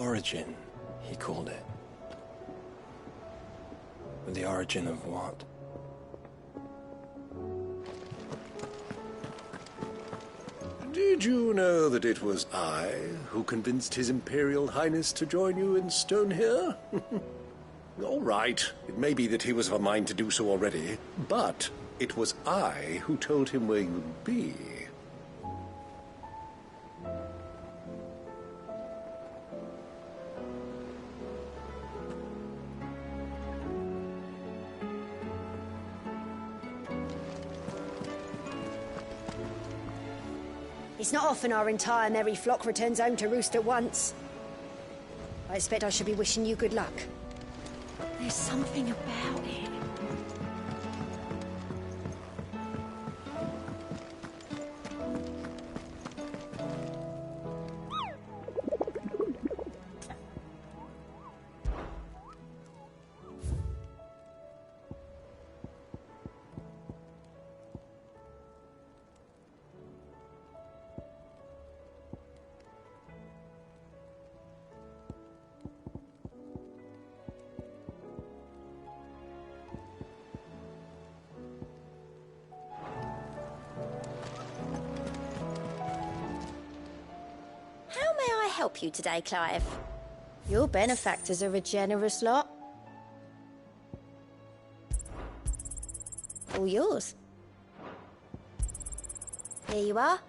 origin, he called it. But the origin of what? Did you know that it was I who convinced His Imperial Highness to join you in stone here? All right, it may be that he was of a mind to do so already, but it was I who told him where you'd be. It's not often our entire merry flock returns home to roost at once. I expect I should be wishing you good luck. There's something about it. Help you today, Clive? Your benefactors are a generous lot. All yours. Here you are.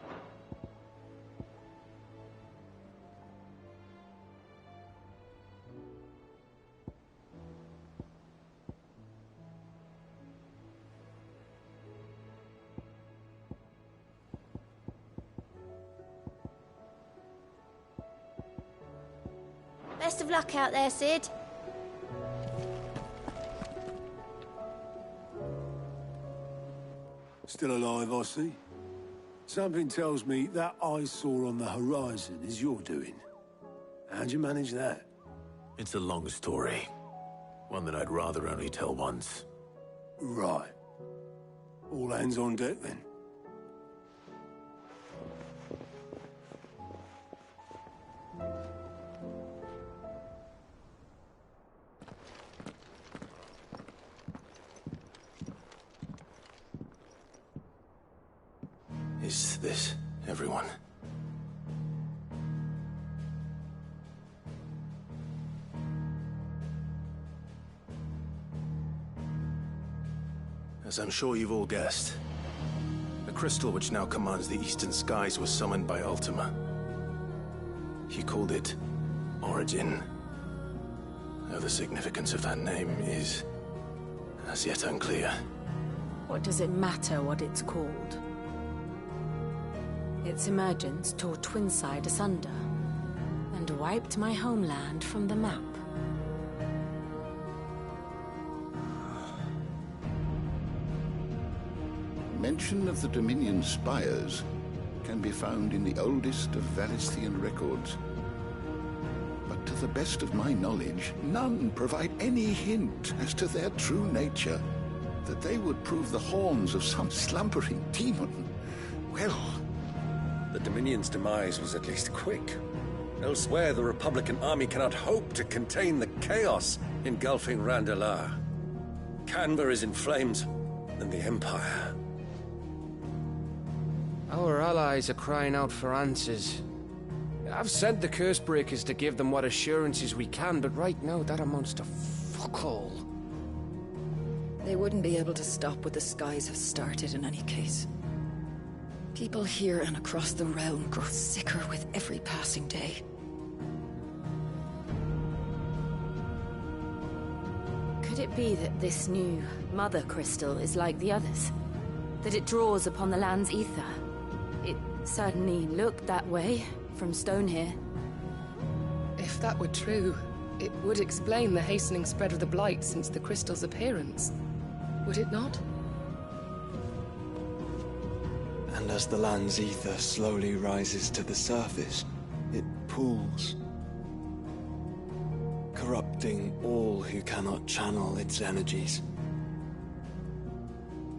Best of luck out there, Sid. Still alive, I see. Something tells me that eyesore on the horizon is your doing. How'd you manage that? It's a long story. One that I'd rather only tell once. Right. All hands on deck, then. Is this everyone? As I'm sure you've all guessed, the crystal which now commands the eastern skies was summoned by Ultima. He called it Origin. Though the significance of that name is as yet unclear. What does it matter what it's called? Its emergence tore Twinside asunder, and wiped my homeland from the map. Mention of the Dominion spires can be found in the oldest of Valisthian records. But to the best of my knowledge, none provide any hint as to their true nature. That they would prove the horns of some slumbering demon. Well... The Dominion's demise was at least quick. Elsewhere, the Republican army cannot hope to contain the chaos engulfing Randalar. Canberra is in flames, and the Empire. Our allies are crying out for answers. I've sent the Cursebreakers to give them what assurances we can, but right now that amounts to fuck all. They wouldn't be able to stop what the skies have started in any case. People here and across the realm grow sicker with every passing day. Could it be that this new Mother Crystal is like the others? That it draws upon the land's ether? It certainly looked that way from stone here. If that were true, it would explain the hastening spread of the Blight since the crystal's appearance. Would it not? And as the land's ether slowly rises to the surface, it pools, corrupting all who cannot channel its energies.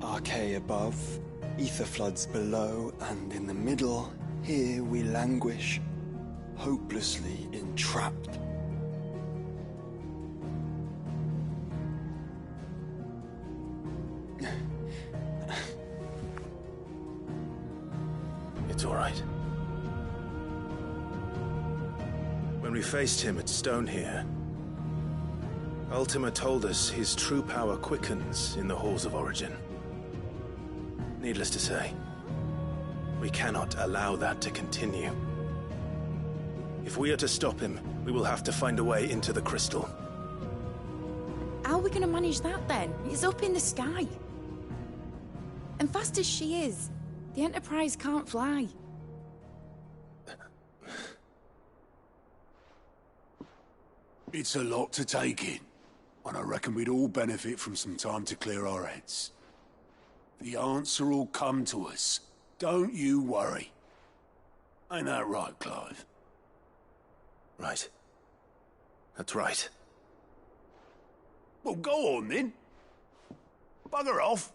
Archay above, ether floods below, and in the middle, here we languish, hopelessly entrapped It's all right. When we faced him at Stone here, Ultima told us his true power quickens in the halls of Origin. Needless to say, we cannot allow that to continue. If we are to stop him, we will have to find a way into the crystal. How are we going to manage that then? It's up in the sky. And fast as she is, the Enterprise can't fly. It's a lot to take in, and I reckon we'd all benefit from some time to clear our heads. The answer will come to us. Don't you worry. Ain't that right, Clive? Right. That's right. Well, go on then. Bugger off.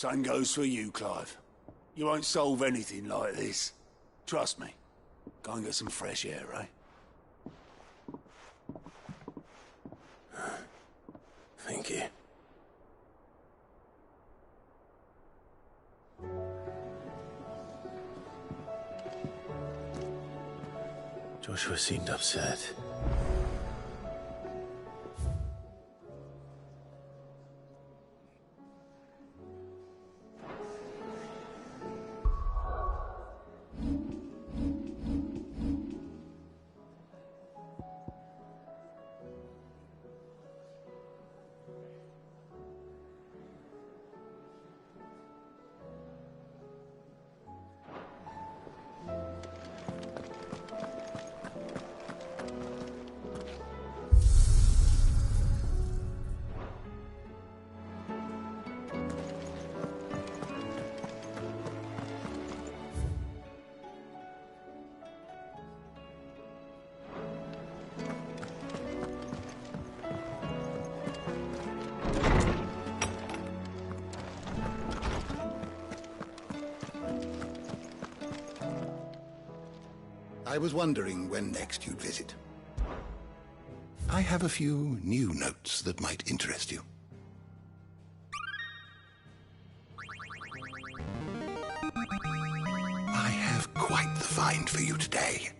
Same goes for you, Clive. You won't solve anything like this. Trust me. Go and get some fresh air, eh? Thank you. Joshua seemed upset. I was wondering when next you'd visit. I have a few new notes that might interest you. I have quite the find for you today.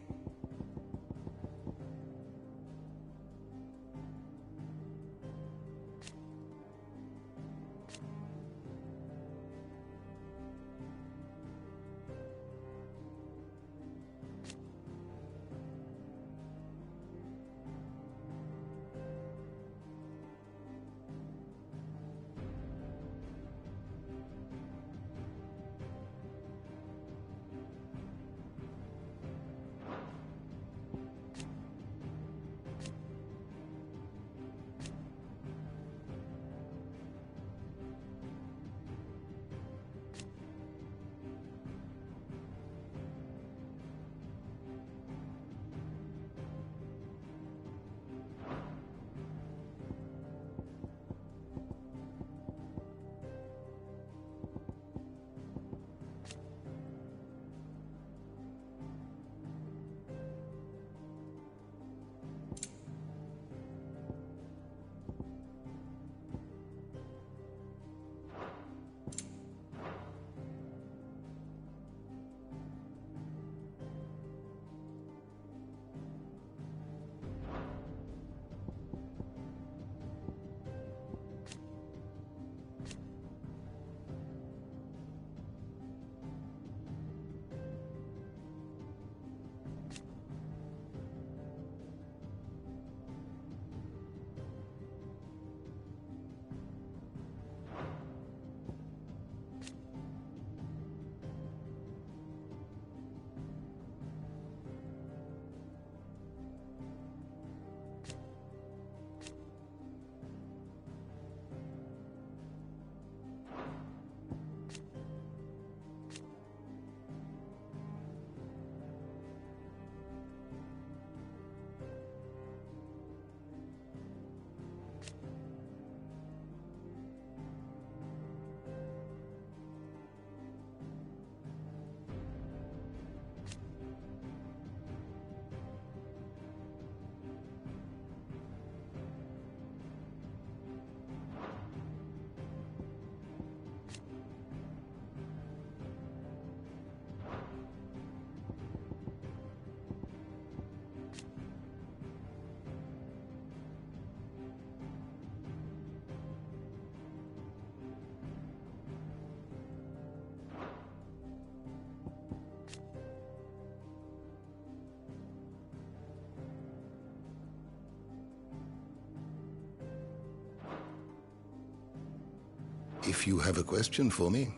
If you have a question for me,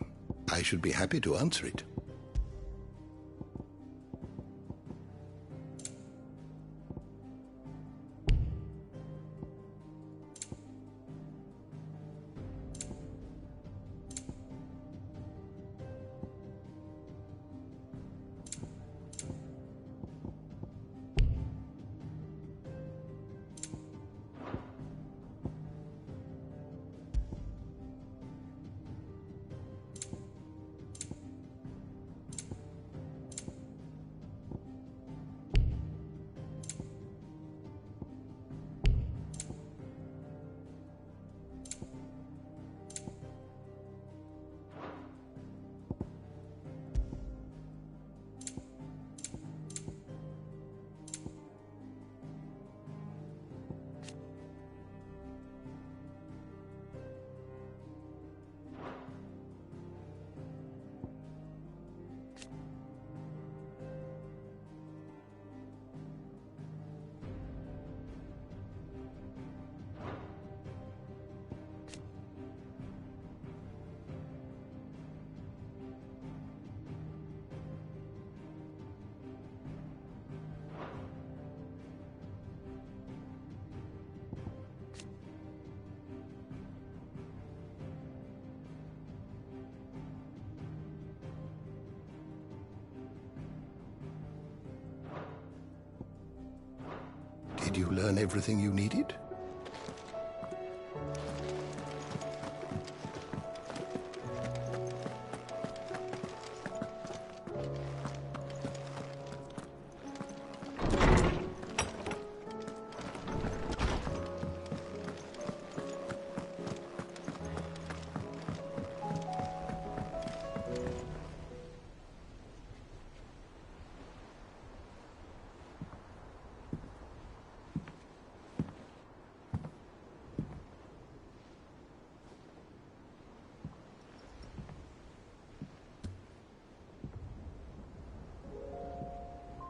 I should be happy to answer it. Did you learn everything you needed?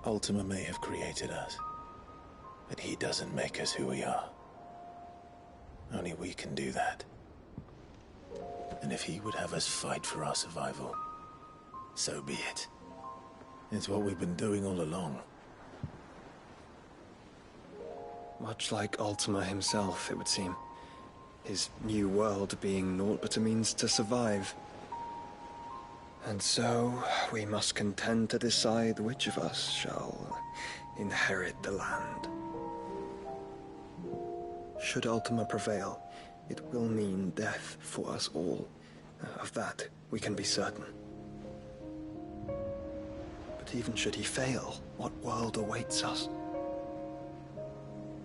Ultima may have created us, but he doesn't make us who we are. Only we can do that. And if he would have us fight for our survival, so be it. It's what we've been doing all along. Much like Ultima himself, it would seem. His new world being naught but a means to survive. And so, we must contend to decide which of us shall inherit the land. Should Ultima prevail, it will mean death for us all. Of that, we can be certain. But even should he fail, what world awaits us?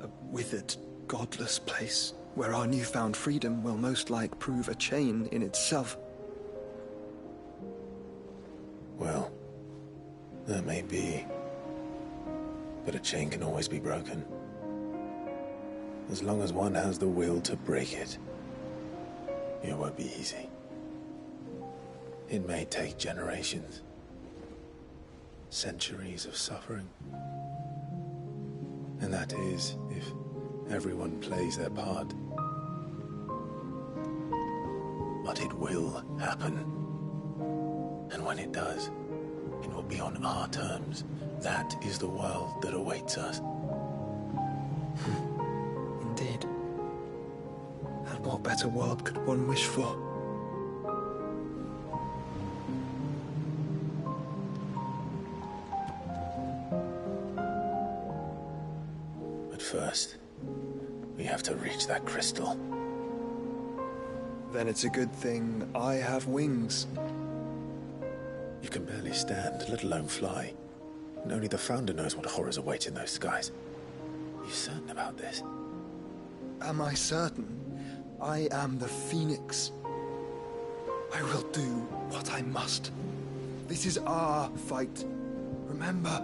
A withered, godless place, where our newfound freedom will most like prove a chain in itself. Well, that may be, but a chain can always be broken. As long as one has the will to break it, it won't be easy. It may take generations, centuries of suffering. And that is, if everyone plays their part. But it will happen. And when it does, it will be on our terms. That is the world that awaits us. Indeed. And what better world could one wish for? But first, we have to reach that crystal. Then it's a good thing I have wings. You can barely stand, let alone fly. And only the Founder knows what horrors await in those skies. Are you certain about this? Am I certain? I am the Phoenix. I will do what I must. This is our fight. Remember?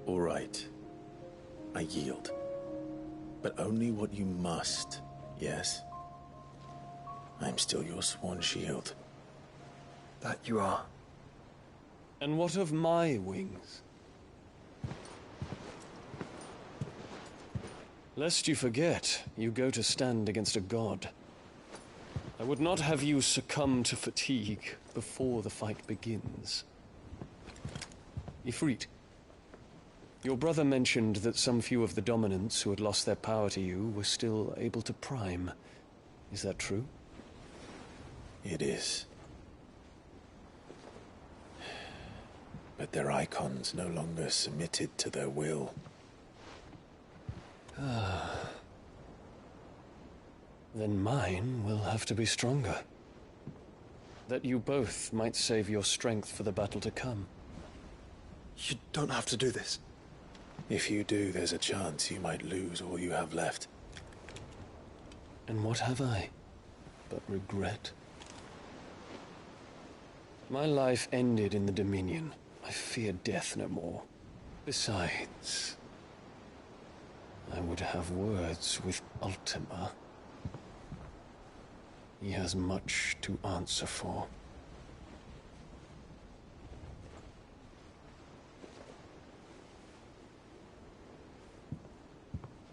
All right. I yield. But only what you must, yes? I'm still your sworn shield. That you are. And what of my wings? Lest you forget, you go to stand against a god. I would not have you succumb to fatigue before the fight begins. Ifrit, your brother mentioned that some few of the dominants who had lost their power to you were still able to prime. Is that true? It is. But their icons no longer submitted to their will. Then mine will have to be stronger. That you both might save your strength for the battle to come. You don't have to do this. If you do, there's a chance you might lose all you have left. And what have I but regret? My life ended in the Dominion. I fear death no more. Besides, I would have words with Ultima. He has much to answer for.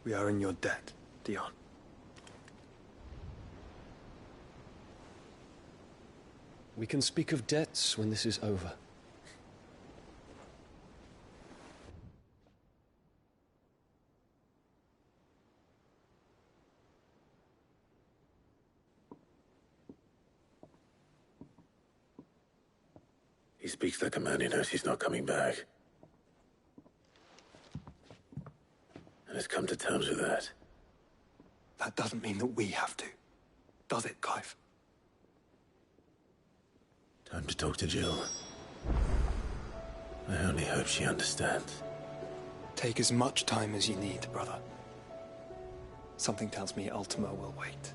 We are in your debt, Dion. We can speak of debts when this is over. He speaks like a man who knows he's not coming back. And has come to terms with that. That doesn't mean that we have to, does it, Clive? Time to talk to Jill. I only hope she understands. Take as much time as you need, brother. Something tells me Ultima will wait.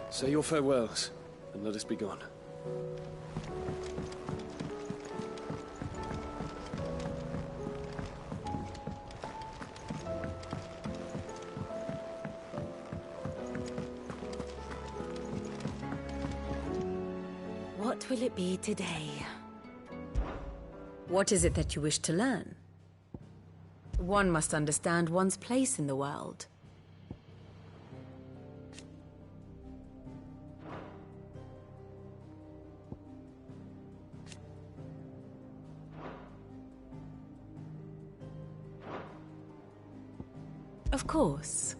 Say your farewells, and let us be gone. What will it be today? What is it that you wish to learn? One must understand one's place in the world. Of course.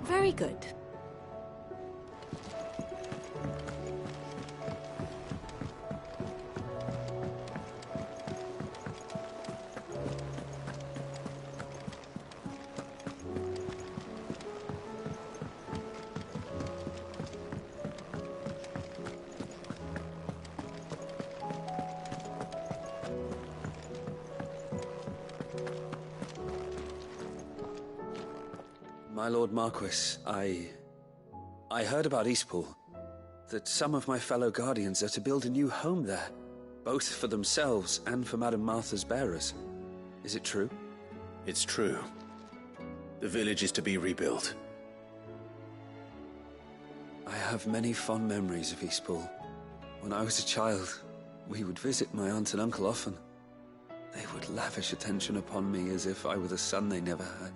Very good. My Lord Marquis, I heard about Eastpool. That some of my fellow Guardians are to build a new home there, both for themselves and for Madame Martha's bearers. Is it true? It's true. The village is to be rebuilt. I have many fond memories of Eastpool. When I was a child, we would visit my aunt and uncle often. They would lavish attention upon me as if I were the son they never had.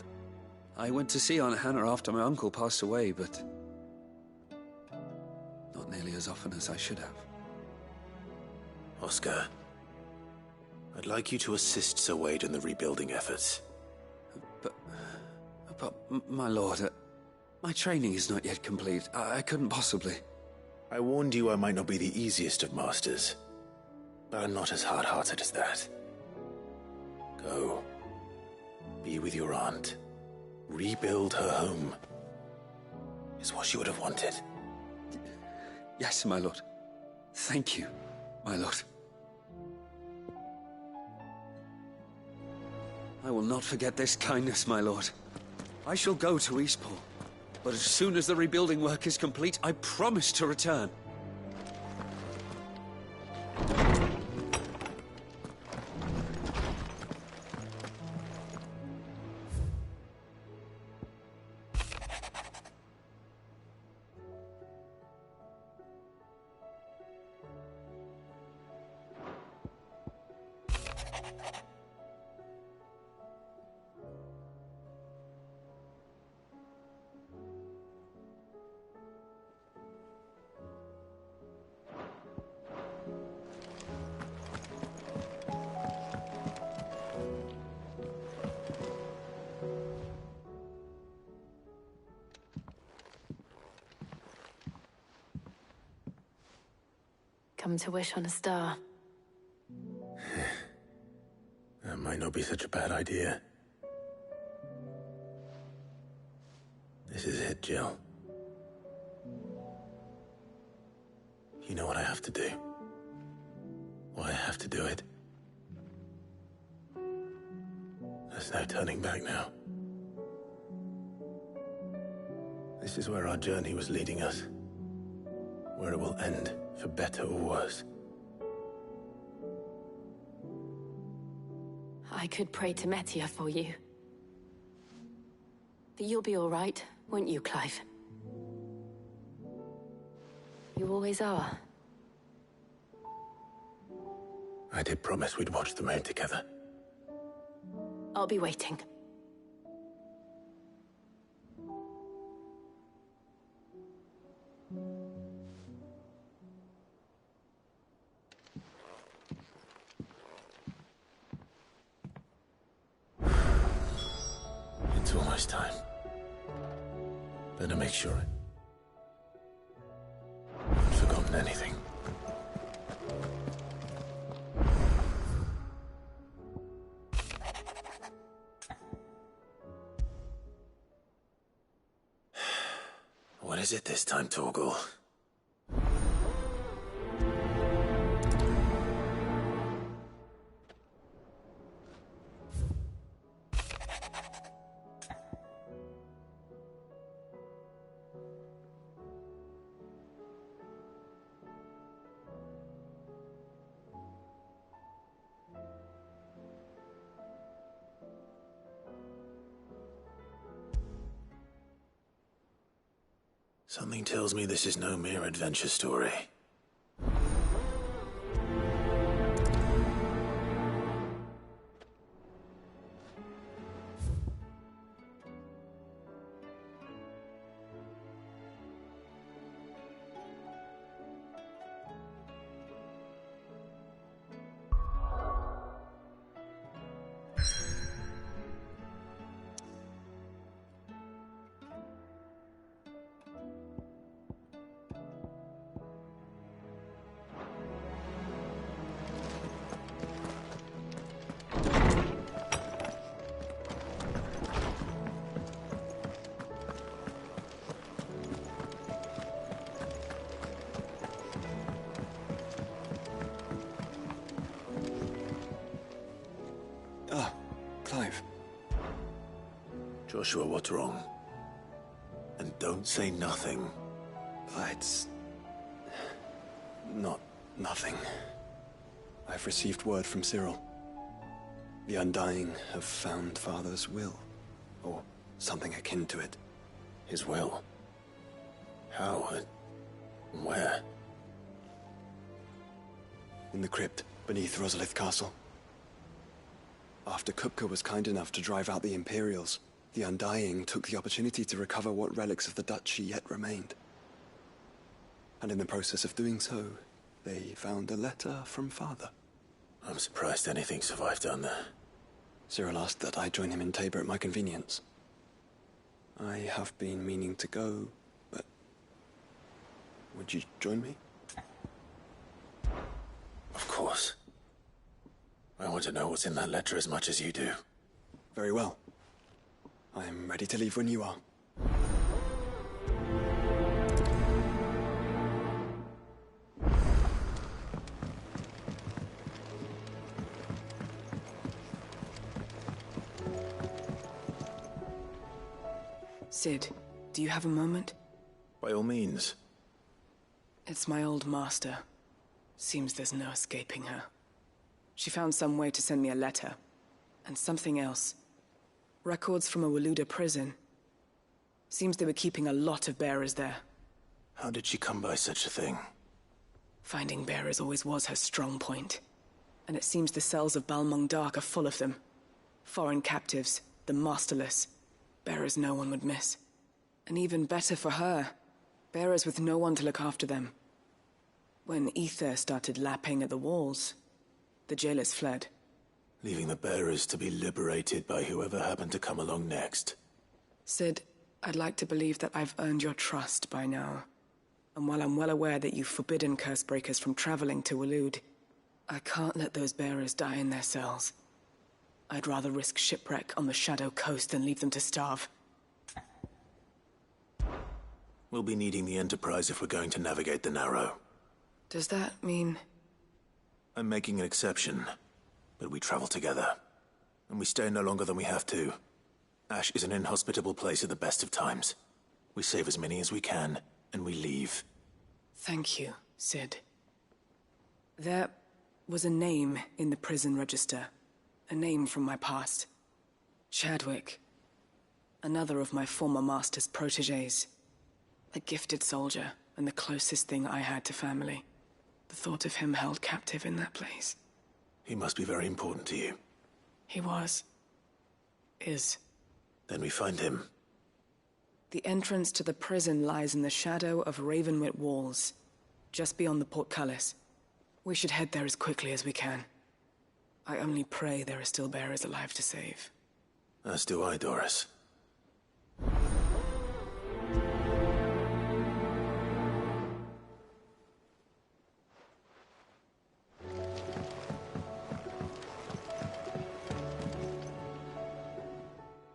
I went to see Aunt Hannah after my uncle passed away, but not nearly as often as I should have. Oscar, I'd like you to assist Sir Wade in the rebuilding efforts. But my lord, my training is not yet complete. I couldn't possibly. I warned you I might not be the easiest of masters, but I'm not as hard-hearted as that. Go. Be with your aunt. Rebuild her home. Is what she would have wanted. Yes, my lord. Thank you, my lord. I will not forget this kindness, my lord. I shall go to Eastpool, but as soon as the rebuilding work is complete, I promise to return. Come to wish on a star. That might not be such a bad idea. This is it, Jill. You know what I have to do. Why I have to do it. There's no turning back now. This is where our journey was leading us. Where it will end, for better or worse. I could pray to Metia for you. But you'll be all right, won't you, Clive? You always are. I did promise we'd watch the moon together. I'll be waiting. It's almost time. Better make sure I haven't forgotten anything. What is it this time, Torgal? Something tells me this is no mere adventure story. Clive. Joshua, what's wrong? And don't say nothing. It's not nothing. I've received word from Cyril. The Undying have found Father's will. Or something akin to it. His will? How and where? In the crypt beneath Rosalith Castle. After Kupka was kind enough to drive out the Imperials, the Undying took the opportunity to recover what relics of the Duchy yet remained. And in the process of doing so, they found a letter from Father. I'm surprised anything survived down there. Cyril asked that I join him in Tabor at my convenience. I have been meaning to go, but... would you join me? Of course. I want to know what's in that letter as much as you do. Very well. I'm ready to leave when you are. Sid, do you have a moment? By all means. It's my old master. Seems there's no escaping her. She found some way to send me a letter. And something else. Records from a Waluda prison. Seems they were keeping a lot of bearers there. How did she come by such a thing? Finding bearers always was her strong point. And it seems the cells of Balmung Dark are full of them. Foreign captives, the masterless. Bearers no one would miss. And even better for her, bearers with no one to look after them. When ether started lapping at the walls, the jailers fled. Leaving the bearers to be liberated by whoever happened to come along next. Sid, I'd like to believe that I've earned your trust by now. And while I'm well aware that you've forbidden Cursebreakers from traveling to Waloed, I can't let those bearers die in their cells. I'd rather risk shipwreck on the Shadow Coast than leave them to starve. We'll be needing the Enterprise if we're going to navigate the Narrow. Does that mean... I'm making an exception, but we travel together. And we stay no longer than we have to. Ash is an inhospitable place at the best of times. We save as many as we can, and we leave. Thank you, Sid. There was a name in the prison register. A name from my past. Chadwick. Another of my former master's protégés. A gifted soldier, and the closest thing I had to family. The thought of him held captive in that place. He must be very important to you. He was. Is. Then we find him. The entrance to the prison lies in the shadow of Ravenwit Walls, just beyond the portcullis. We should head there as quickly as we can. I only pray there are still bearers alive to save. As do I, Doris.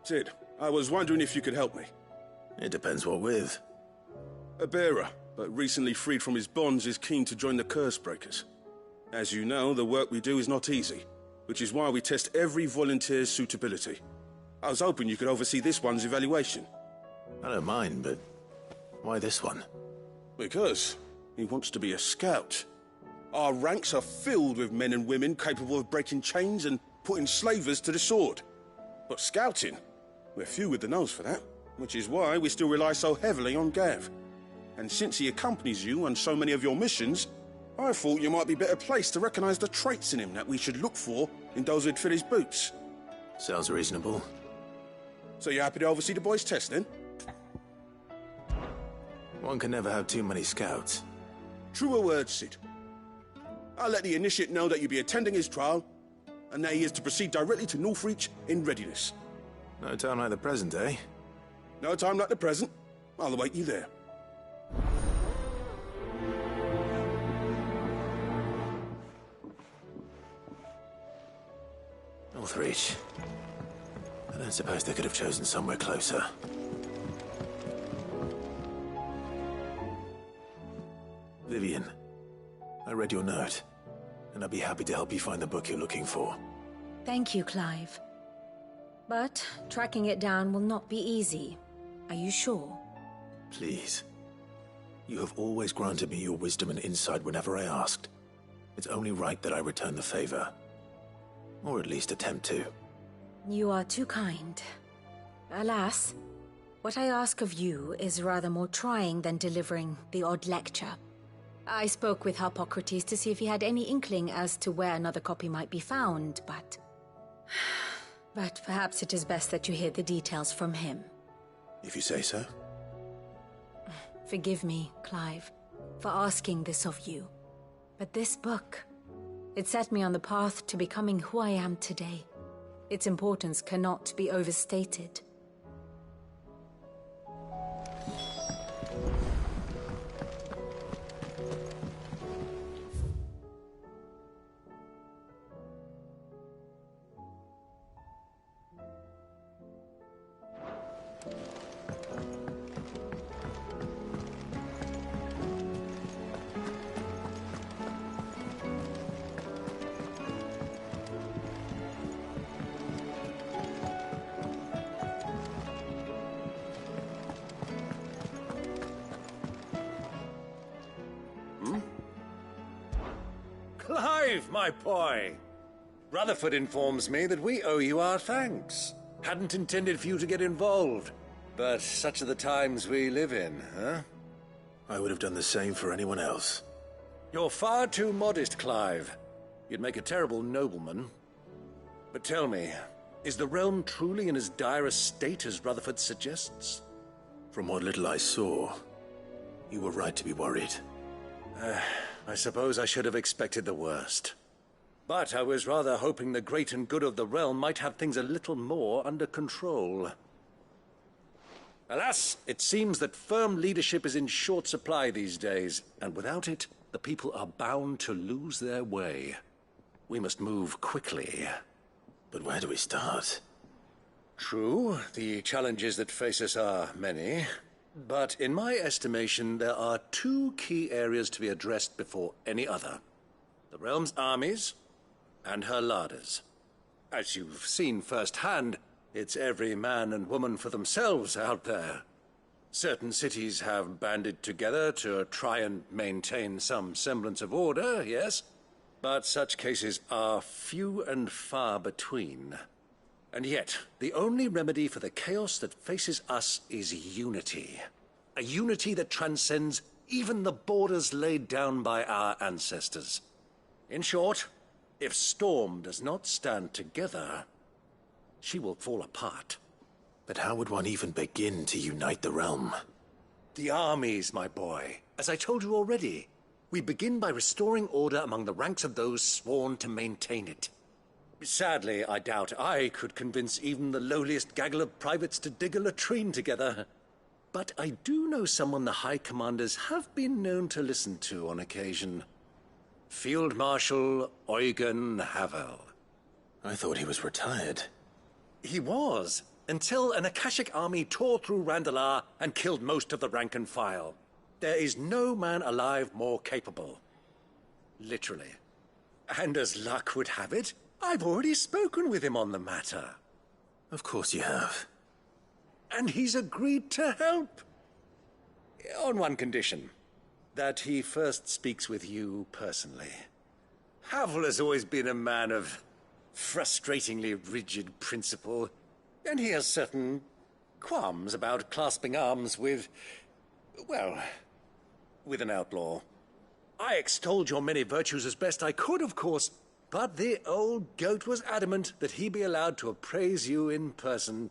Sid, I was wondering if you could help me. It depends what with. A bearer, but recently freed from his bonds, is keen to join the Cursebreakers. As you know, the work we do is not easy, which is why we test every volunteer's suitability. I was hoping you could oversee this one's evaluation. I don't mind, but why this one? Because he wants to be a scout. Our ranks are filled with men and women capable of breaking chains and putting slavers to the sword. But scouting, we're few with the nose for that, which is why we still rely so heavily on Gav. And since he accompanies you on so many of your missions, I thought you might be better placed to recognize the traits in him that we should look for in those who'd fill his boots. Sounds reasonable. So you're happy to oversee the boys' test, then? One can never have too many scouts. Truer words, Sid. I'll let the initiate know that you'll be attending his trial, and that he is to proceed directly to Northreach in readiness. No time like the present, eh? No time like the present. I'll await you there. Northreach. I don't suppose they could have chosen somewhere closer. Vivian, I read your note, and I'd be happy to help you find the book you're looking for. Thank you, Clive. But tracking it down will not be easy. Are you sure? Please. You have always granted me your wisdom and insight whenever I asked. It's only right that I return the favor. Or at least attempt to. You are too kind. Alas, what I ask of you is rather more trying than delivering the odd lecture. I spoke with Harpocrates to see if he had any inkling as to where another copy might be found, but... But perhaps it is best that you hear the details from him. If you say so. Forgive me, Clive, for asking this of you. But this book, it set me on the path to becoming who I am today. Its importance cannot be overstated. Clive, my boy! Rutherford informs me that we owe you our thanks. Hadn't intended for you to get involved, but such are the times we live in, huh? I would have done the same for anyone else. You're far too modest, Clive. You'd make a terrible nobleman. But tell me, is the realm truly in as dire a state as Rutherford suggests? From what little I saw, you were right to be worried. I suppose I should have expected the worst. But I was rather hoping the great and good of the realm might have things a little more under control. Alas, it seems that firm leadership is in short supply these days, and without it, the people are bound to lose their way. We must move quickly. But where do we start? True, the challenges that face us are many. But in my estimation, there are two key areas to be addressed before any other. The realm's armies and her larders. As you've seen firsthand, it's every man and woman for themselves out there. Certain cities have banded together to try and maintain some semblance of order, yes, but such cases are few and far between. And yet, the only remedy for the chaos that faces us is unity. A unity that transcends even the borders laid down by our ancestors. In short, if Storm does not stand together, she will fall apart. But how would one even begin to unite the realm? The armies, my boy. As I told you already, we begin by restoring order among the ranks of those sworn to maintain it. Sadly, I doubt I could convince even the lowliest gaggle of privates to dig a latrine together. But I do know someone the High Commanders have been known to listen to on occasion. Field Marshal Eugen Havel. I thought he was retired. He was, until an Akashic army tore through Randalar and killed most of the rank and file. There is no man alive more capable. Literally. And as luck would have it, I've already spoken with him on the matter. Of course you have. And he's agreed to help. On one condition. That he first speaks with you personally. Havel has always been a man of frustratingly rigid principle, and he has certain qualms about clasping arms with, well, with an outlaw. I extolled your many virtues as best I could, of course, but the old goat was adamant that he be allowed to appraise you in person.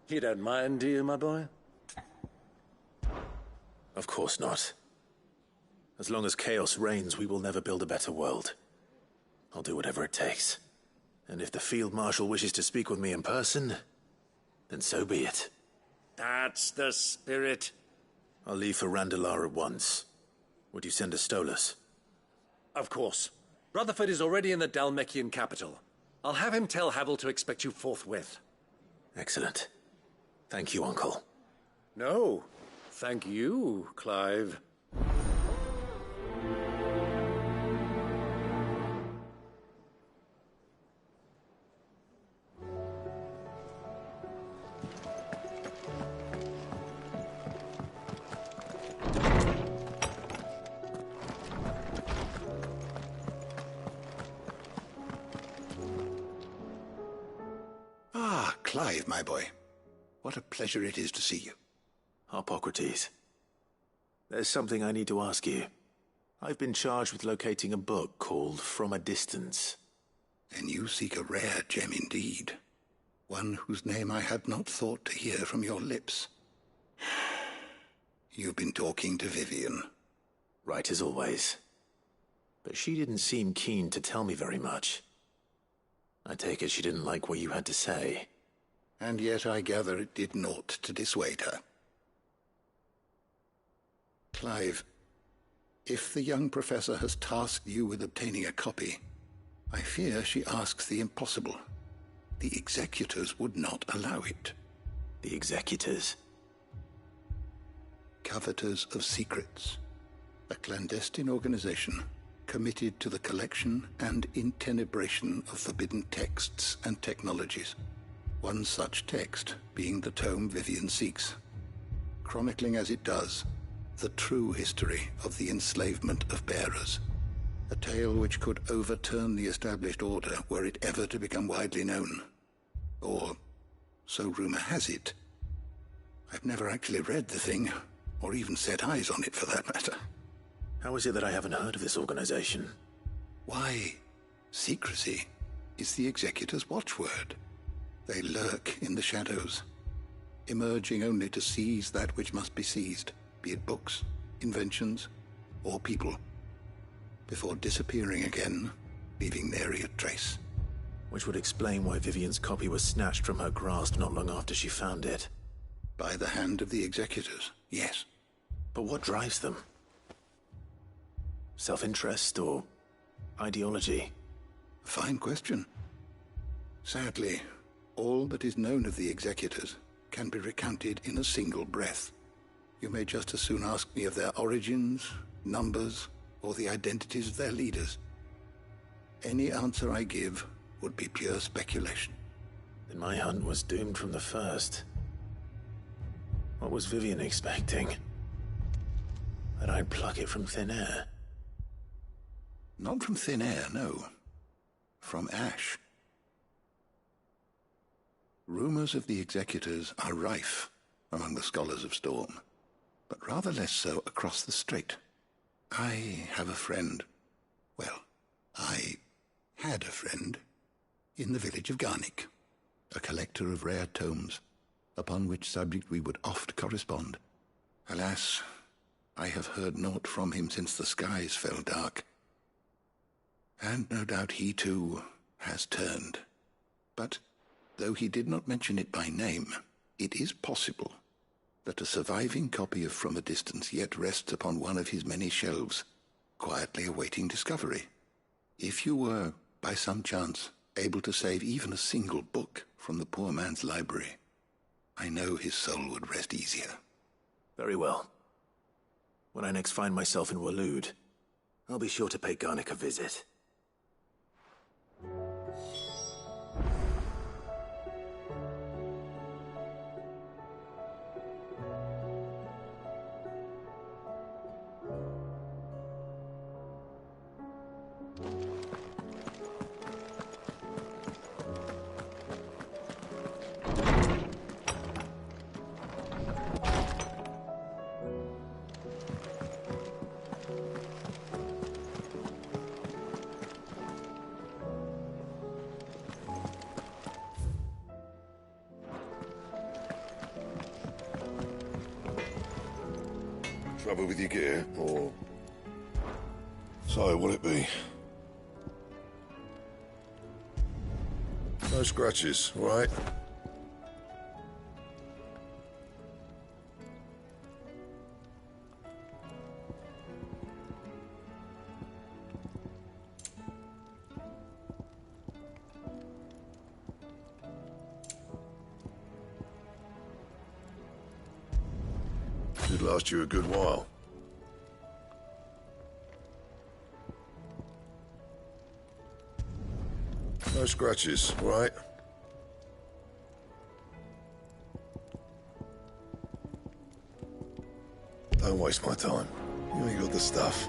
You don't mind, do you, my boy? Of course not. As long as chaos reigns, we will never build a better world. I'll do whatever it takes. And if the Field Marshal wishes to speak with me in person, then so be it. That's the spirit. I'll leave for Randalar at once. Would you send a Stolas? Of course. Rutherford is already in the Dalmekian capital. I'll have him tell Havel to expect you forthwith. Excellent. Thank you, Uncle. No, thank you, Clive. Ah, Clive, my boy. What a pleasure it is to see you. Harpocrates. There's something I need to ask you. I've been charged with locating a book called From a Distance. Then you seek a rare gem indeed. One whose name I had not thought to hear from your lips. You've been talking to Vivian. Right as always. But she didn't seem keen to tell me very much. I take it she didn't like what you had to say. And yet I gather it did naught to dissuade her. Clive, if the young professor has tasked you with obtaining a copy, I fear she asks the impossible. The executors would not allow it. The executors? Coveters of secrets. A clandestine organization committed to the collection and intenebration of forbidden texts and technologies. One such text being the tome Vivian seeks, chronicling as it does the true history of the enslavement of bearers. A tale which could overturn the established order were it ever to become widely known. Or, so rumor has it. I've never actually read the thing, or even set eyes on it for that matter. How is it that I haven't heard of this organization? Why, secrecy is the executor's watchword. They lurk in the shadows, emerging only to seize that which must be seized, be it books, inventions, or people, before disappearing again, leaving nary a trace. Which would explain why Vivian's copy was snatched from her grasp not long after she found it. By the hand of the executors, yes. But what drives them? Self-interest or ideology? A fine question. Sadly, all that is known of the executors can be recounted in a single breath. You may just as soon ask me of their origins, numbers, or the identities of their leaders. Any answer I give would be pure speculation. Then my hunt was doomed from the first. What was Vivian expecting? That I'd pluck it from thin air? Not from thin air, no. From ash. Rumors of the executors are rife among the scholars of Storm, but rather less so across the strait. I have a friend. Well, I had a friend in the village of Garnick, a collector of rare tomes, upon which subject we would oft correspond. Alas, I have heard naught from him since the skies fell dark. And no doubt he, too, has turned. But, though he did not mention it by name, it is possible that a surviving copy of From a Distance yet rests upon one of his many shelves, quietly awaiting discovery. If you were, by some chance, able to save even a single book from the poor man's library, I know his soul would rest easier. Very well. When I next find myself in Waloed, I'll be sure to pay Garnick a visit. Trouble with your gear, or... So, will it be? No scratches, all right? Should last you a good while. No scratches, all right? Don't waste my time. You ain't got the stuff.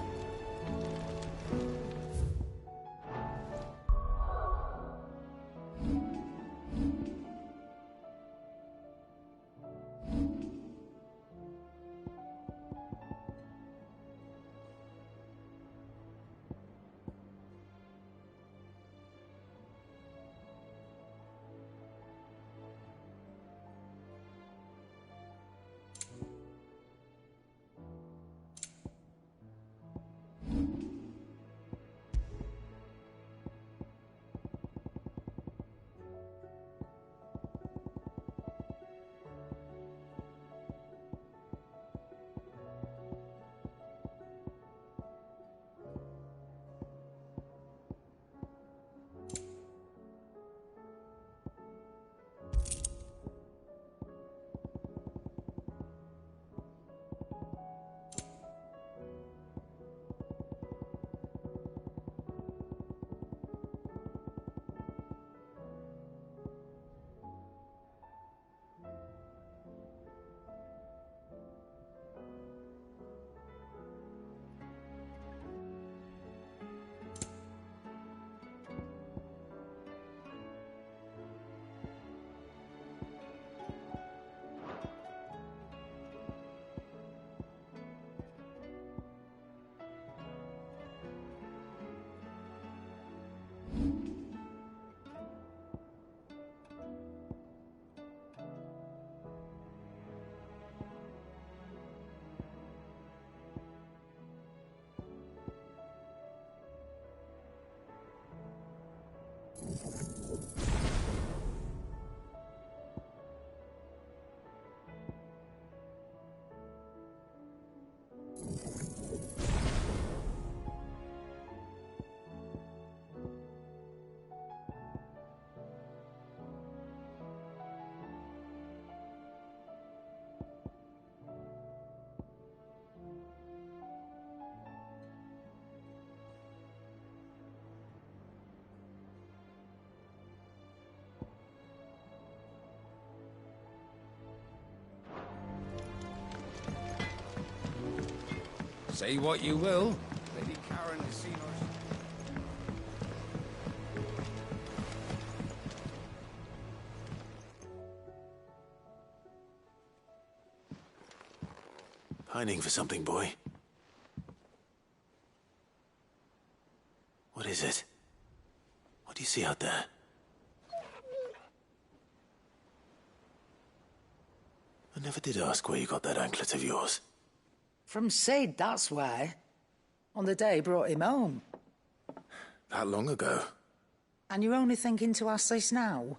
Say what you will, Lady Karen has seen us. Pining for something, boy. What is it? What do you see out there? I never did ask where you got that anklet of yours. From Sid, that's why. On the day he brought him home. That long ago? And you're only thinking to ask this now?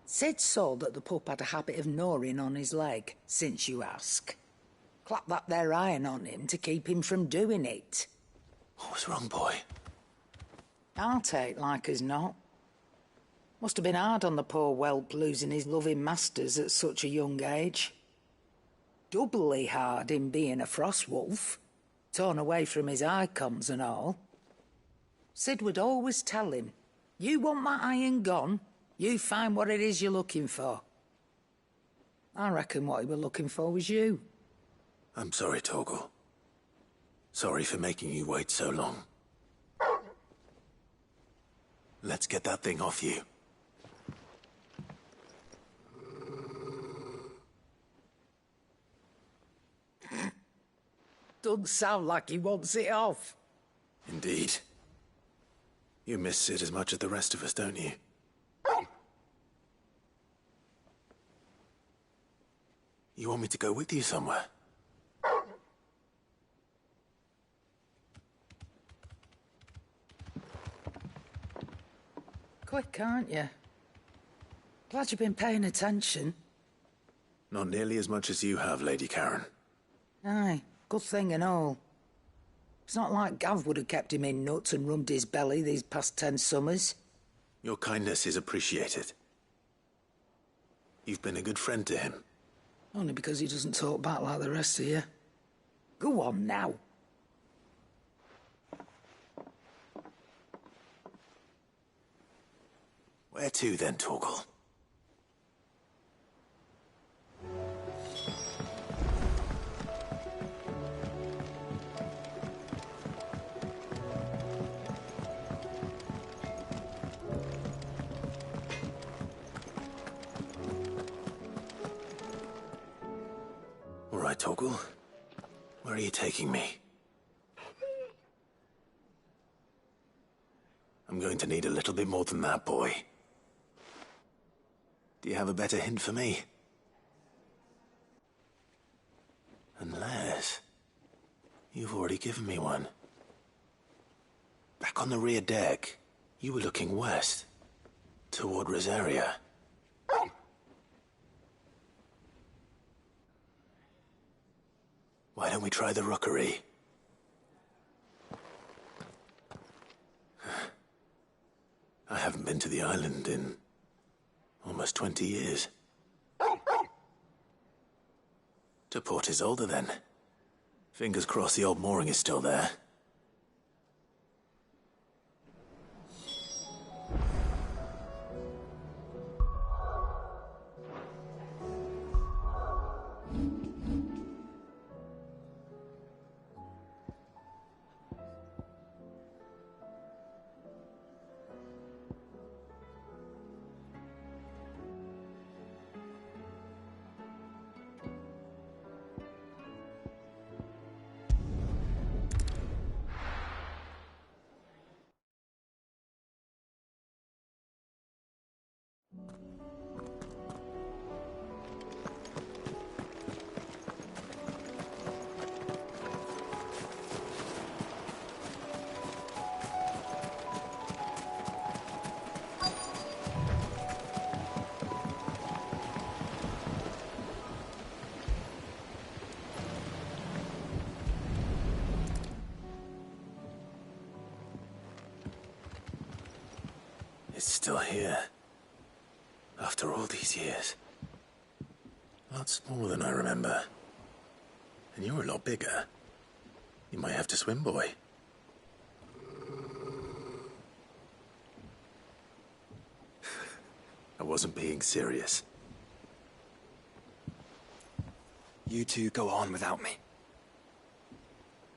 Sid saw that the pup had a habit of gnawing on his leg, since you ask. Clap that there iron on him to keep him from doing it. What was wrong, boy? I'll take like as not. Must have been hard on the poor whelp losing his loving masters at such a young age. Doubly hard in being a frost wolf, torn away from his icons and all. Sid would always tell him, you want my iron gone, you find what it is you're looking for. I reckon what he was looking for was you. I'm sorry, Torgal. Sorry for making you wait so long. Let's get that thing off you. Doesn't sound like he wants it off. Indeed. You miss Sid as much as the rest of us, don't you? You want me to go with you somewhere? Quick, aren't you? Glad you've been paying attention. Not nearly as much as you have, Lady Karen. Aye, good thing and all. It's not like Gav would have kept him in nuts and rubbed his belly these past 10 summers. Your kindness is appreciated. You've been a good friend to him. Only because he doesn't talk back like the rest of you. Go on now. Where to then, Torgal? All right, Torgal. Where are you taking me? I'm going to need a little bit more than that, boy. Do you have a better hint for me? Unless... you've already given me one. Back on the rear deck, you were looking west, toward Rosaria. Why don't we try the rookery? I haven't been to the island in almost 20 years. To Port Isolde, then. Fingers crossed the old mooring is still there. It's still here. After all these years. Lots more than I remember. And you're a lot bigger. You might have to swim, boy. I wasn't being serious. You two go on without me.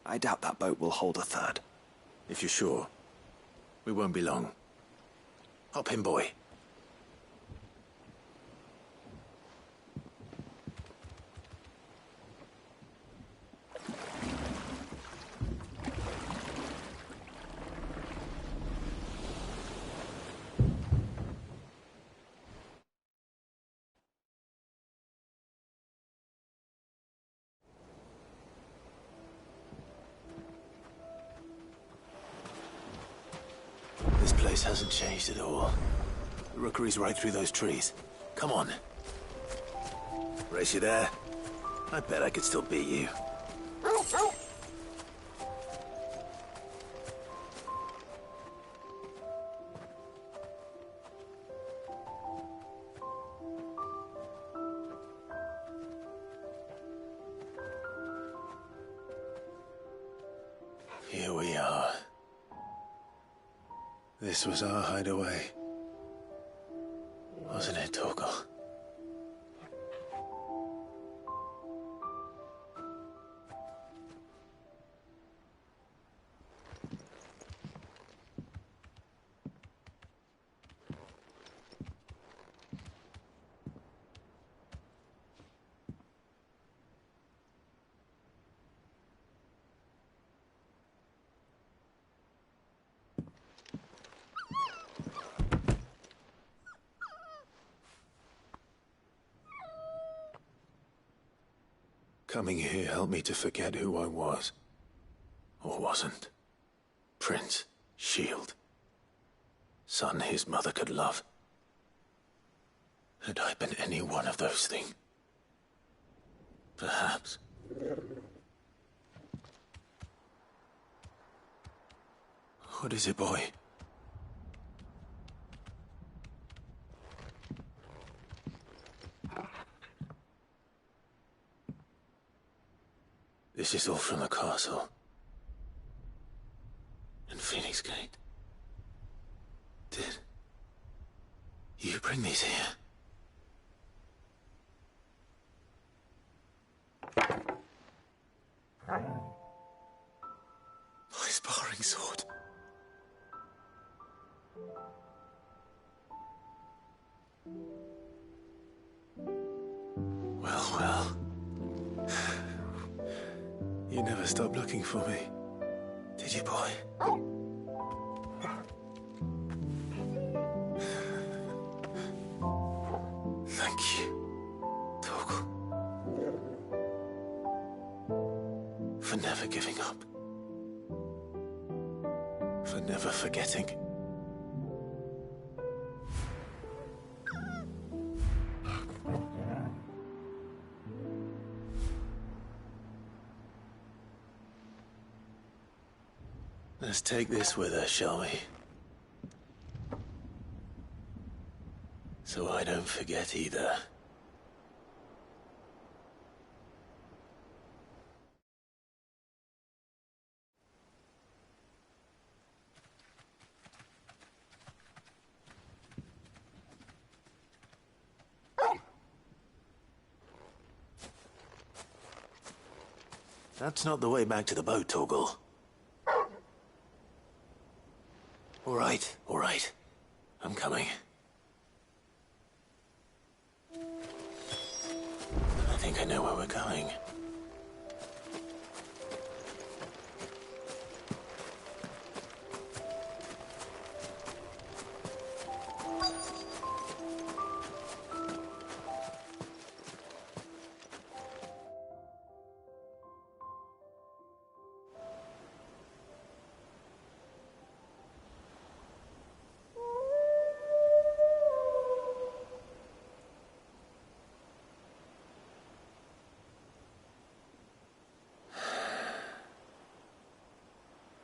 I doubt that boat will hold a third. If you're sure, we won't be long. Hop in, boy. This place hasn't changed at all. The rookery's right through those trees. Come on. Race you there? I bet I could still beat you. Here we are. This was our hideaway. Wasn't it, Torgal? Coming here helped me to forget who I was. Or wasn't. Prince, shield. Son his mother could love. Had I been any one of those things? Perhaps. What is it, boy? This is all from the castle. And Phoenix Gate. Did you bring these here? My sparring sword. Well, well. You never stopped looking for me, did you, boy? Thank you, Torgal. For never giving up. For never forgetting. Let's take this with us, shall we? So I don't forget either. That's not the way back to the boat, Torgal. All right. I'm coming. I think I know where we're going.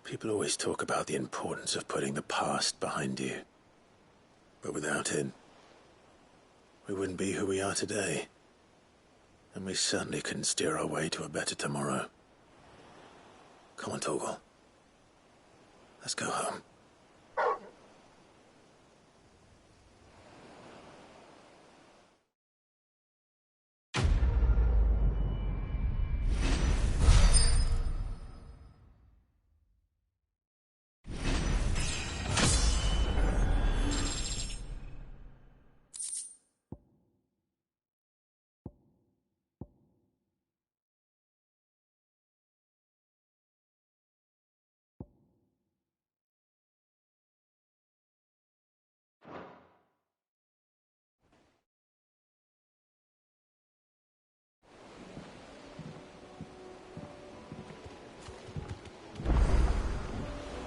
People always talk about the importance of putting the past behind you. But without him, we wouldn't be who we are today. And we certainly couldn't steer our way to a better tomorrow. Come on, Torgal. Let's go home.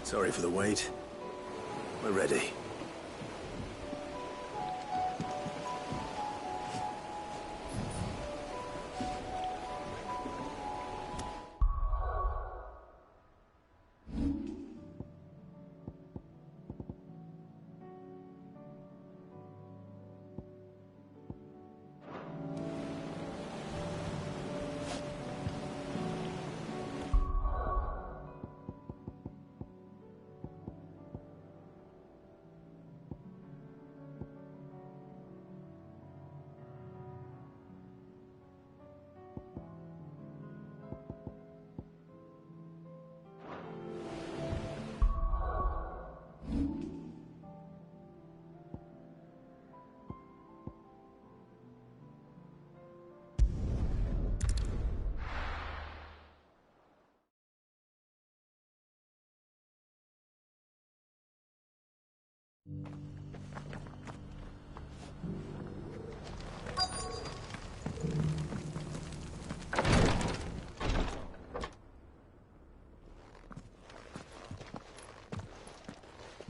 Sorry for the wait. We're ready.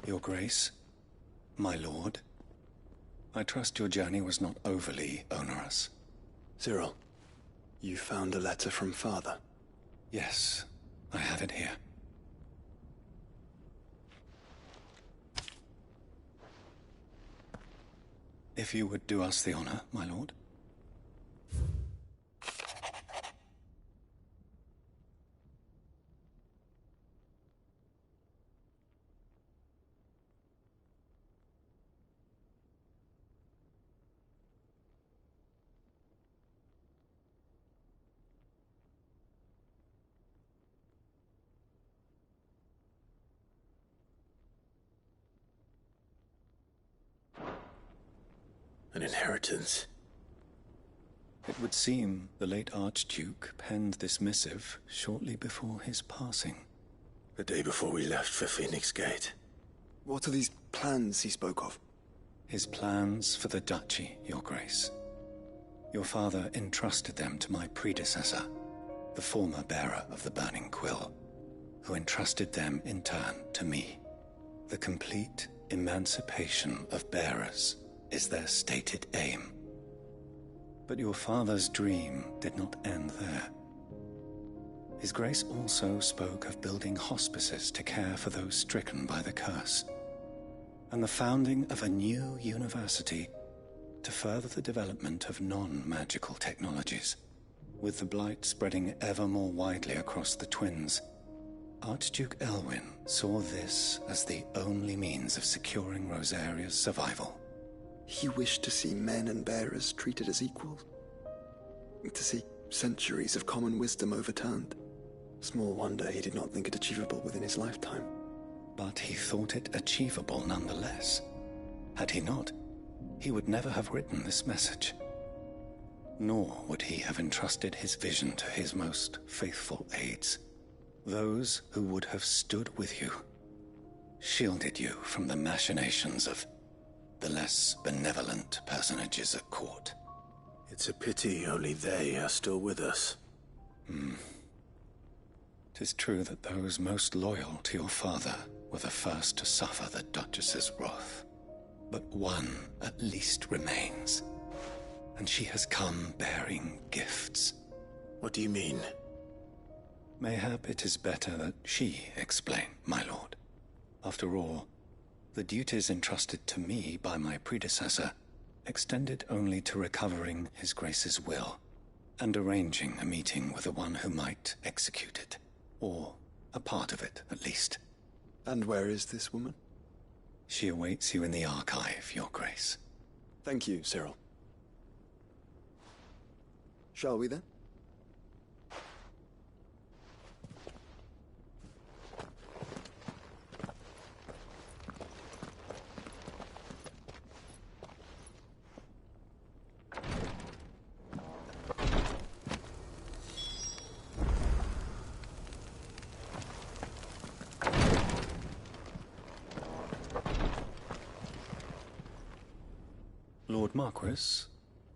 Your Grace, my lord, I trust your journey was not overly onerous. Cyril, you found a letter from Father? Yes, I have it here. If you would do us the honor, my lord. An inheritance. It would seem the late Archduke penned this missive shortly before his passing. The day before we left for Phoenix Gate. What are these plans he spoke of? His plans for the duchy, Your Grace. Your father entrusted them to my predecessor, the former bearer of the Burning Quill, who entrusted them in turn to me. The complete emancipation of bearers is their stated aim. But your father's dream did not end there. His Grace also spoke of building hospices to care for those stricken by the curse, and the founding of a new university to further the development of non-magical technologies. With the blight spreading ever more widely across the twins, Archduke Elwyn saw this as the only means of securing Rosaria's survival. He wished to see men and bearers treated as equals. To see centuries of common wisdom overturned. Small wonder he did not think it achievable within his lifetime. But he thought it achievable nonetheless. Had he not, he would never have written this message. Nor would he have entrusted his vision to his most faithful aides. Those who would have stood with you, shielded you from the machinations of the less benevolent personages at court. It's a pity only they are still with us. 'Tis true that those most loyal to your father were the first to suffer the Duchess's wrath. But one at least remains, and she has come bearing gifts. What do you mean? Mayhap it is better that she explain, my lord. After all, The duties entrusted to me by my predecessor extended only to recovering His Grace's will and arranging a meeting with the one who might execute it, or a part of it, at least. And where is this woman? She awaits you in the archive, Your Grace. Thank you, Cyril. Shall we then? Lord Marquis,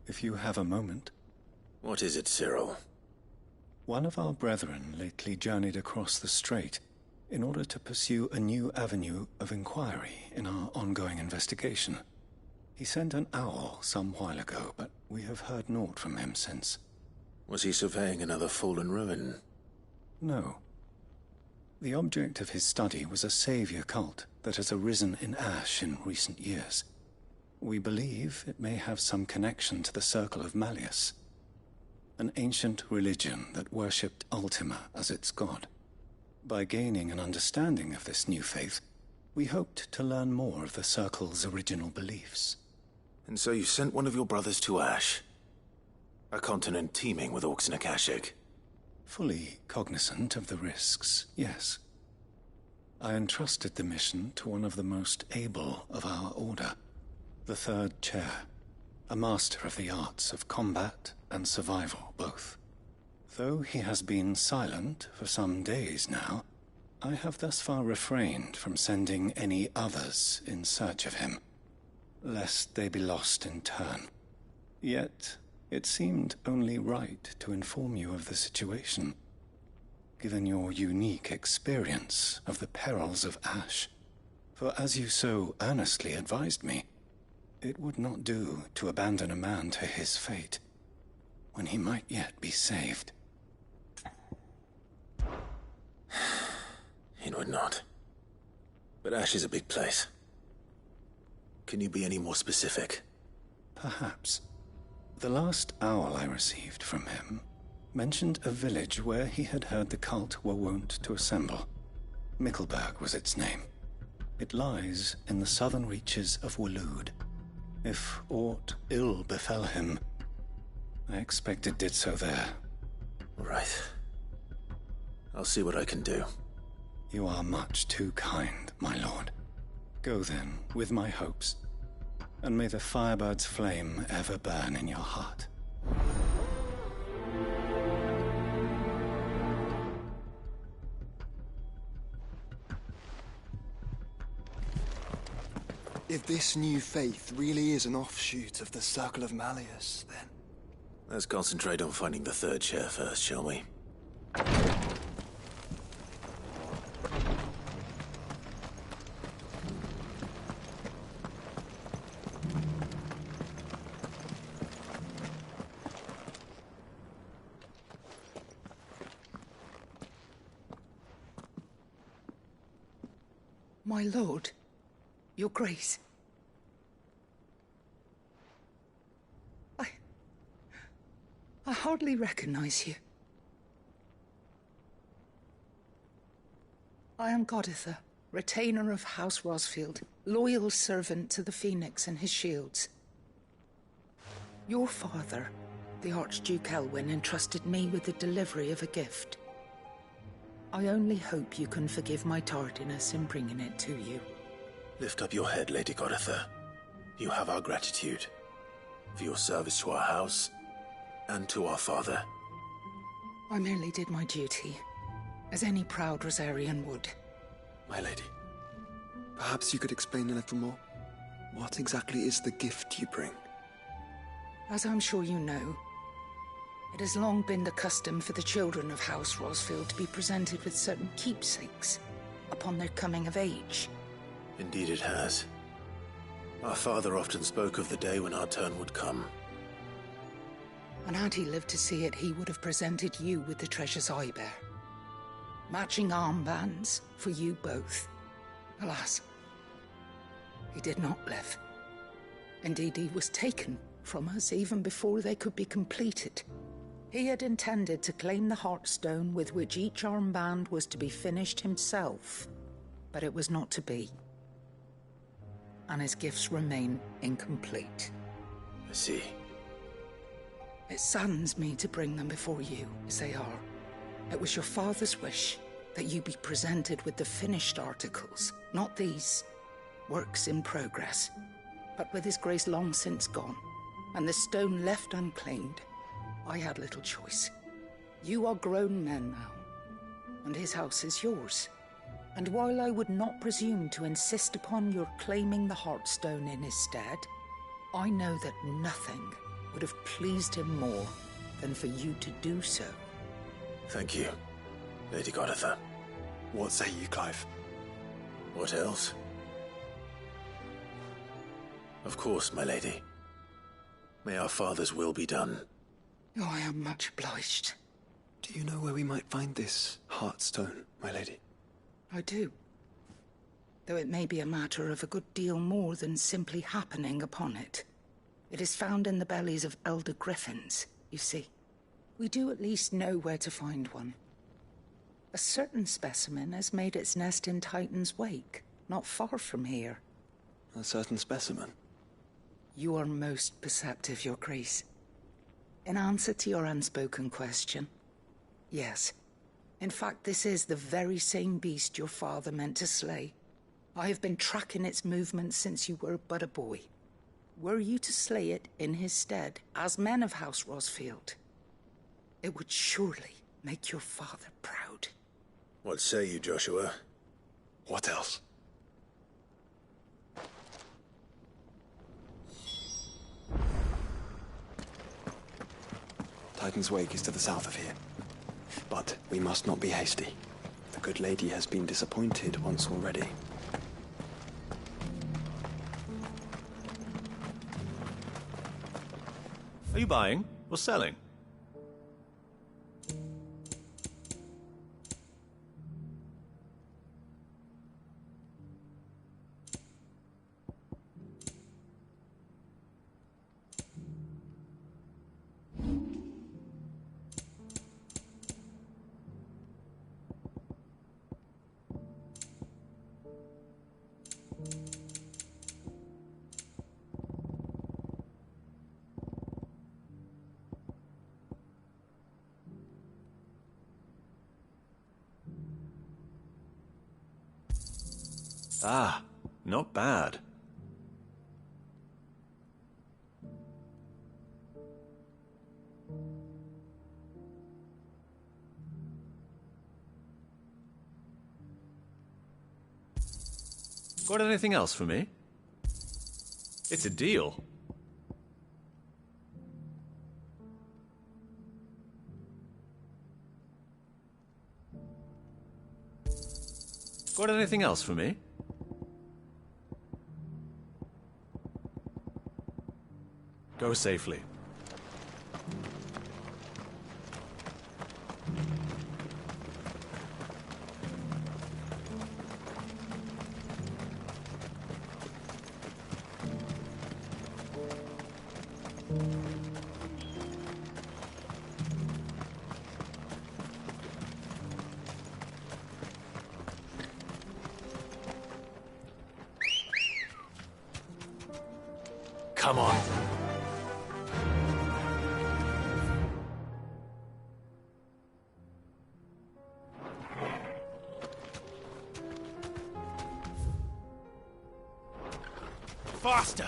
if you have a moment. What is it, Cyril? One of our brethren lately journeyed across the strait in order to pursue a new avenue of inquiry in our ongoing investigation. He sent an owl some while ago, but we have heard naught from him since. Was he surveying another fallen ruin? No. The object of his study was a savior cult that has arisen in Ash in recent years. We believe it may have some connection to the Circle of Malleus, an ancient religion that worshipped Ultima as its god. By gaining an understanding of this new faith, we hoped to learn more of the Circle's original beliefs. And so you sent one of your brothers to Ash, a continent teeming with orcs and Akashic. Fully cognizant of the risks, yes. I entrusted the mission to one of the most able of our order, the Third Chair, a master of the arts of combat and survival both. Though he has been silent for some days now, I have thus far refrained from sending any others in search of him, lest they be lost in turn. Yet, it seemed only right to inform you of the situation, given your unique experience of the perils of Ash. For as you so earnestly advised me, it would not do to abandon a man to his fate, when he might yet be saved. It would not. But Ash is a big place. Can you be any more specific? Perhaps. The last owl I received from him mentioned a village where he had heard the cult were wont to assemble. Mickleburg was its name. It lies in the southern reaches of Waloed. If aught ill befell him, I expect it did so there. Right. I'll see what I can do. You are much too kind, my lord. Go then, with my hopes, and may the Firebird's flame ever burn in your heart. If this new faith really is an offshoot of the Circle of Malleus, then... Let's concentrate on finding the Third Chair first, shall we? My lord, your grace. I hardly recognize you. I am Goditha, retainer of House Rosfield, loyal servant to the Phoenix and his shields. Your father, the Archduke Elwyn, entrusted me with the delivery of a gift. I only hope you can forgive my tardiness in bringing it to you. Lift up your head, Lady Goditha. You have our gratitude for your service to our house and to our father. I merely did my duty, as any proud Rosarian would. My lady, perhaps you could explain a little more? What exactly is the gift you bring? As I'm sure you know, it has long been the custom for the children of House Rosfield to be presented with certain keepsakes upon their coming of age. Indeed it has. Our father often spoke of the day when our turn would come. And had he lived to see it, he would have presented you with the treasures I bear. Matching armbands for you both. Alas, He did not live. Indeed, he was taken from us even before they could be completed. He had intended to claim the Heartstone with which each armband was to be finished himself, but it was not to be. And his gifts remain incomplete. I see. It saddens me to bring them before you, as they are. It was your father's wish that you be presented with the finished articles, not these, works in progress. But with his grace long since gone, and the stone left unclaimed, I had little choice. You are grown men now, and his house is yours. And while I would not presume to insist upon your claiming the Heartstone in his stead, I know that nothing would have pleased him more than for you to do so. Thank you, Lady Goditha. What say you, Clive? What else? Of course, my lady. May our father's will be done. Oh, I am much obliged. Do you know where we might find this Heartstone, my lady? I do. Though it may be a matter of a good deal more than simply happening upon it. It is found in the bellies of elder griffins, you see. We do at least know where to find one. A certain specimen has made its nest in Titan's Wake, not far from here. A certain specimen? You are most perceptive, Your Grace. In answer to your unspoken question, yes. In fact, this is the very same beast your father meant to slay. I have been tracking its movements since you were but a boy. Were you to slay it in his stead, as men of House Rosfield, it would surely make your father proud. What say you, Joshua? What else? Titan's Wake is to the south of here. But we must not be hasty. The good lady has been disappointed once already. Are you buying or selling? Ah, not bad. Got anything else for me? It's a deal. Got anything else for me? Go safely. Come on. Faster!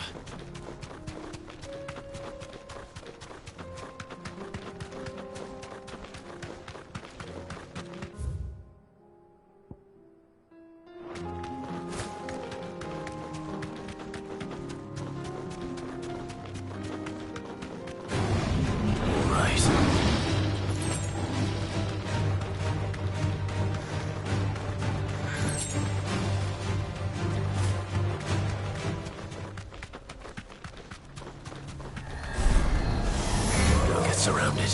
Surrounded.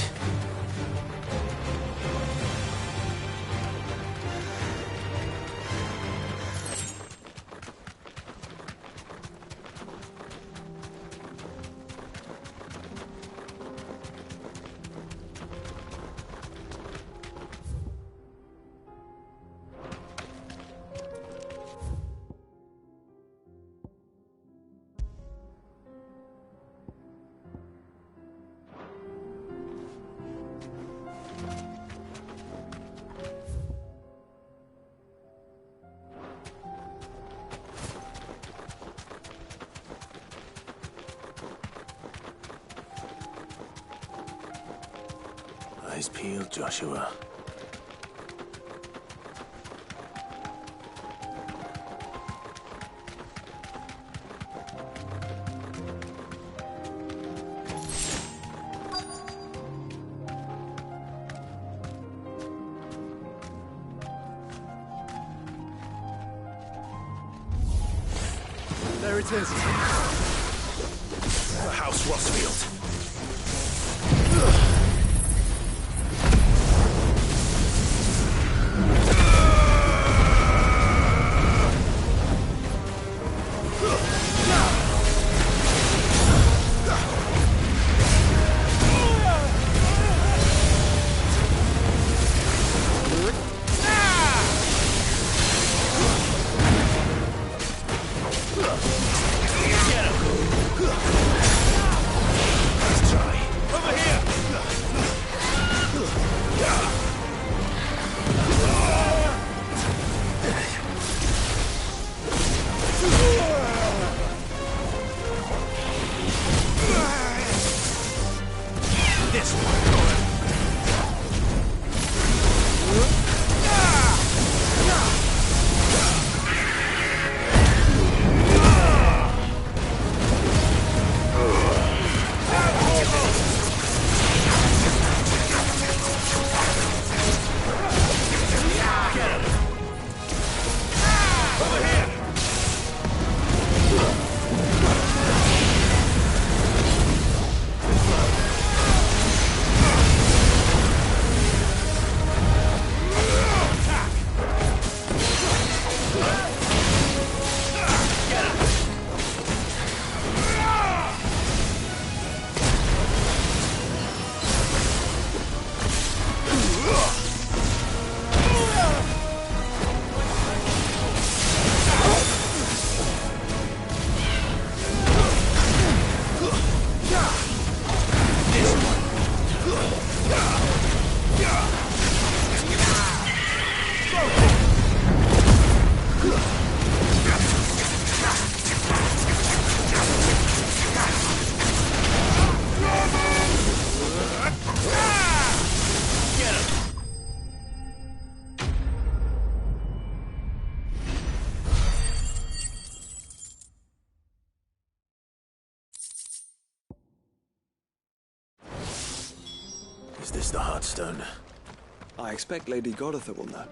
Eyes peeled, Joshua. There it is. The House Rossfield. Is this the Heartstone? I expect Lady Goditha will know.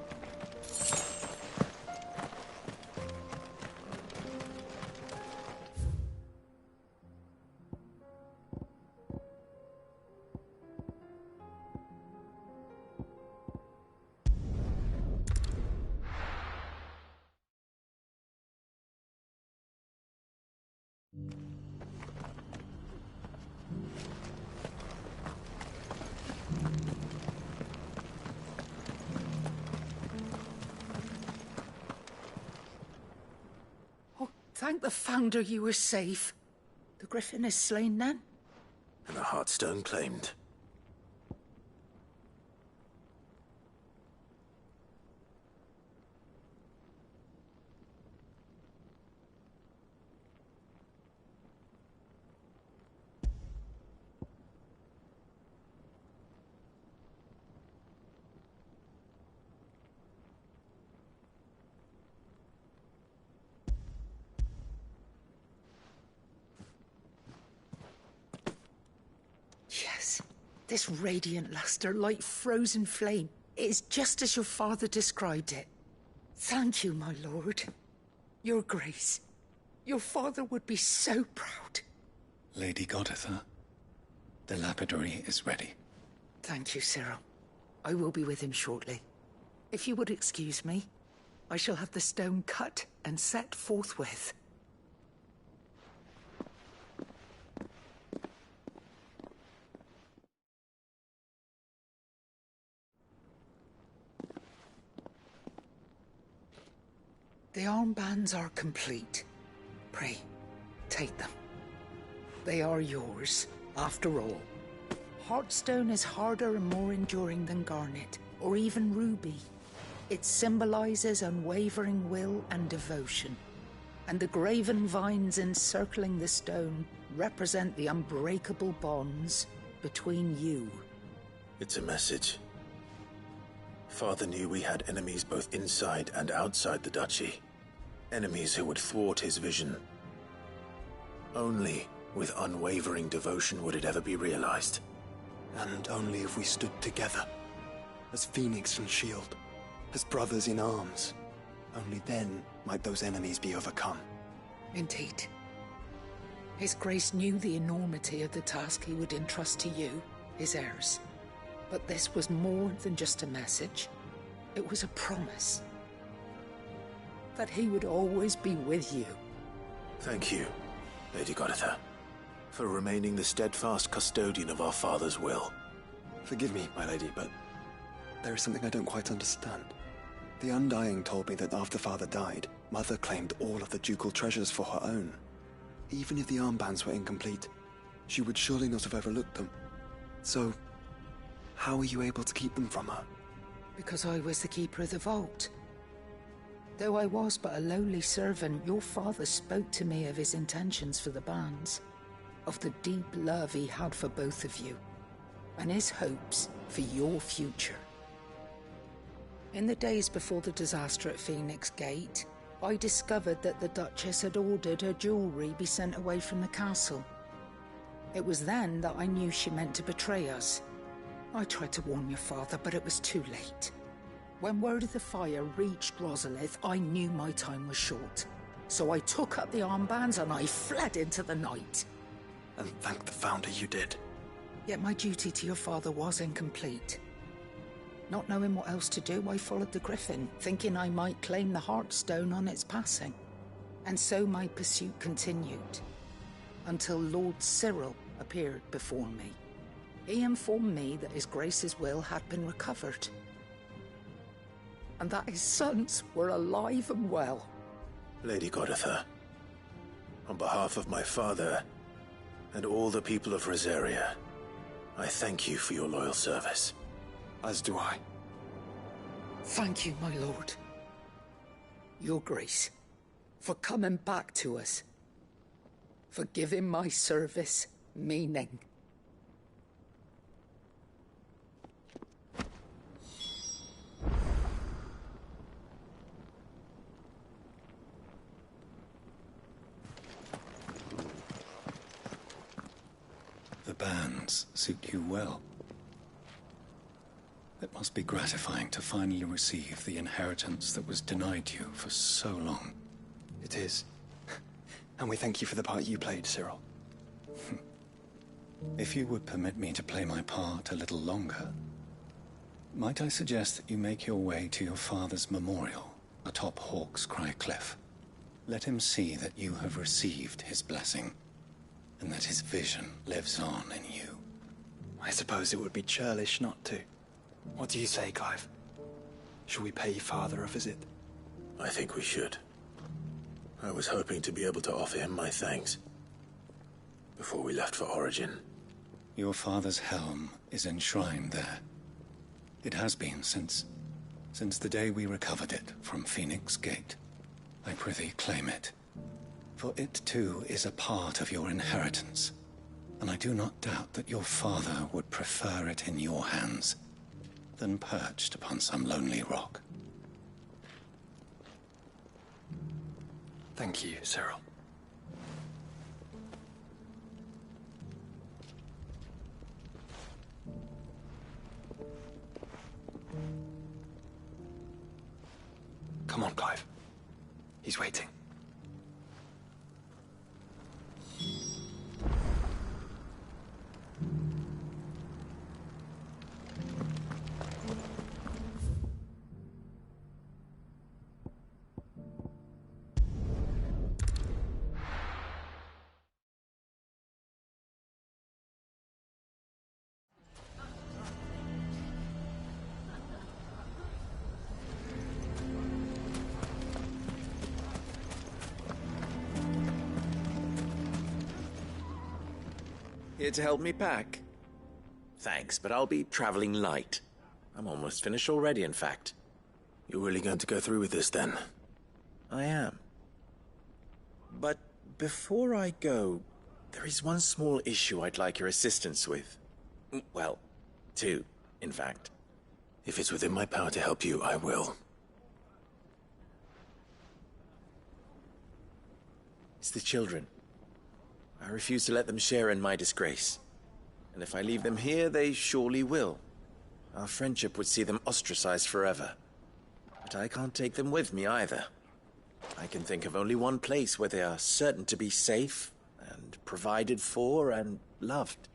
Thank the Founder you were safe. The Griffin is slain then? And the Heartstone claimed. Yes, this radiant luster like frozen flame. It is just as your father described it. Thank you, my lord. Your grace. Your father would be so proud. Lady Goditha, the lapidary is ready. Thank you, Cyril. I will be with him shortly. If you would excuse me, I shall have the stone cut and set forthwith. The armbands are complete. Pray, take them. They are yours, after all. Heartstone is harder and more enduring than garnet, or even ruby. It symbolizes unwavering will and devotion. And the graven vines encircling the stone represent the unbreakable bonds between you It's a message. Father knew we had enemies both inside and outside the duchy. Enemies who would thwart his vision. Only with unwavering devotion would it ever be realized. And only if we stood together, as Phoenix and Shield, as brothers in arms. Only then might those enemies be overcome. Indeed. His Grace knew the enormity of the task he would entrust to you, his heirs. But this was more than just a message. It was a promise. That he would always be with you. Thank you, Lady Goditha, for remaining the steadfast custodian of our father's will. Forgive me, my lady, but there is something I don't quite understand. The Undying told me that after Father died, Mother claimed all of the ducal treasures for her own. Even if the armbands were incomplete, she would surely not have overlooked them. So, how were you able to keep them from her? Because I was the keeper of the vault. Though I was but a lowly servant, your father spoke to me of his intentions for the bands, of the deep love he had for both of you, and his hopes for your future. In the days before the disaster at Phoenix Gate, I discovered that the Duchess had ordered her jewelry be sent away from the castle. It was then that I knew she meant to betray us. I tried to warn your father, but it was too late. When word of the fire reached Rosalith, I knew my time was short. So I took up the armbands and I fled into the night. And thank the Founder you did. Yet my duty to your father was incomplete. Not knowing what else to do, I followed the Griffin, thinking I might claim the Heartstone on its passing. And so my pursuit continued, until Lord Cyril appeared before me. He informed me that His Grace's will had been recovered, and that his sons were alive and well. Lady Goditha, on behalf of my father and all the people of Rosaria, I thank you for your loyal service. As do I. Thank you, my lord. Your Grace, for coming back to us, for giving my service meaning. The bands suit you well. It must be gratifying to finally receive the inheritance that was denied you for so long. It is. And we thank you for the part you played, Cyril. If you would permit me to play my part a little longer, might I suggest that you make your way to your father's memorial atop Hawk's Cry Cliff? Let him see that you have received his blessing, and that his vision lives on in you. I suppose it would be churlish not to. What do you say, Clive? Shall we pay Father a visit? I think we should. I was hoping to be able to offer him my thanks before we left for Origin. Your father's helm is enshrined there. It has been since the day we recovered it from Phoenix Gate. I prithee claim it, for it too is a part of your inheritance, and I do not doubt that your father would prefer it in your hands than perched upon some lonely rock. Thank you, Cyril. Come on, Clive. He's waiting. Here to help me pack? Thanks, but I'll be traveling light. I'm almost finished already, in fact. You're really going to go through with this, then? I am. But before I go, there is one small issue I'd like your assistance with. Well, two. in fact. If it's within my power to help you, I will. It's the children. I refuse to let them share in my disgrace. And if I leave them here, they surely will. Our friendship would see them ostracized forever. But I can't take them with me either. I can think of only one place where they are certain to be safe and provided for and loved.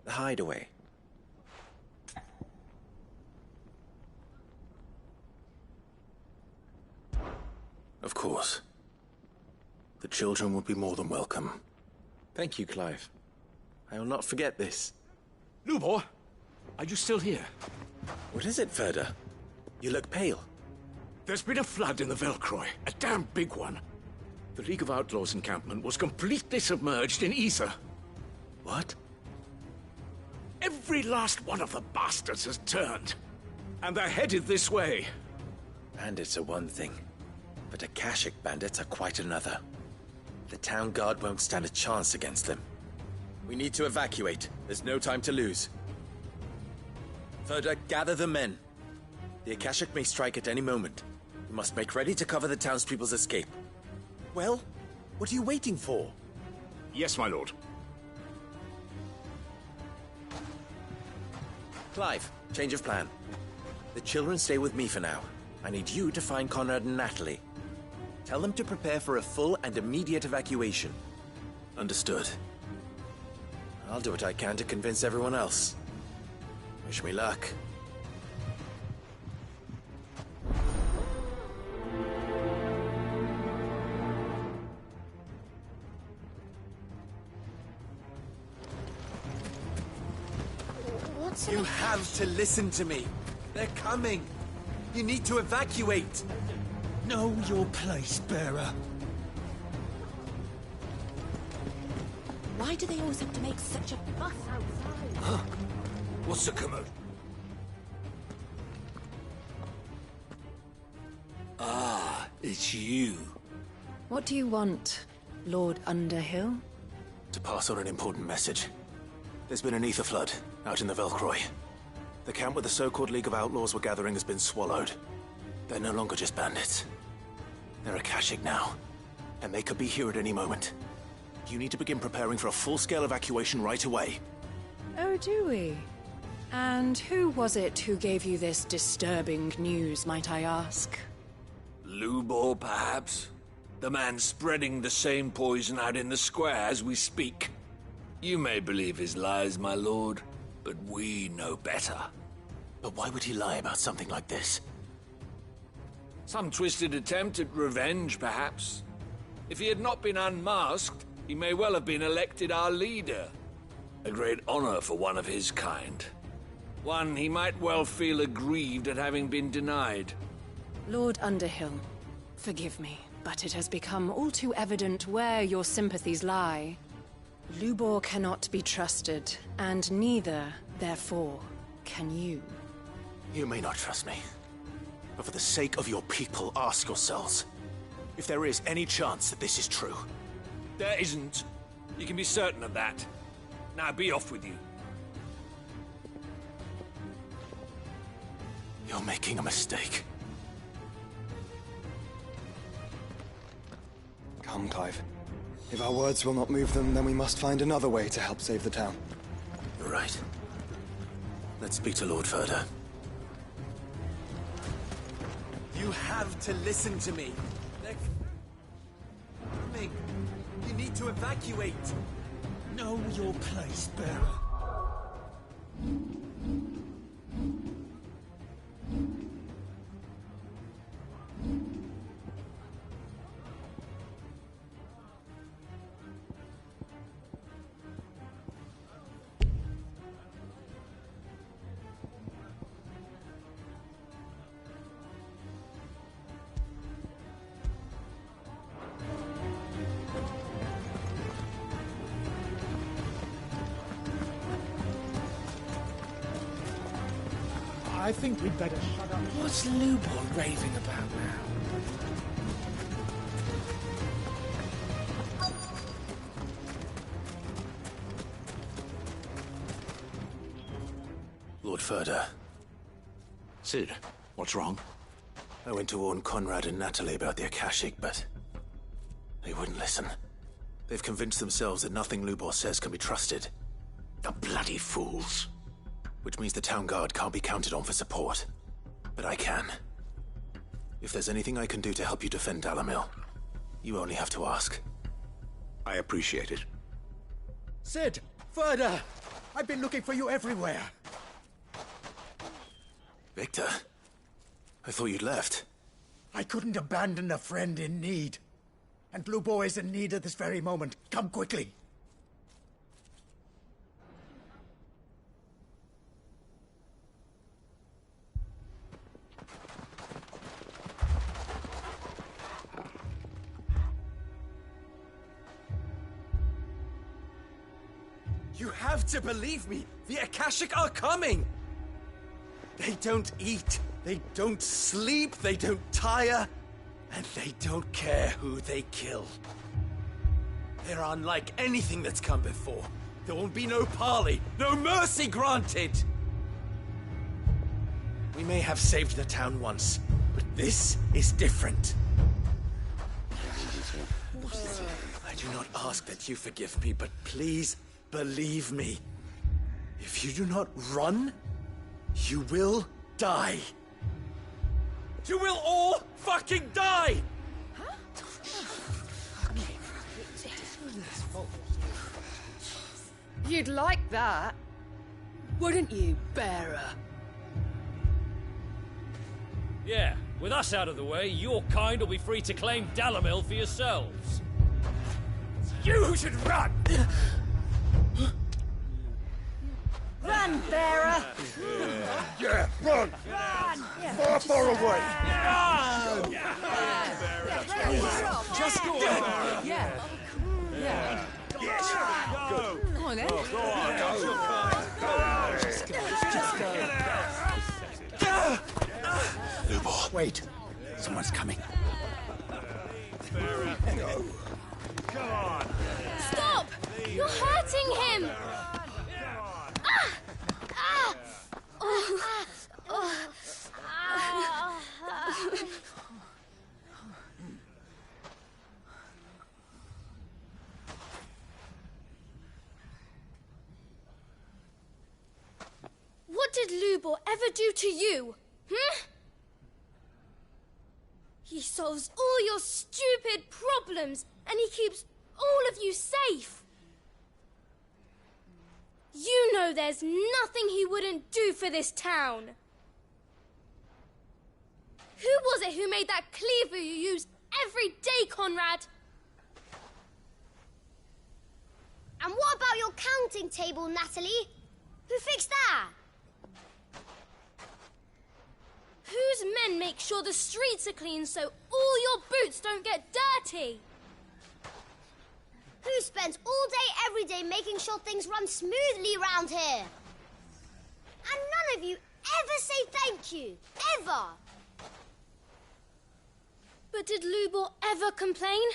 The Hideaway. Of course. The children would be more than welcome. Thank you, Clive. I will not forget this. Lubor, are you still here? What is it, Ferda? You look pale. There's been a flood in the Velcroy, a damn big one. The League of Outlaws encampment was completely submerged in ether. What? Every last one of the bastards has turned. And they're headed this way. Bandits are one thing, but Akashic bandits are quite another. The town guard won't stand a chance against them. We need to evacuate. There's no time to lose. Ferda, gather the men. The Akashic may strike at any moment. We must make ready to cover the townspeople's escape. Well, what are you waiting for? Yes, my lord. Clive, change of plan. The children stay with me for now. I need you to find Conrad and Natalie. Tell them to prepare for a full and immediate evacuation. Understood. I'll do what I can to convince everyone else. Wish me luck. You have to listen to me. They're coming. You need to evacuate. Know your place, bearer. Why do they always have to make such a fuss outside? Huh? What's the commotion? Ah, it's you. What do you want, Lord Underhill? To pass on an important message. There's been an ether flood out in the Velcroy. The camp where the so-called League of Outlaws were gathering has been swallowed. They're no longer just bandits. They're Akashic now, and they could be here at any moment. You need to begin preparing for a full-scale evacuation right away. Oh, do we? And who was it who gave you this disturbing news, might I ask? Lubor, perhaps? The man spreading the same poison out in the square as we speak. You may believe his lies, my lord, but we know better. But why would he lie about something like this? Some twisted attempt at revenge, perhaps. If he had not been unmasked, he may well have been elected our leader. A great honor for one of his kind. One he might well feel aggrieved at having been denied. Lord Underhill, forgive me, but it has become all too evident where your sympathies lie. Lubor cannot be trusted, and neither, therefore, can you. You may not trust me, but for the sake of your people, ask yourselves if there is any chance that this is true. There isn't. You can be certain of that. Now be off with you. You're making a mistake. Come, Clive. If our words will not move them, then we must find another way to help save the town. You're right. Let's speak to Lord Ferda. You have to listen to me. They're coming. You need to evacuate. Know your place, bearer. I think we'd better shut up. What's Lubor raving about now? Lord Lord Furder. Sid, what's wrong? I went to warn Conrad and Natalie about the Akashic, but they wouldn't listen. They've convinced themselves that nothing Lubor says can be trusted. The bloody fools. Which means the town guard can't be counted on for support. But I can. If there's anything I can do to help you defend Dalamil, you only have to ask. I appreciate it. Sid! Further! I've been looking for you everywhere. Victor? I thought you'd left. I couldn't abandon a friend in need. And Lubor is in need at this very moment. Come quickly. You have to believe me! The Akashic are coming! They don't eat, they don't sleep, they don't tire, and they don't care who they kill. They're unlike anything that's come before. There won't be no parley, no mercy granted! We may have saved the town once, but this is different. I do not ask that you forgive me, but please believe me. If you do not run, you will die. You will all fucking die! You'd like that, wouldn't you, Bearer? Yeah, with us out of the way, your kind will be free to claim Dalamil for yourselves. You should run! Run, Bearer! Yeah, run! Run! Far, far away! Run! Just go on! Yeah. Yeah. Yes! Go! Come on, then. Go on! Go! Just go. Lubor. Wait. Someone's coming. Come on! Stop! You're hurting him! What did Lubor ever do to you? He solves all your stupid problems, and he keeps all of you safe. You know there's nothing he wouldn't do for this town. Who was it who made that cleaver you use every day, Conrad? And what about your counting table, Natalie? Who fixed that? Whose men make sure the streets are clean so all your boots don't get dirty? Who spends all day, every day making sure things run smoothly round here? And none of you ever say thank you. Ever. But did Lubor ever complain?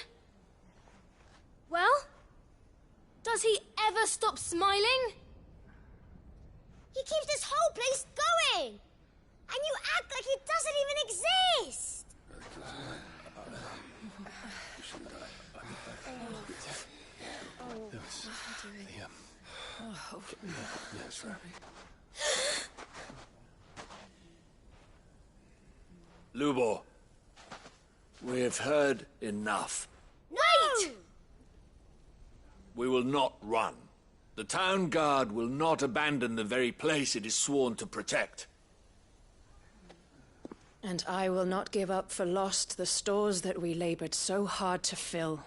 Well, does he ever stop smiling? He keeps this whole place going. And you act like he doesn't even exist. Lubor, we have heard enough. Wait! We will not run. The town guard will not abandon the very place it is sworn to protect. And I will not give up for lost the stores that we labored so hard to fill.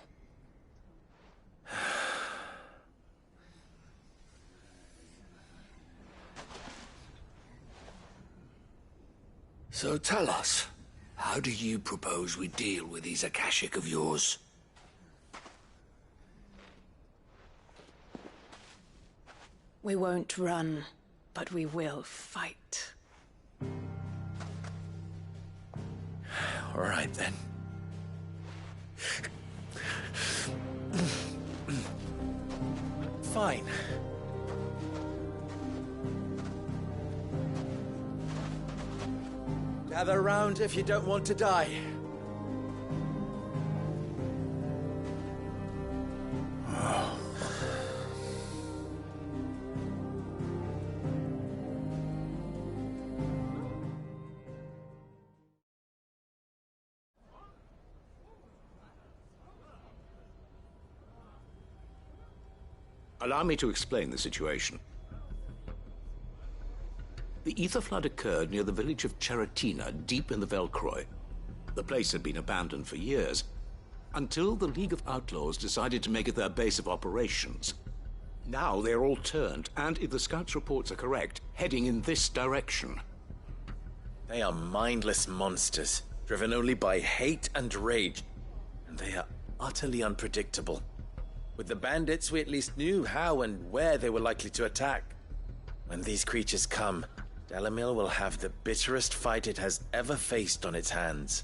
So tell us, how do you propose we deal with these Akashic of yours? We won't run, but we will fight. All right, then. Fine. Gather round if you don't want to die. Allow me to explain the situation. The ether flood occurred near the village of Cheratina, deep in the Velcroy. The place had been abandoned for years, until the League of Outlaws decided to make it their base of operations. Now they're all turned, and if the scouts' reports are correct, heading in this direction. They are mindless monsters, driven only by hate and rage, and they are utterly unpredictable. With the bandits, we at least knew how and where they were likely to attack. When these creatures come, Dalimil will have the bitterest fight it has ever faced on its hands.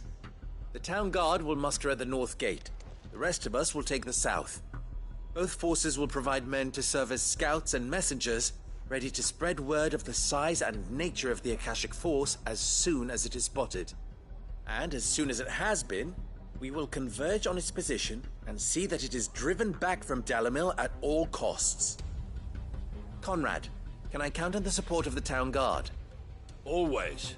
The town guard will muster at the north gate. The rest of us will take the south. Both forces will provide men to serve as scouts and messengers, ready to spread word of the size and nature of the Akashic force as soon as it is spotted. And as soon as it has been, we will converge on its position and see that it is driven back from Dalimil at all costs. Conrad, can I count on the support of the town guard? Always.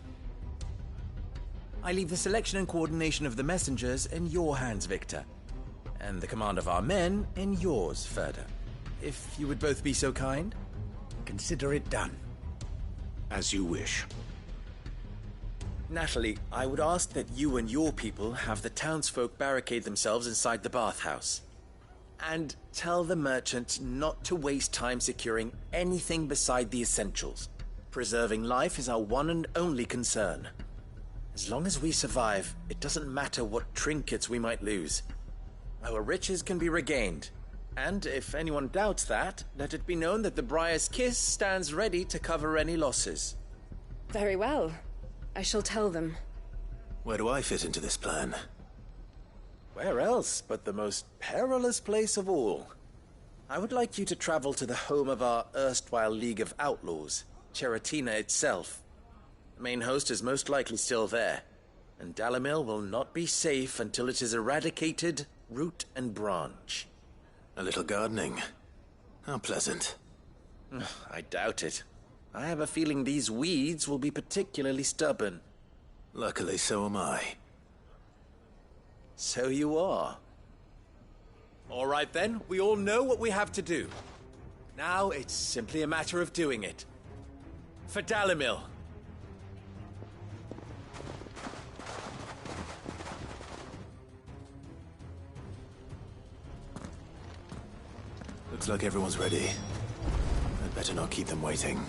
I leave the selection and coordination of the messengers in your hands, Victor. And the command of our men in yours, Ferda. If you would both be so kind. Consider it done. As you wish. Natalie, I would ask that you and your people have the townsfolk barricade themselves inside the bathhouse. And tell the merchant not to waste time securing anything beside the essentials. Preserving life is our one and only concern. As long as we survive, it doesn't matter what trinkets we might lose. Our riches can be regained. And if anyone doubts that, let it be known that the Briar's Kiss stands ready to cover any losses. Very well. I shall tell them. Where do I fit into this plan? Where else but the most perilous place of all? I would like you to travel to the home of our erstwhile League of Outlaws, Cheratina itself. The main host is most likely still there, and Dalimil will not be safe until it is eradicated, root and branch. A little gardening. How pleasant. I doubt it. I have a feeling these weeds will be particularly stubborn. Luckily, so am I. So you are. All right then, we all know what we have to do. Now it's simply a matter of doing it. For Dalimil. Looks like everyone's ready. I'd better not keep them waiting.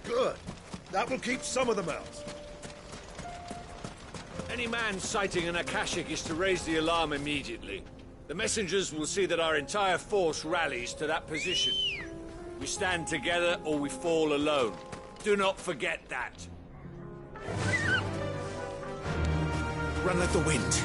Good. That will keep some of them out. Any man sighting an Akashic is to raise the alarm immediately. The messengers will see that our entire force rallies to that position. We stand together or we fall alone. Do not forget that. Run like the wind.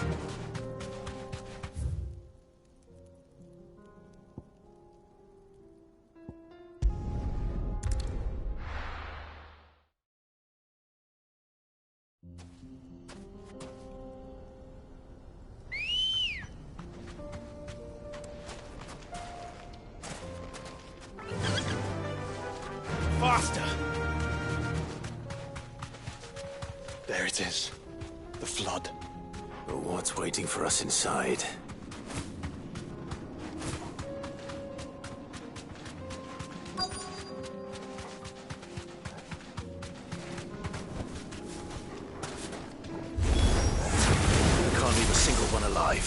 Faster! There it is. The flood. But what's waiting for us inside? Can't leave a single one alive.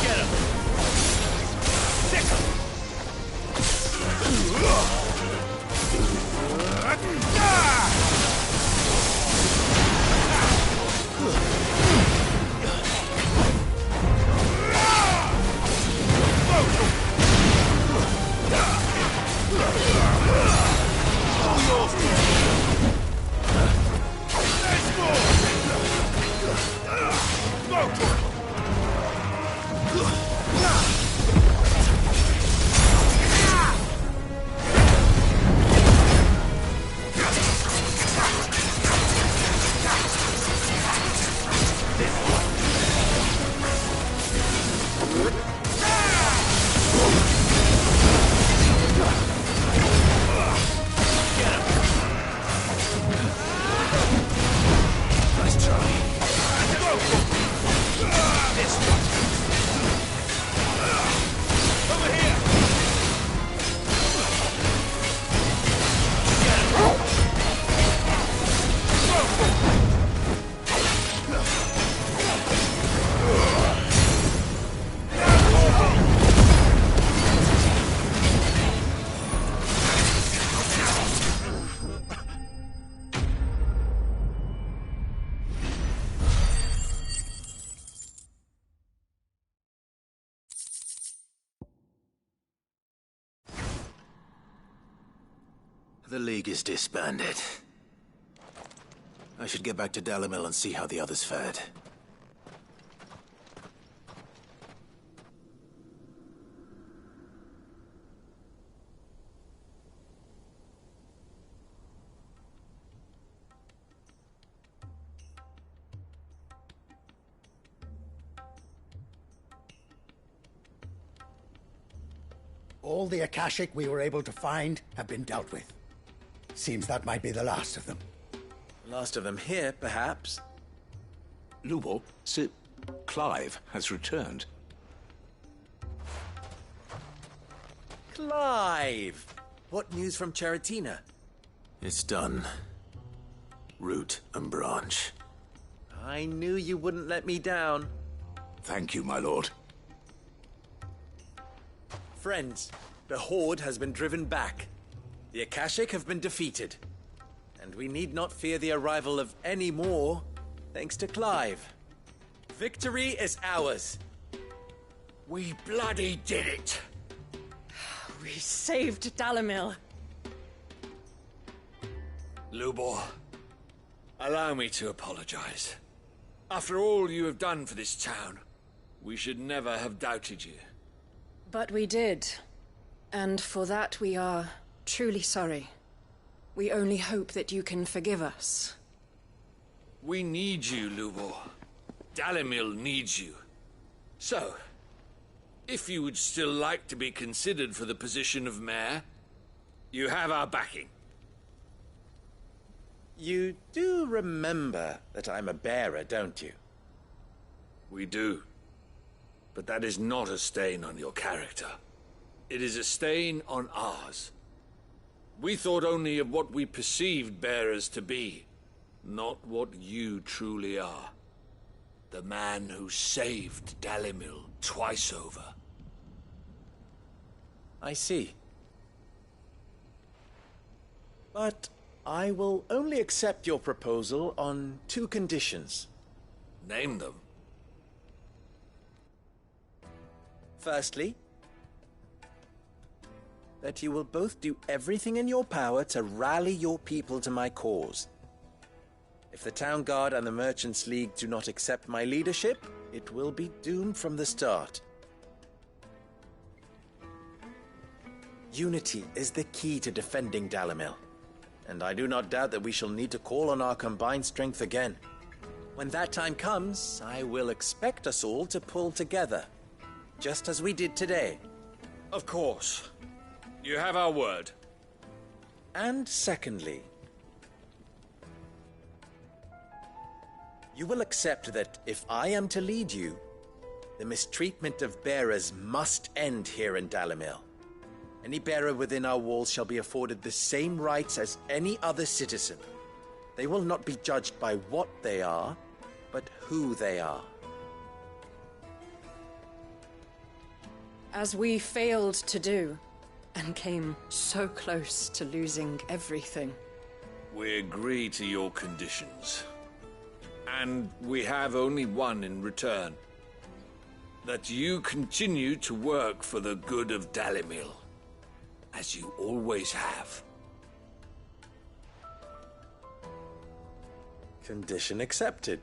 Get him! Stick him! The League is disbanded. I should get back to Dalimil and see how the others fared. All the Akashic we were able to find have been dealt with. Seems that might be the last of them. Last of them here, perhaps. Lubor, Sir Clive has returned. Clive! What news from Charatina? It's done. Root and branch. I knew you wouldn't let me down. Thank you, my lord. Friends, the Horde has been driven back. The Akashic have been defeated. And we need not fear the arrival of any more, thanks to Clive. Victory is ours. We bloody did it! We saved Dalimil. Lubor, allow me to apologize. After all you have done for this town, we should never have doubted you. But we did. And for that we are truly sorry. We only hope that you can forgive us. We need you, Lubor. Dalimil needs you. So, if you would still like to be considered for the position of mayor, you have our backing. You do remember that I'm a bearer, don't you? We do. But that is not a stain on your character. It is a stain on ours. We thought only of what we perceived bearers to be, not what you truly are. The man who saved Dalimil twice over. I see. But I will only accept your proposal on 2 conditions. Name them. Firstly, that you will both do everything in your power to rally your people to my cause. If the Town Guard and the Merchants League do not accept my leadership, it will be doomed from the start. Unity is the key to defending Dalimil, and I do not doubt that we shall need to call on our combined strength again. When that time comes, I will expect us all to pull together, just as we did today. Of course. You have our word. And secondly, you will accept that if I am to lead you, the mistreatment of bearers must end here in Dalimil. Any bearer within our walls shall be afforded the same rights as any other citizen. They will not be judged by what they are, but who they are. As we failed to do, and came so close to losing everything. We agree to your conditions. And we have only one in return. That you continue to work for the good of Dalimil, as you always have. Condition accepted.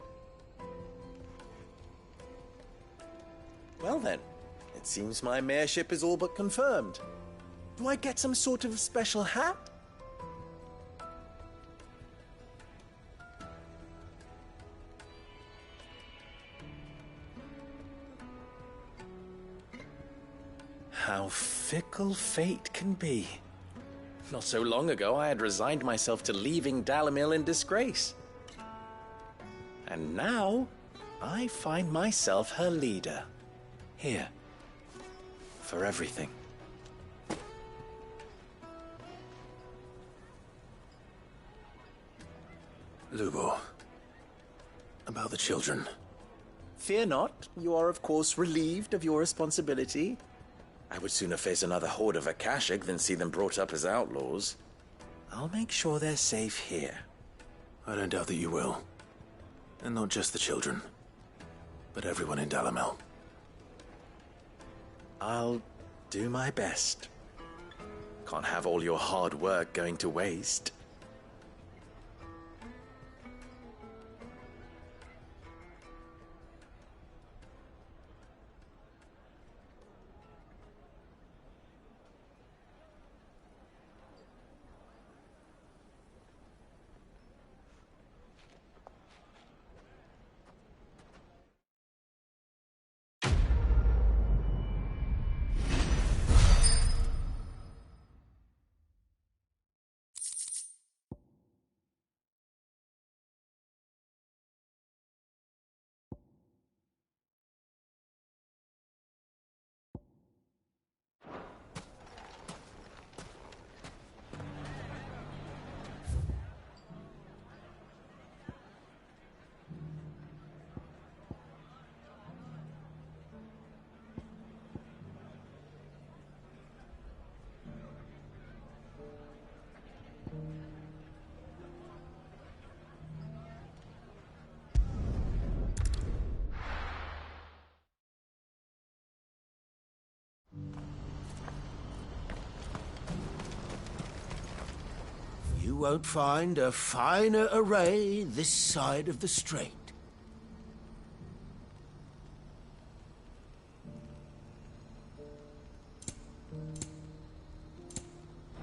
Well then, it seems my mayorship is all but confirmed. Do I get some sort of special hat? How fickle fate can be. Not so long ago, I had resigned myself to leaving Dalimil in disgrace. And now, I find myself her leader. Here. For everything. Lubor. About the children. Fear not. You are, of course, relieved of your responsibility. I would sooner face another horde of Akashic than see them brought up as outlaws. I'll make sure they're safe here. I don't doubt that you will. And not just the children, but everyone in Dalimil. I'll do my best. Can't have all your hard work going to waste. You won't find a finer array this side of the strait.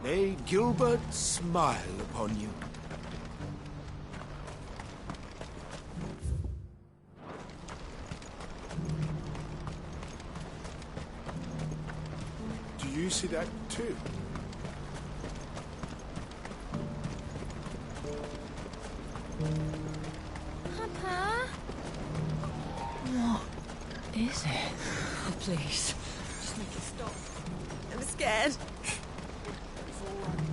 May Gilbert smile upon you. Do you see that too? Papa? What is it? Oh, please. Just make it stop. I'm scared. It's all right.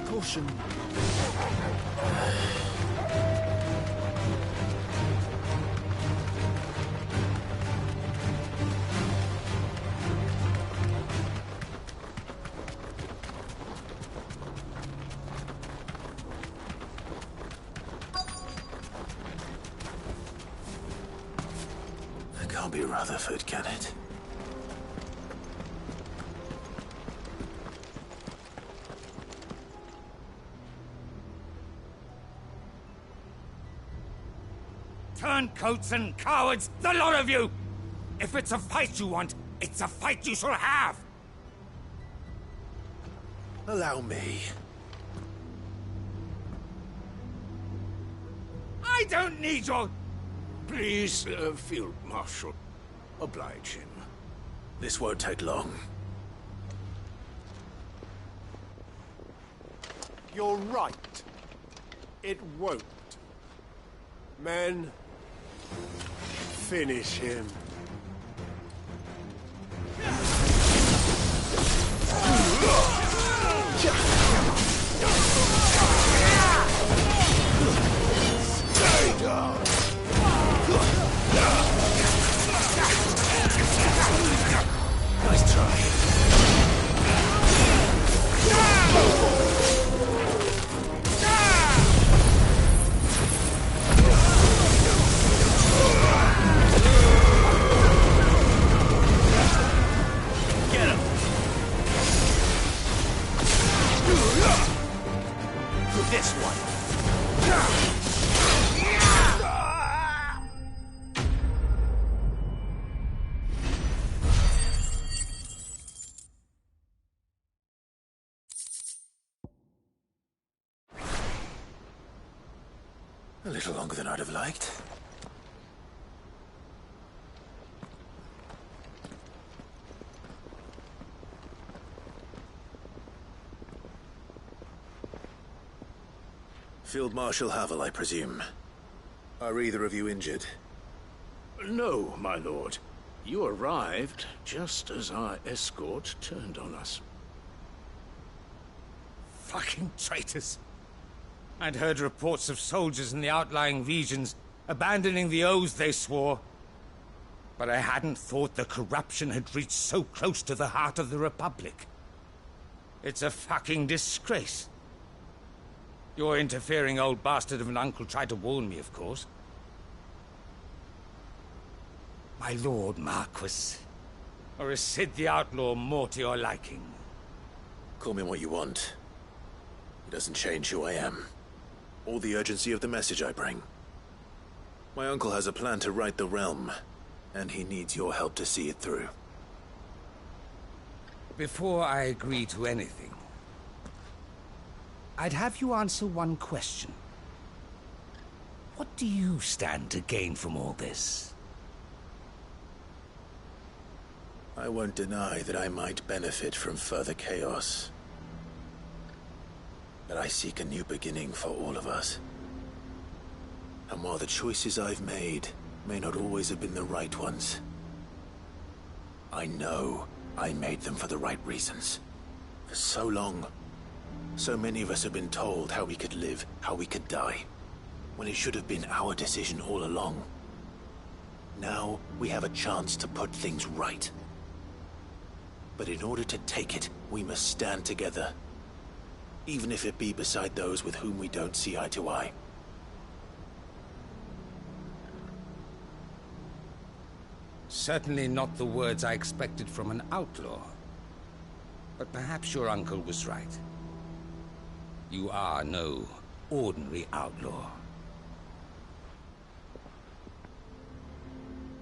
Caution. It can't be Rutherford, can it? Turncoats and cowards, the lot of you! If it's a fight you want, it's a fight you shall have! Allow me. I don't need your... Please, Field Marshal, oblige him. This won't take long. You're right. It won't. Men, finish him. Stay down. Nice try. Get him! This one! A little longer than I'd have liked. Field Marshal Havel, I presume. Are either of you injured? No, my lord. You arrived just as our escort turned on us. Fucking traitors. I'd heard reports of soldiers in the outlying regions abandoning the oaths they swore. But I hadn't thought the corruption had reached so close to the heart of the Republic. It's a fucking disgrace. Your interfering old bastard of an uncle tried to warn me, of course. My lord Marquis. Or is Sid the Outlaw more to your liking? Call me what you want. It doesn't change who I am, or the urgency of the message I bring. My uncle has a plan to right the realm, and he needs your help to see it through. Before I agree to anything, I'd have you answer one question. What do you stand to gain from all this? I won't deny that I might benefit from further chaos. But I seek a new beginning for all of us. And while the choices I've made may not always have been the right ones, I know I made them for the right reasons. For so long, so many of us have been told how we could live, how we could die, when it should have been our decision all along. Now we have a chance to put things right. But in order to take it, we must stand together. Even if it be beside those with whom we don't see eye to eye. Certainly not the words I expected from an outlaw. But perhaps your uncle was right. You are no ordinary outlaw.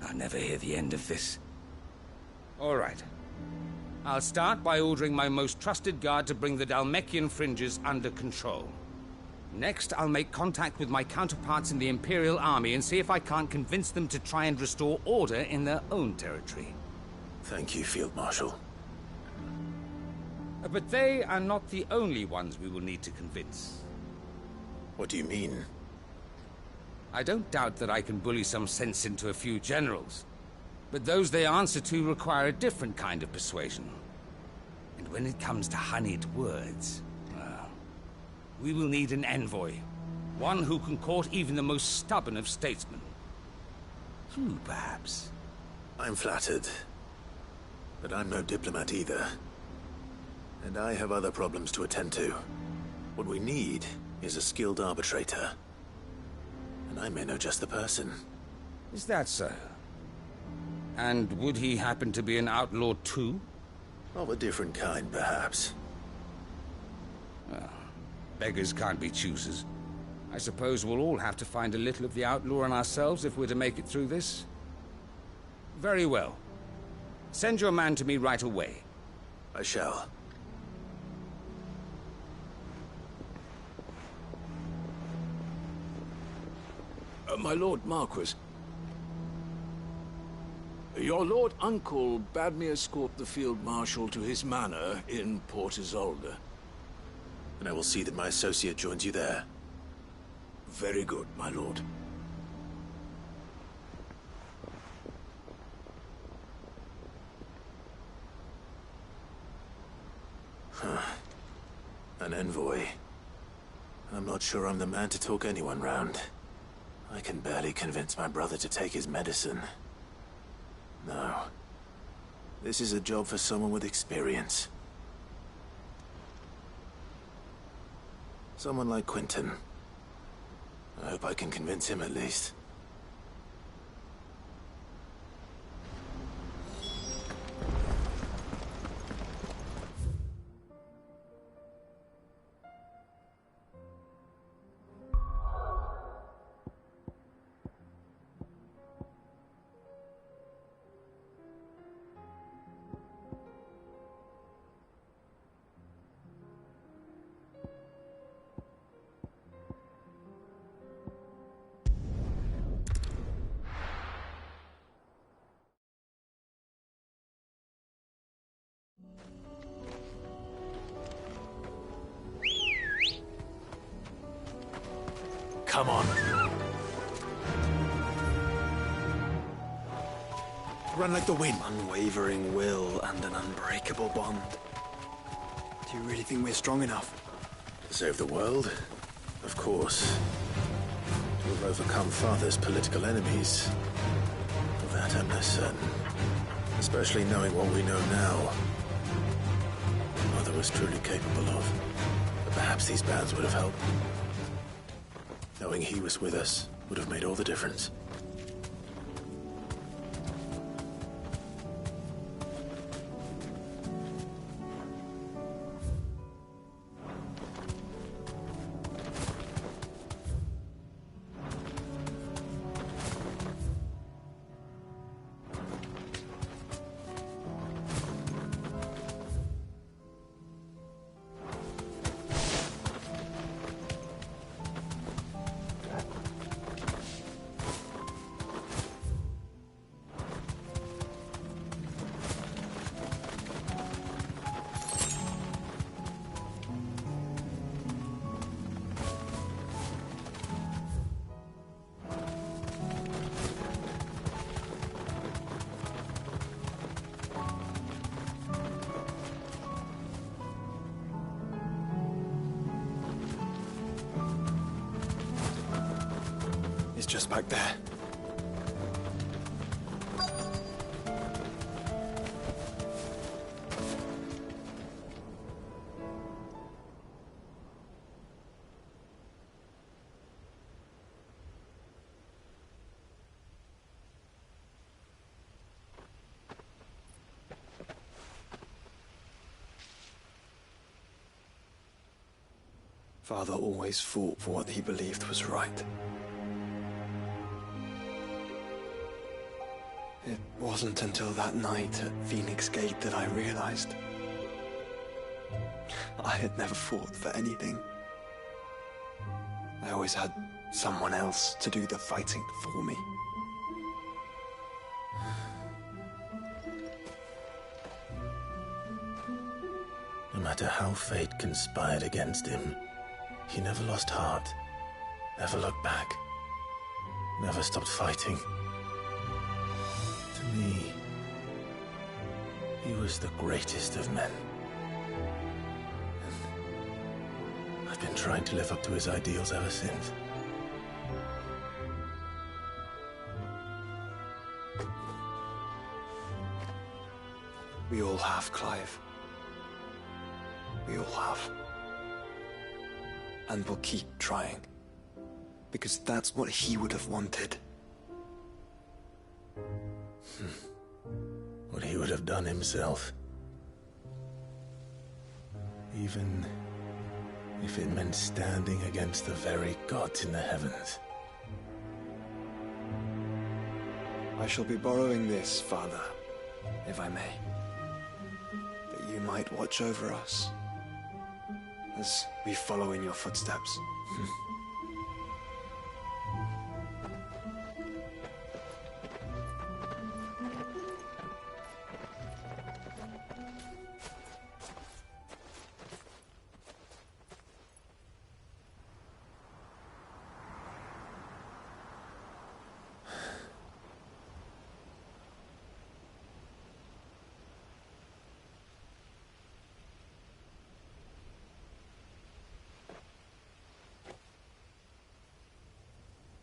I'll never hear the end of this. All right. I'll start by ordering my most trusted guard to bring the Dhalmekian fringes under control. Next, I'll make contact with my counterparts in the Imperial Army and see if I can't convince them to try and restore order in their own territory. Thank you, Field Marshal. But they are not the only ones we will need to convince. What do you mean? I don't doubt that I can bully some sense into a few generals. But those they answer to require a different kind of persuasion. And when it comes to honeyed words, well, we will need an envoy. One who can court even the most stubborn of statesmen. You, perhaps. I'm flattered. But I'm no diplomat either. And I have other problems to attend to. What we need is a skilled arbitrator. And I may know just the person. Is that so? And would he happen to be an outlaw too? Of a different kind, perhaps. Well, beggars can't be choosers. I suppose we'll all have to find a little of the outlaw in ourselves if we're to make it through this. Very well. Send your man to me right away. I shall. My Lord Marquis, your Lord Uncle bade me escort the Field Marshal to his manor in Port Isolde. And I will see that my associate joins you there. Very good, my lord. An envoy. I'm not sure I'm the man to talk anyone round. I can barely convince my brother to take his medicine. No. This is a job for someone with experience. Someone like Quentin. I hope I can convince him at least. Come on. run like the wind. Unwavering will and an unbreakable bond. Do you really think we're strong enough? To save the world? Of course. To have overcome Father's political enemies? Of that I'm less certain. Especially knowing what we know now. Mother was truly capable of. But perhaps these bands would have helped. Knowing he was with us would have made all the difference. Just back there. Father always fought for what he believed was right. It wasn't until that night at Phoenix Gate that I realized I had never fought for anything. I always had someone else to do the fighting for me. No matter how fate conspired against him, he never lost heart, never looked back, never stopped fighting. To me, he was the greatest of men. And I've been trying to live up to his ideals ever since. We all have, Clive. We all have. And we'll keep trying. Because that's what he would have wanted. What he would have done himself. Even if it meant standing against the very gods in the heavens. I shall be borrowing this, Father, if I may. That you might watch over us as we follow in your footsteps.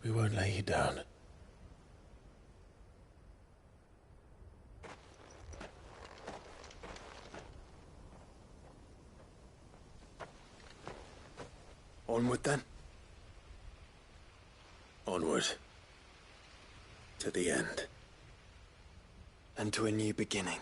We won't lay you down. Onward then. Onward. To the end. And to a new beginning.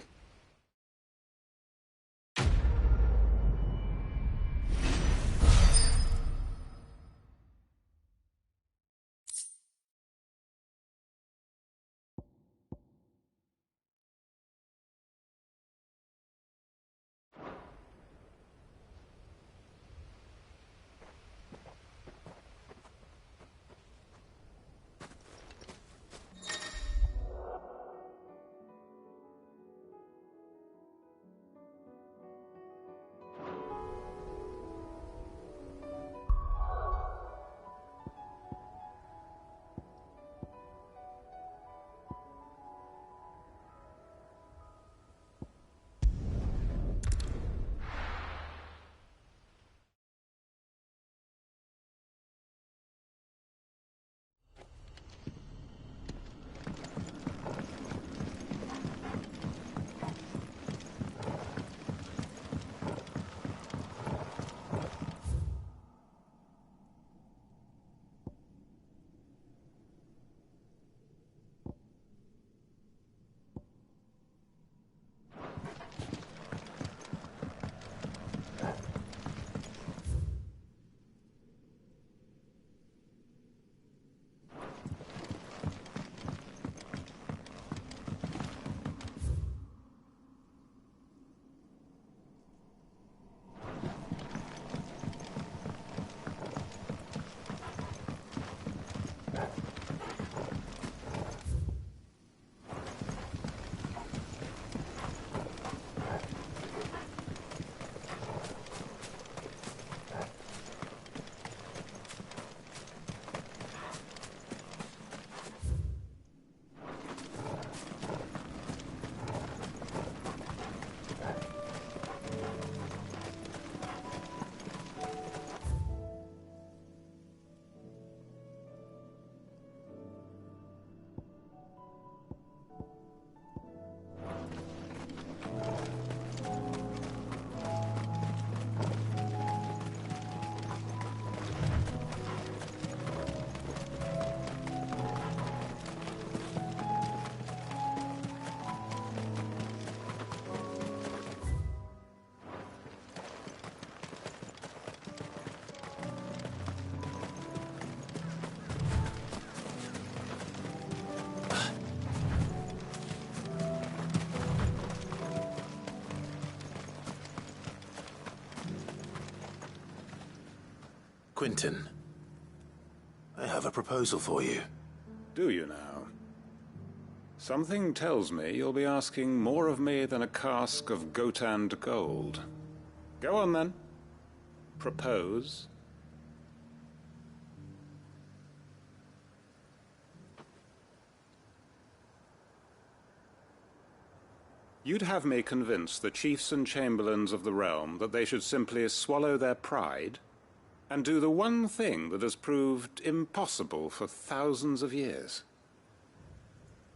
Quentin, I have a proposal for you. Do you now? Something tells me you'll be asking more of me than a cask of Gotand gold. Go on then. Propose. You'd have me convince the chiefs and chamberlains of the realm that they should simply swallow their pride and do the one thing that has proved impossible for thousands of years.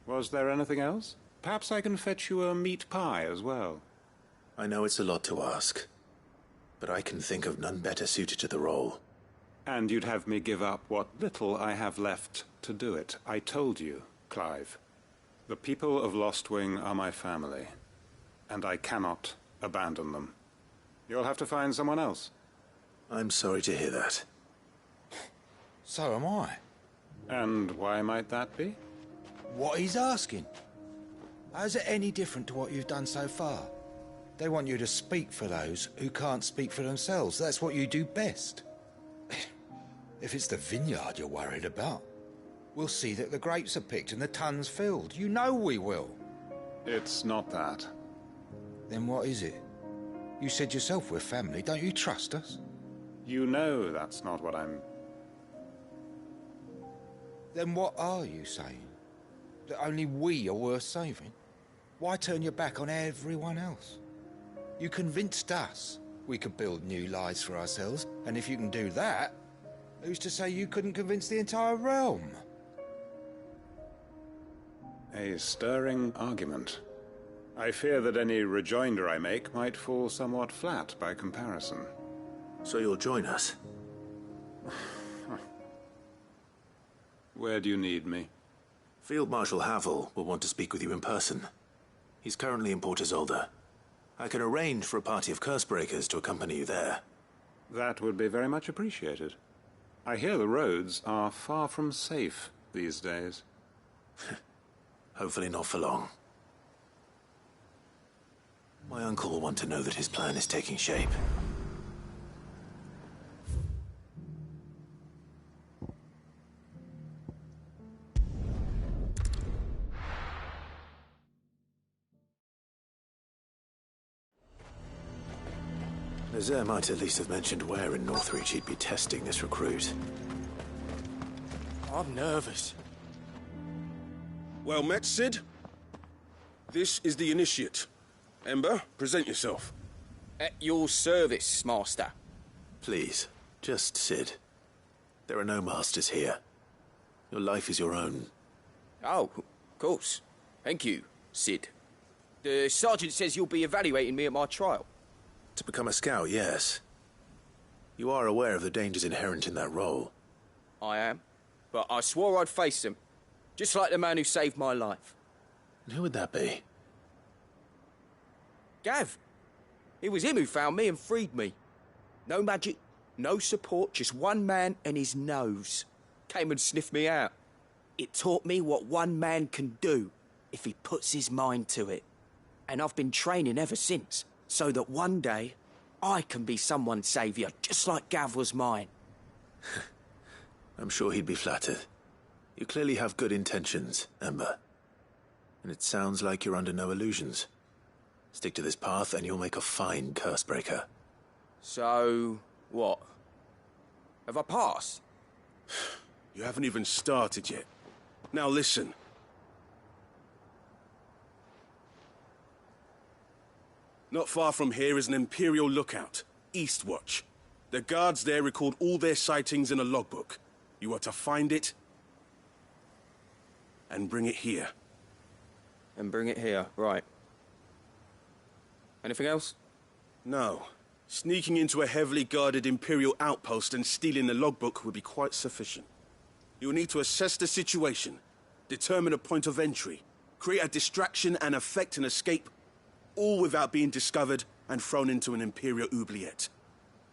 Was there anything else? Perhaps I can fetch you a meat pie as well. I know it's a lot to ask, but I can think of none better suited to the role. And you'd have me give up what little I have left to do it. I told you, Clive. The people of Lostwing are my family, and I cannot abandon them. You'll have to find someone else. I'm sorry to hear that. So am I. And why might that be? What he's asking. How's it any different to what you've done so far? They want you to speak for those who can't speak for themselves. That's what you do best. If it's the vineyard you're worried about, we'll see that the grapes are picked and the tons filled. You know we will. It's not that. Then what is it? You said yourself we're family. Don't you trust us? You know that's not what I'm... Then what are you saying? That only we are worth saving? Why turn your back on everyone else? You convinced us we could build new lives for ourselves, and if you can do that, who's to say you couldn't convince the entire realm? A stirring argument. I fear that any rejoinder I make might fall somewhat flat by comparison. So you'll join us? Where do you need me? Field Marshal Havel will want to speak with you in person. He's currently in Port Isolde. I can arrange for a party of Cursebreakers to accompany you there. That would be very much appreciated. I hear the roads are far from safe these days. Hopefully not for long. My uncle will want to know that his plan is taking shape. Nazaire might at least have mentioned where in Northreach he'd be testing this recruit. I'm nervous. Well met, Sid. This is the Initiate. Ember, present yourself. At your service, Master. Please, just Sid. There are no masters here. Your life is your own. Oh, of course. Thank you, Sid. The Sergeant says you'll be evaluating me at my trial. To become a scout, yes. You are aware of the dangers inherent in that role. I am. But I swore I'd face them. Just like the man who saved my life. And who would that be? Gav. It was him who found me and freed me. No magic, no support, just one man and his nose. Came and sniffed me out. It taught me what one man can do if he puts his mind to it. And I've been training ever since, so that one day I can be someone's saviour, just like Gav was mine. I'm sure he'd be flattered. You clearly have good intentions, Ember. And it sounds like you're under no illusions. Stick to this path and you'll make a fine Cursebreaker. So, what? Have I passed? You haven't even started yet. Now listen. Not far from here is an Imperial lookout, Eastwatch. The guards there record all their sightings in a logbook. You are to find it and bring it here. And bring it here, right. Anything else? No. Sneaking into a heavily guarded Imperial outpost and stealing the logbook would be quite sufficient. You'll need to assess the situation, determine a point of entry, create a distraction and effect an escape, all without being discovered and thrown into an Imperial oubliette.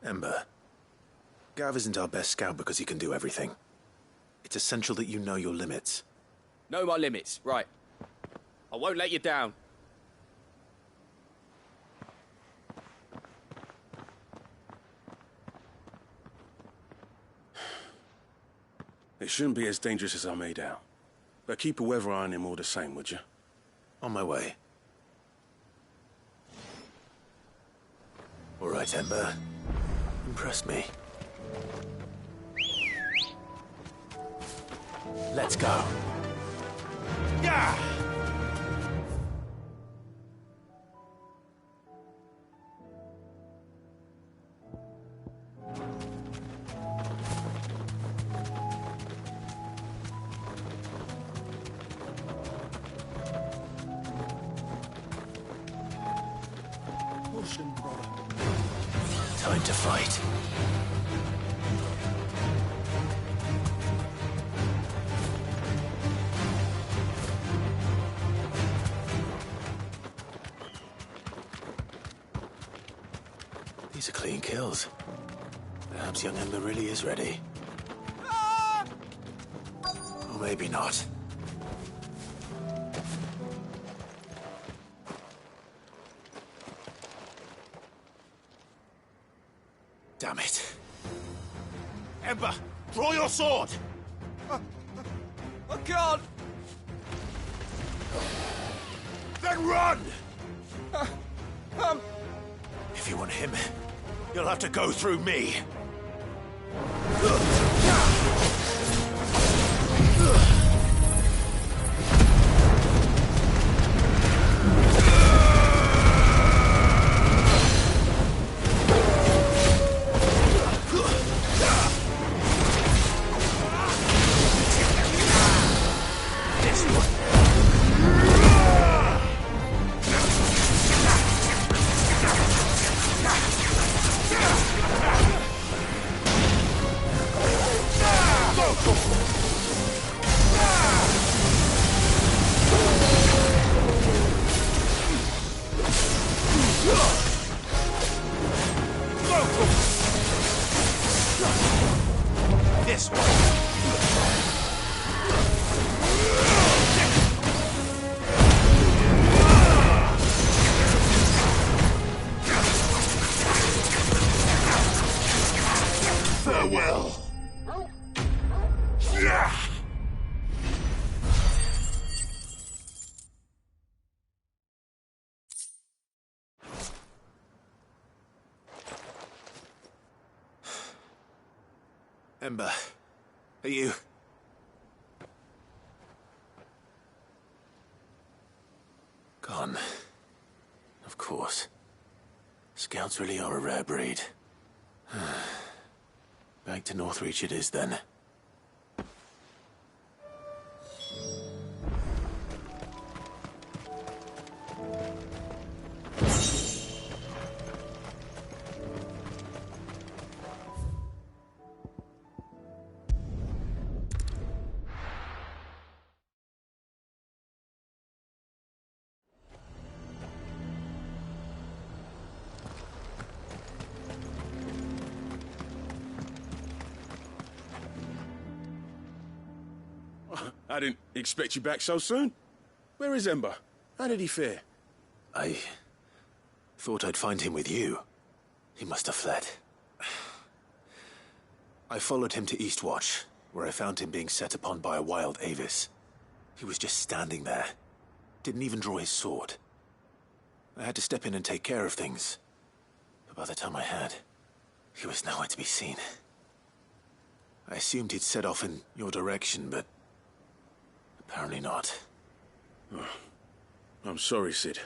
Ember, Gav isn't our best scout because he can do everything. It's essential that you know your limits. Know my limits, right. I won't let you down. It shouldn't be as dangerous as I made out. But keep a weather eye on him all the same, would you? On my way. All right, Ember. Impress me. Let's go. Yeah! Time to fight. These are clean kills. Perhaps young Ember really is ready. Or maybe not. Damn it. Ember, draw your sword! I can't! Then run! If you want him, you'll have to go through me. This one. Farewell. Yeah. Ember, are you... Gone. Of course. Scouts really are a rare breed. Back to Northreach it is, then. I didn't expect you back so soon. Where is Ember? How did he fare? I thought I'd find him with you. He must have fled. I followed him to Eastwatch, where I found him being set upon by a wild Avis. He was just standing there. Didn't even draw his sword. I had to step in and take care of things. But by the time I had, he was nowhere to be seen. I assumed he'd set off in your direction, but apparently not. I'm sorry, Sid.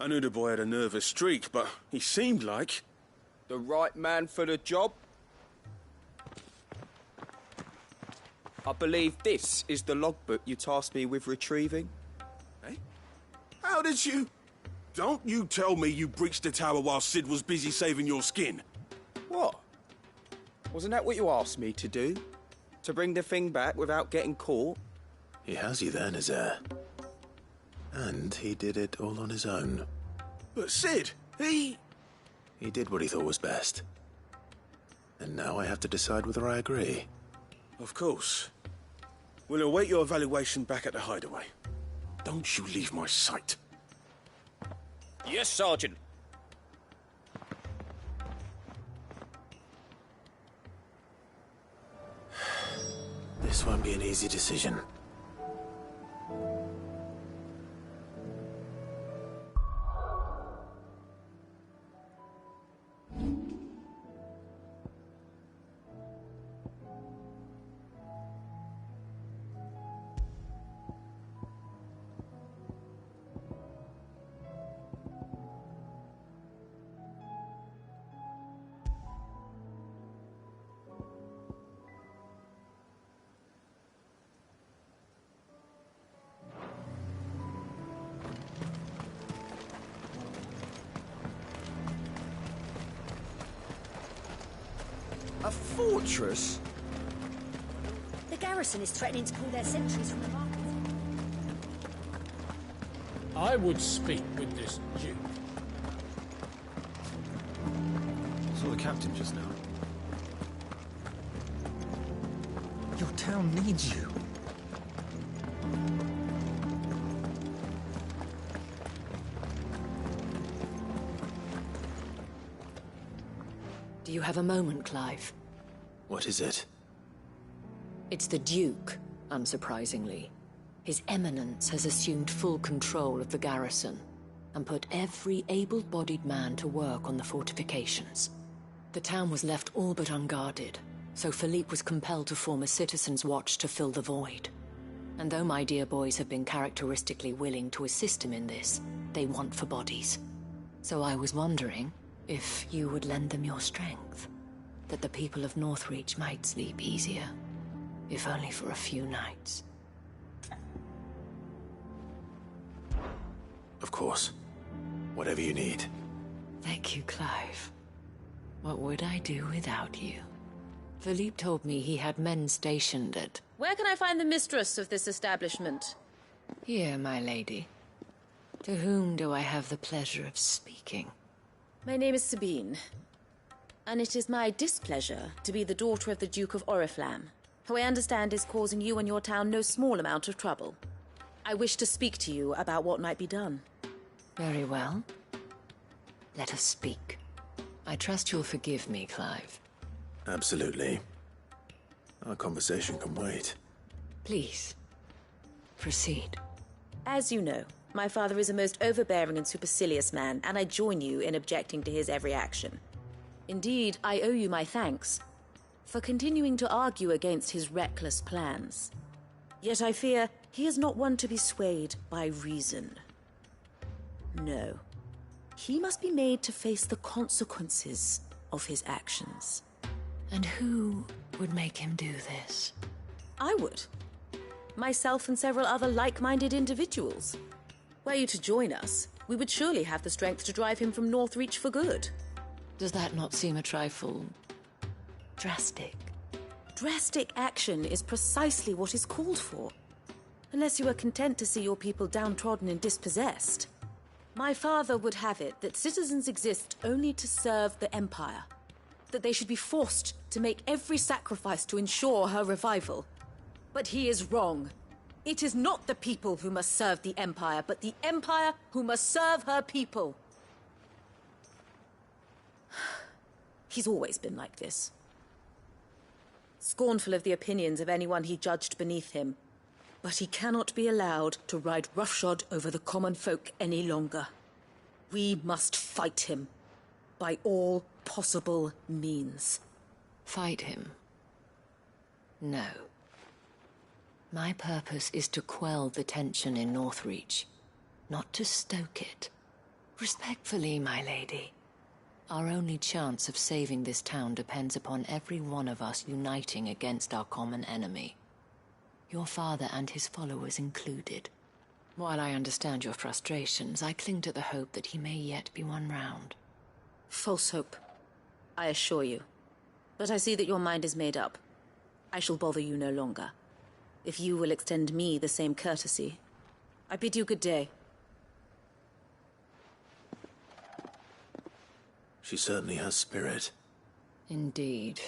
I knew the boy had a nervous streak, but he seemed like... The right man for the job? I believe this is the logbook you tasked me with retrieving. Eh? How did you... Don't you tell me you breached the tower while Sid was busy saving your skin. What? Wasn't that what you asked me to do? To bring the thing back without getting caught? He has you there, Nazaire. And he did it all on his own. But Sid, he did what he thought was best. And now I have to decide whether I agree. Of course. We'll await your evaluation back at the hideaway. Don't you leave my sight. Yes, Sergeant. This This won't be an easy decision. A fortress? The garrison is threatening to pull their sentries from the market. I would speak with this Duke. Saw the captain just now. Your town needs you. Do you have a moment, Clive? What is it? It's the Duke, unsurprisingly. His Eminence has assumed full control of the garrison and put every able-bodied man to work on the fortifications. The town was left all but unguarded, so Philippe was compelled to form a citizen's watch to fill the void. And though my dear boys have been characteristically willing to assist him in this, they want for bodies. So I was wondering if you would lend them your strength, that the people of Northreach might sleep easier, if only for a few nights. Of course. Whatever you need. Thank you, Clive. What would I do without you? Philippe told me he had men stationed at... Where can I find the mistress of this establishment? Here, my lady. To whom do I have the pleasure of speaking? My name is Sabine, and it is my displeasure to be the daughter of the Duke of Oriflamme, who I understand is causing you and your town no small amount of trouble. I wish to speak to you about what might be done. Very well. Let us speak. I trust you'll forgive me, Clive. Absolutely. Our conversation can wait. Please, proceed. As you know, my father is a most overbearing and supercilious man, and I join you in objecting to his every action. Indeed, I owe you my thanks for continuing to argue against his reckless plans. Yet I fear he is not one to be swayed by reason. No. He must be made to face the consequences of his actions. And who would make him do this? I would. Myself and several other like-minded individuals. Were you to join us, we would surely have the strength to drive him from Northreach for good. Does that not seem a trifle... drastic? Drastic action is precisely what is called for. Unless you are content to see your people downtrodden and dispossessed. My father would have it that citizens exist only to serve the Empire. That they should be forced to make every sacrifice to ensure her revival. But he is wrong. It is not the people who must serve the Empire, but the Empire who must serve her people. He's always been like this. Scornful of the opinions of anyone he judged beneath him. But he cannot be allowed to ride roughshod over the common folk any longer. We must fight him. By all possible means. Fight him? No. My purpose is to quell the tension in Northreach, not to stoke it. Respectfully, my lady. Our only chance of saving this town depends upon every one of us uniting against our common enemy. Your father and his followers included. While I understand your frustrations, I cling to the hope that he may yet be won round. False hope, I assure you. But I see that your mind is made up. I shall bother you no longer. If you will extend me the same courtesy, I bid you good day. She certainly has spirit. Indeed.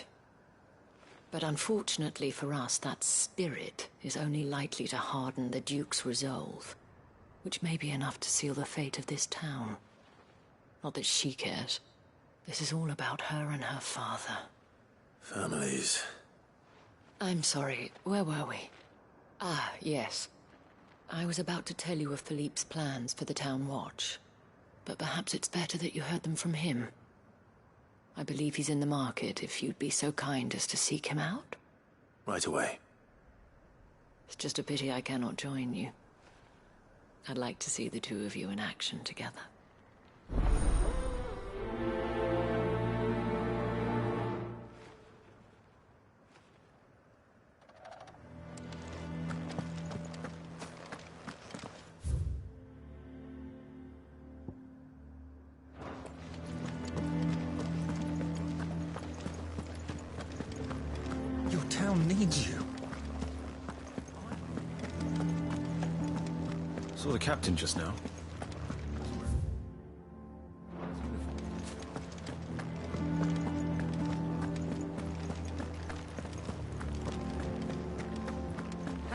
But unfortunately for us, that spirit is only likely to harden the Duke's resolve, which may be enough to seal the fate of this town. Not that she cares. This is all about her and her father. Families. I'm sorry, where were we? Ah, yes. I was about to tell you of Philippe's plans for the town watch, but perhaps it's better that you heard them from him. I believe he's in the market, if you'd be so kind as to seek him out. Right away. It's just a pity I cannot join you. I'd like to see the two of you in action together. Your town needs you. Saw the captain just now.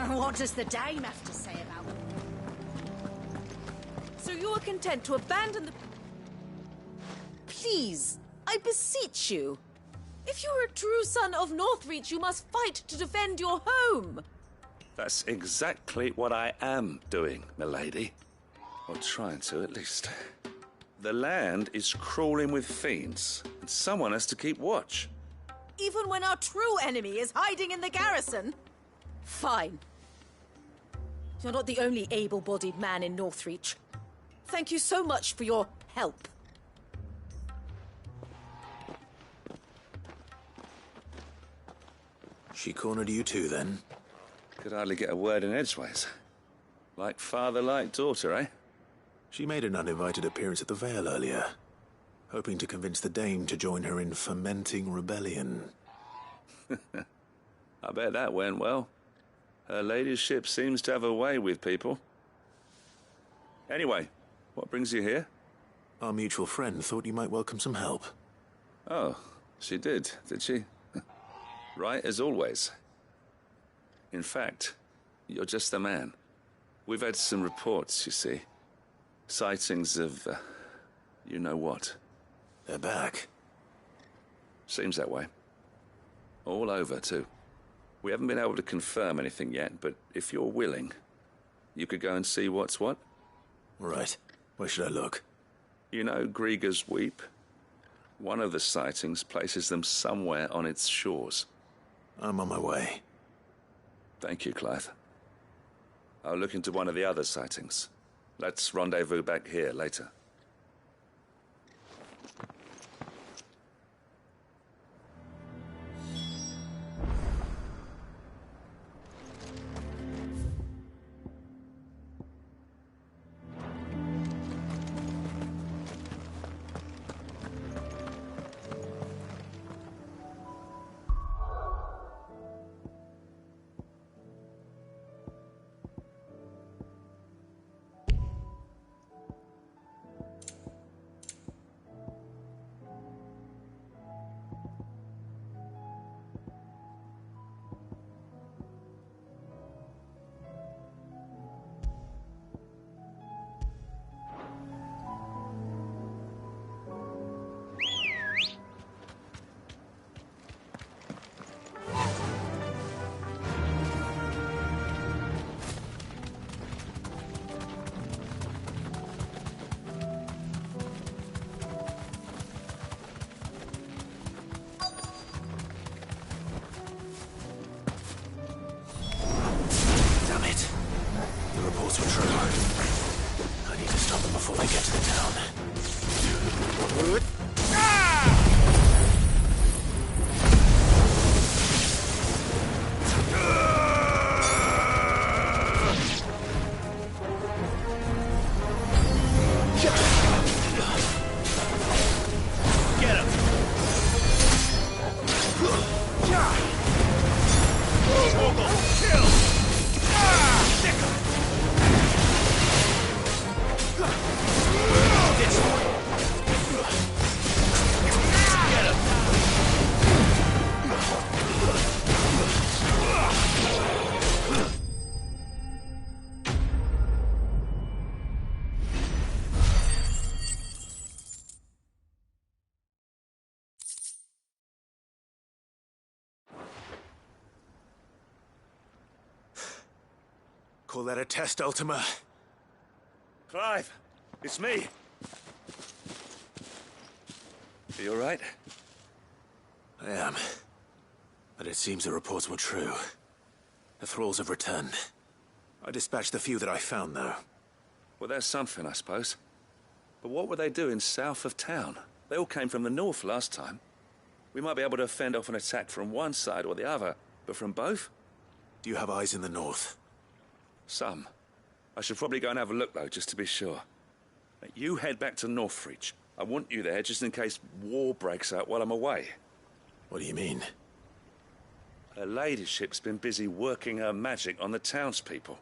What does the dame have to say about it? So you are content to abandon the... Please, I beseech you. If you are a true son of Northreach, you must fight to defend your home. That's exactly what I am doing, milady. Or trying to, at least. The land is crawling with fiends, and someone has to keep watch. Even when our true enemy is hiding in the garrison? Fine. You're not the only able-bodied man in Northreach. Thank you so much for your help. She cornered you too, then? Could hardly get a word in edgeways. Like father, like daughter, eh? She made an uninvited appearance at the Vale earlier, hoping to convince the dame to join her in fomenting rebellion. I bet that went well. Her ladyship seems to have a way with people. Anyway, what brings you here? Our mutual friend thought you might welcome some help. Oh, she did she? Right as always. In fact, you're just the man. We've had some reports, you see. Sightings of, you know what. They're back. Seems that way. All over, too. We haven't been able to confirm anything yet, but if you're willing, you could go and see what's what. Right. Where should I look? You know Grieger's Weep? One of the sightings places them somewhere on its shores. I'm on my way. Thank you, Clive. I'll look into one of the other sightings. Let's rendezvous back here later. Call that a test, Ultima? Clive, it's me. Are you all right? I am. But it seems the reports were true. The thralls have returned. I dispatched the few that I found, though. Well, there's something, I suppose. But what were they doing south of town? They all came from the north last time. We might be able to fend off an attack from one side or the other, but from both? Do you have eyes in the north? Some. I should probably go and have a look, though, just to be sure. Now, you head back to Northreach. I want you there just in case war breaks out while I'm away. What do you mean? Her ladyship's been busy working her magic on the townspeople,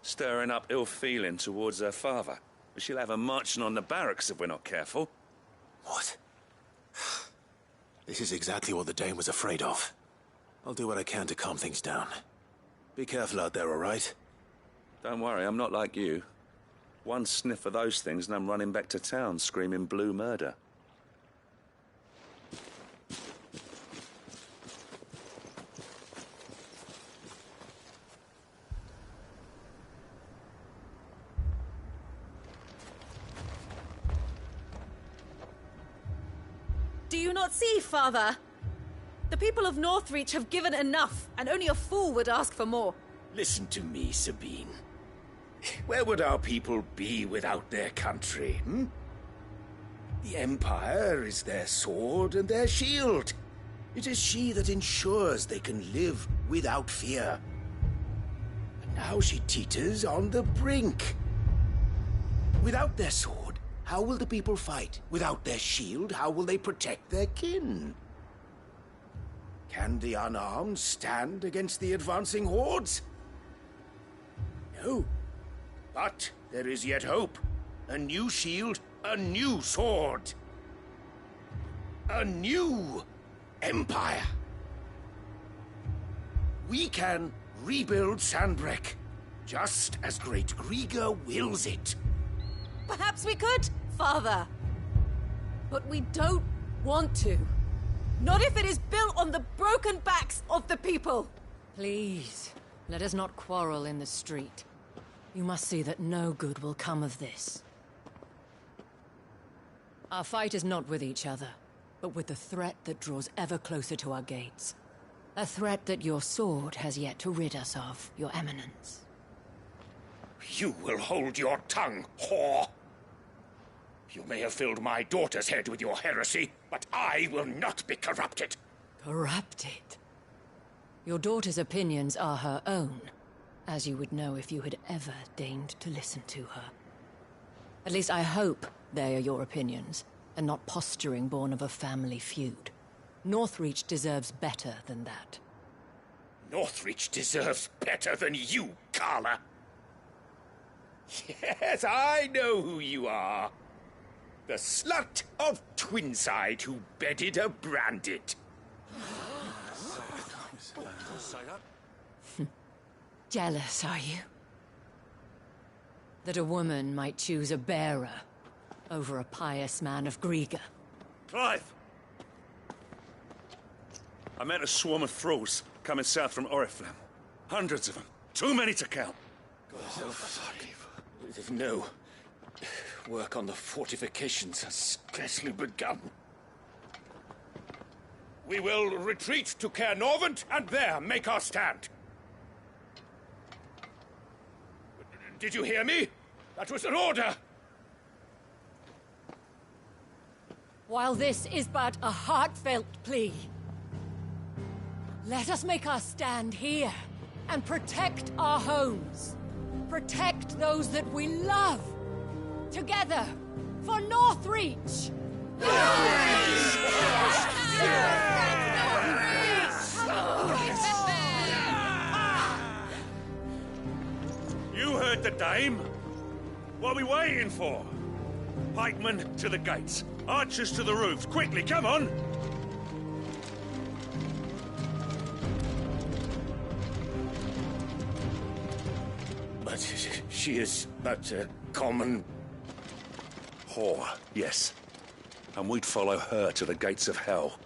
stirring up ill feeling towards her father. But she'll have her marching on the barracks if we're not careful. What? This is exactly what the Dane was afraid of. I'll do what I can to calm things down. Be careful out there, all right? Don't worry, I'm not like you. One sniff of those things and I'm running back to town screaming blue murder. Do you not see, Father? The people of Northreach have given enough, and only a fool would ask for more. Listen to me, Sabine. Where would our people be without their country, hmm? The Empire is their sword and their shield. It is she that ensures they can live without fear. And now she teeters on the brink. Without their sword, how will the people fight? Without their shield, how will they protect their kin? Can the unarmed stand against the advancing hordes? No. But there is yet hope. A new shield, a new sword. A new empire. We can rebuild Sandbreck, just as Great Griga wills it. Perhaps we could, Father. But we don't want to. Not if it is built on the broken backs of the people. Please, let us not quarrel in the street. You must see that no good will come of this. Our fight is not with each other, but with the threat that draws ever closer to our gates. A threat that your sword has yet to rid us of, Your Eminence. You will hold your tongue, whore! You may have filled my daughter's head with your heresy, but I will not be corrupted. Corrupted? Your daughter's opinions are her own, as you would know if you had ever deigned to listen to her. At least I hope they are your opinions, and not posturing born of a family feud. Northreach deserves better than that. Northreach deserves better than you, Carla. Yes, I know who you are. The slut of Twinside who bedded a Branded. Jealous, are you? That a woman might choose a bearer over a pious man of Griga. Clive! I met a swarm of thralls coming south from Oriflamme. Hundreds of them. Too many to count. No. Work on the fortifications has scarcely begun. We will retreat to Caernarvon and there make our stand. Did you hear me? That was an order! While this is but a heartfelt plea, let us make our stand here and protect our homes. Protect those that we love. Together, for Northreach! You heard the dame. What are we waiting for? Pikemen to the gates. Archers to the roofs. Quickly, come on! But she is but a common... whore, yes. And we'd follow her to the gates of hell.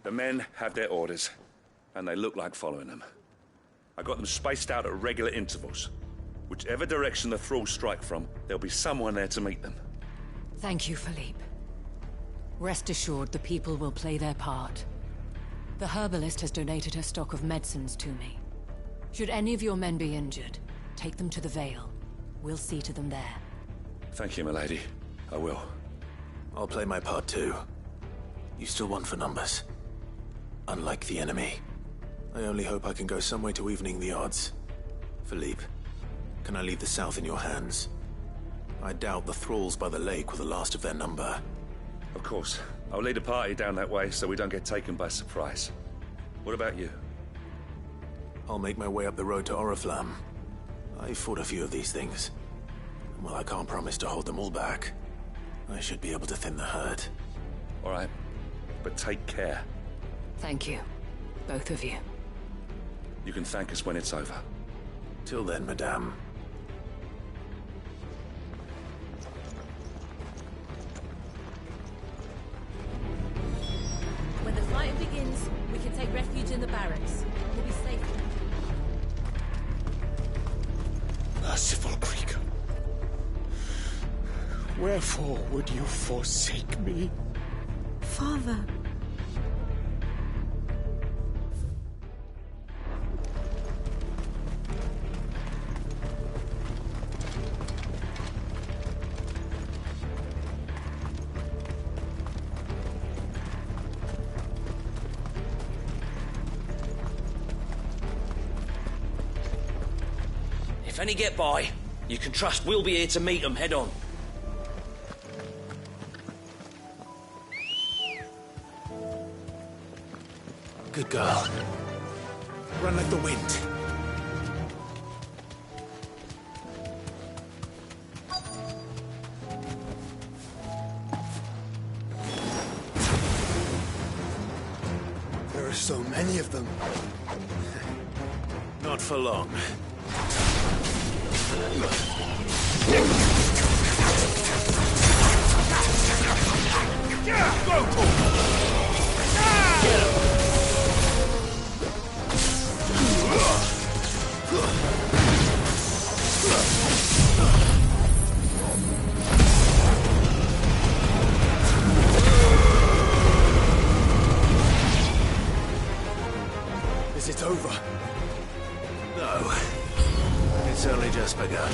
The men have their orders, and they look like following them. I got them spaced out at regular intervals. Whichever direction the thralls strike from, there'll be someone there to meet them. Thank you, Philippe. Rest assured the people will play their part. The herbalist has donated her stock of medicines to me. Should any of your men be injured, take them to the Vale. We'll see to them there. Thank you, milady. I will. I'll play my part too. You still want for numbers. Unlike the enemy. I only hope I can go some way to evening the odds. Philippe, can I leave the south in your hands? I doubt the thralls by the lake were the last of their number. Of course. I'll lead a party down that way so we don't get taken by surprise. What about you? I'll make my way up the road to Oriflamme. I fought a few of these things. And while I can't promise to hold them all back, I should be able to thin the herd. All right. But take care. Thank you. Both of you. You can thank us when it's over. Till then, madame. When the fighting begins, we can take refuge in the barracks. We'll be safe. Merciful Creaker, wherefore would you forsake me? Father. If any get by, you can trust we'll be here to meet them head on. Good girl. Run like the wind. There are so many of them. Not for long. Is it over? No. It's only just begun.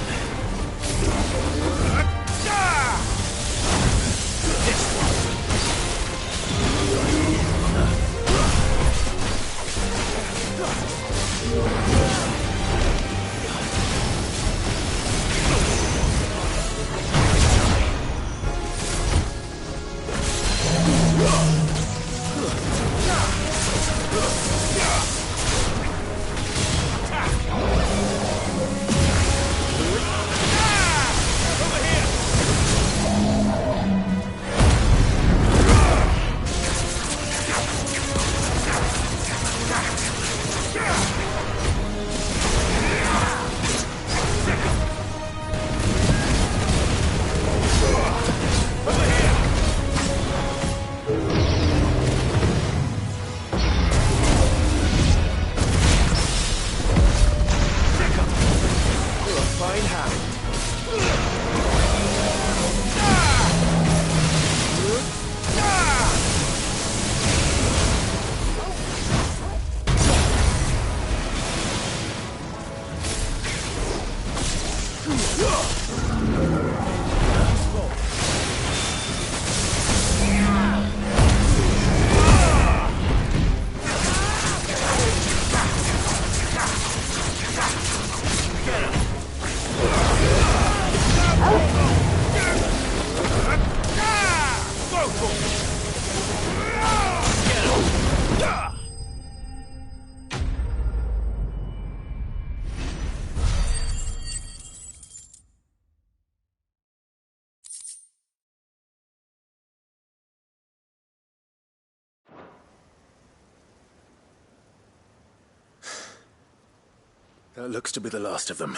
That looks to be the last of them.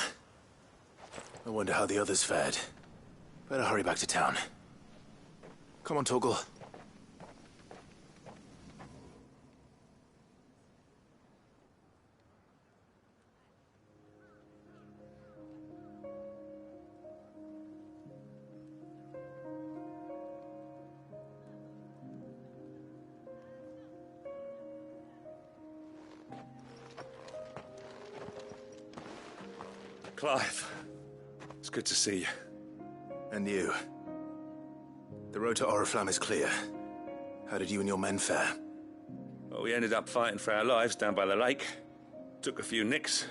I wonder how the others fared. Better hurry back to town. Come on, Torgal. Clive, it's good to see you. And you. The road to Oriflamme is clear. How did you and your men fare? Well, we ended up fighting for our lives down by the lake. Took a few nicks,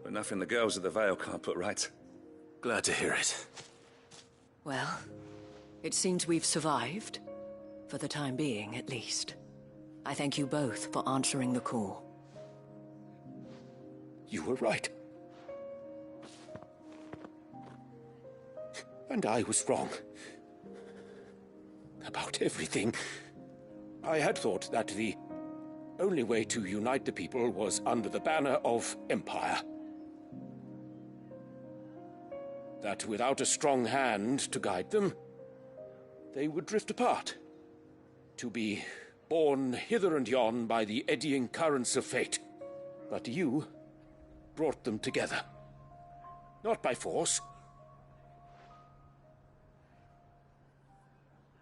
but nothing the girls of the Vale can't put right. Glad to hear it. Well, it seems we've survived. For the time being, at least. I thank you both for answering the call. You were right. And I was wrong. About everything. I had thought that the only way to unite the people was under the banner of Empire. That without a strong hand to guide them, they would drift apart. To be borne hither and yon by the eddying currents of fate. But you brought them together. Not by force,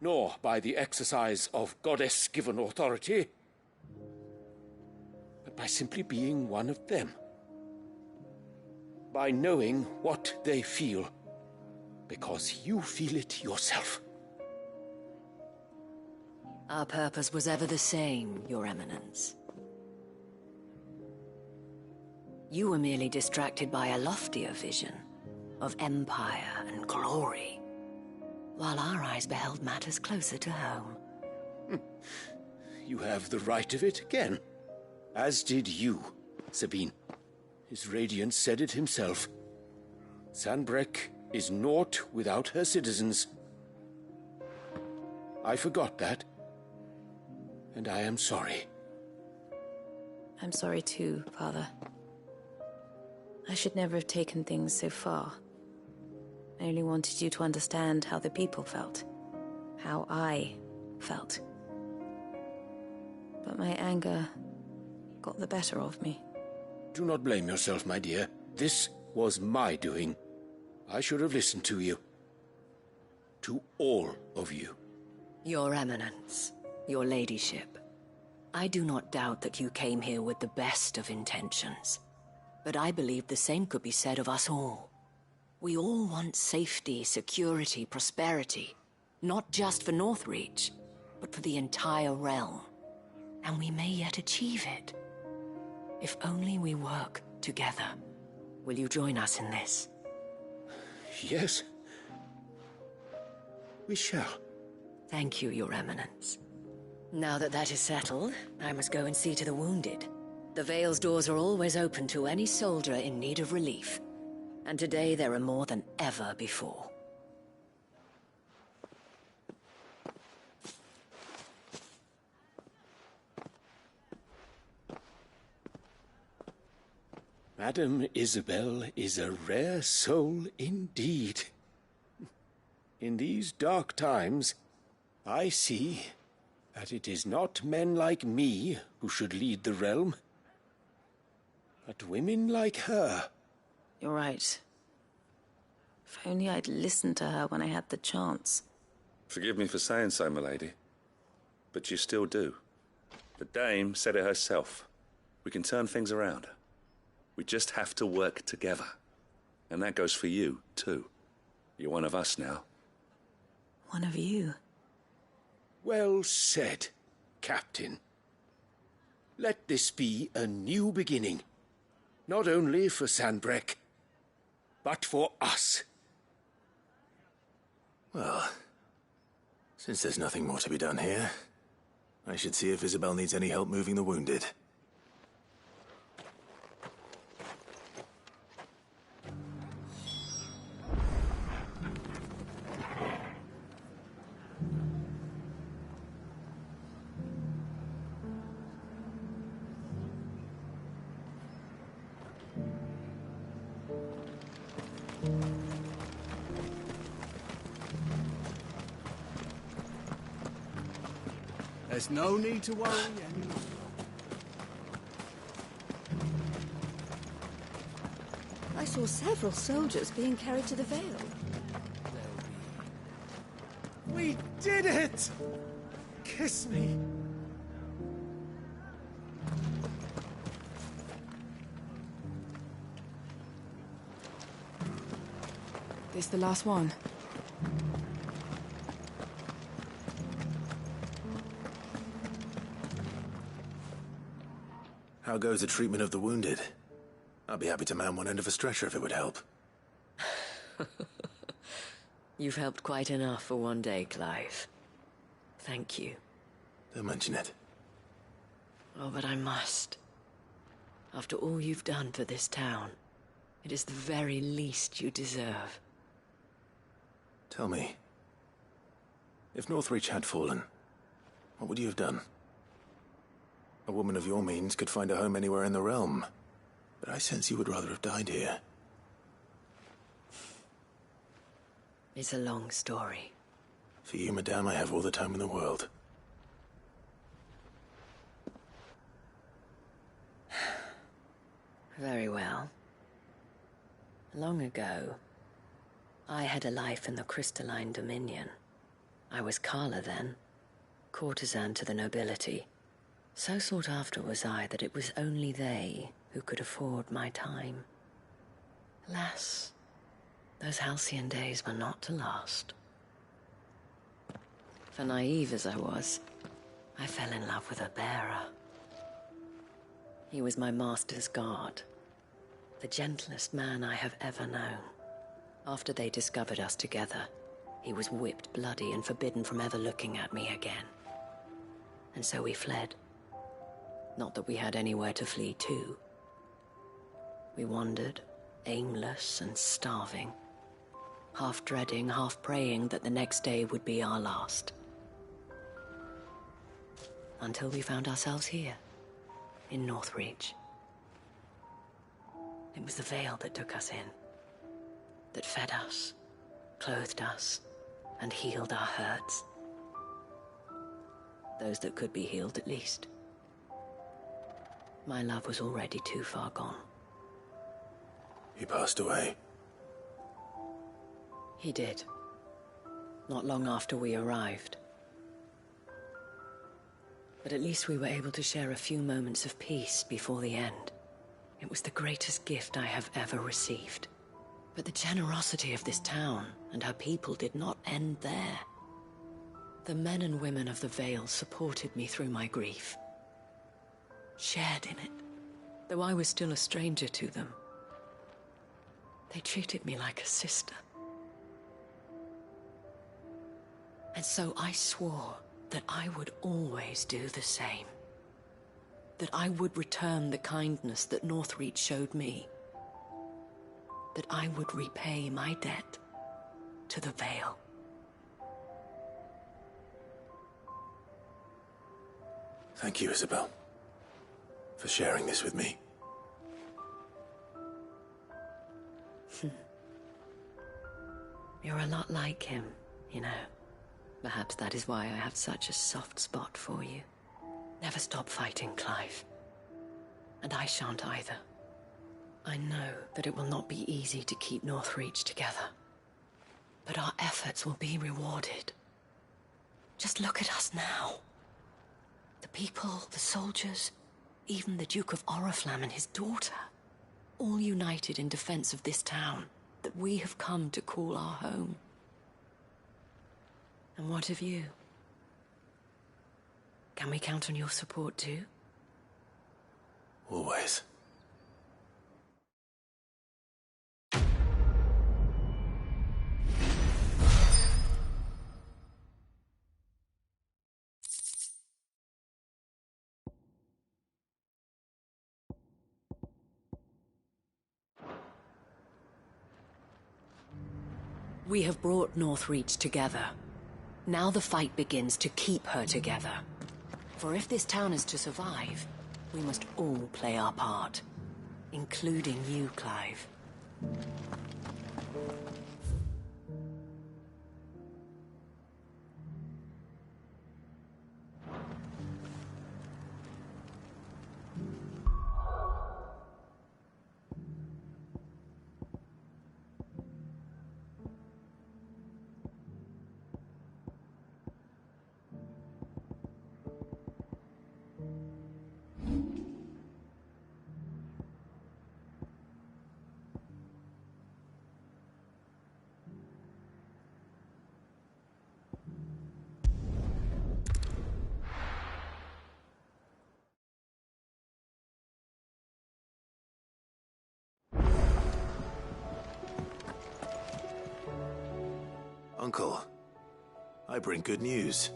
nor by the exercise of goddess-given authority, but by simply being one of them. By knowing what they feel, because you feel it yourself. Our purpose was ever the same, Your Eminence. You were merely distracted by a loftier vision of empire and glory, while our eyes beheld matters closer to home. You have the right of it again. As did you, Sabine. His radiance said it himself. Sanbreque is naught without her citizens. I forgot that. And I am sorry. I'm sorry too, Father. I should never have taken things so far. I only wanted you to understand how the people felt. How I felt. But my anger got the better of me. Do not blame yourself, my dear. This was my doing. I should have listened to you. To all of you. Your Eminence, your Ladyship, I do not doubt that you came here with the best of intentions. But I believe the same could be said of us all. We all want safety, security, prosperity. Not just for Northreach, but for the entire realm. And we may yet achieve it. If only we work together. Will you join us in this? Yes. We shall. Thank you, Your Eminence. Now that that is settled, I must go and see to the wounded. The Vale's doors are always open to any soldier in need of relief. And today there are more than ever before. Madame Isabel is a rare soul indeed. In these dark times, I see that it is not men like me who should lead the realm, but women like her. You're right. If only I'd listened to her when I had the chance. Forgive me for saying so, milady, but you still do. The Dame said it herself. We can turn things around. We just have to work together. And that goes for you, too. You're one of us now. One of you. Well said, Captain. Let this be a new beginning. Not only for Sanbreque, but for us. Well, since there's nothing more to be done here, I should see if Isabel needs any help moving the wounded. There's no need to worry anymore. I saw several soldiers being carried to the Vale. We did it! Kiss me. This the last one? How goes the treatment of the wounded? I'd be happy to man one end of a stretcher if it would help. You've helped quite enough for one day, Clive. Thank you. Don't mention it. Oh, but I must. After all you've done for this town, it is the very least you deserve. Tell me, if Northreach had fallen, what would you have done? A woman of your means could find a home anywhere in the realm, but I sense you would rather have died here. It's a long story. For you, madame, I have all the time in the world. Very well. Long ago, I had a life in the Crystalline Dominion. I was Carla then, courtesan to the nobility. So sought after was I that it was only they who could afford my time. Alas, those halcyon days were not to last. For naive as I was, I fell in love with a bearer. He was my master's guard, the gentlest man I have ever known. After they discovered us together, he was whipped bloody and forbidden from ever looking at me again. And so we fled. Not that we had anywhere to flee to. We wandered, aimless and starving, half dreading, half praying that the next day would be our last. Until we found ourselves here, in Northreach. It was the Veil that took us in, that fed us, clothed us, and healed our hurts. Those that could be healed, at least. My love was already too far gone. He passed away. He did. Not long after we arrived. But at least we were able to share a few moments of peace before the end. It was the greatest gift I have ever received. But the generosity of this town and her people did not end there. The men and women of the Vale supported me through my grief. Shared in it, though I was still a stranger to them. They treated me like a sister. And so I swore that I would always do the same. That I would return the kindness that Northreach showed me. That I would repay my debt to the Vale. Thank you, Isabel, for sharing this with me. You're a lot like him, you know. Perhaps that is why I have such a soft spot for you. Never stop fighting, Clive. And I shan't either. I know that it will not be easy to keep Northreach together. But our efforts will be rewarded. Just look at us now. The people, the soldiers, even the Duke of Oriflamme and his daughter, all united in defense of this town that we have come to call our home. And what of you? Can we count on your support too? Always. We have brought Northreach together. Now the fight begins to keep her together. For if this town is to survive, we must all play our part. Including you, Clive. Uncle, I bring good news.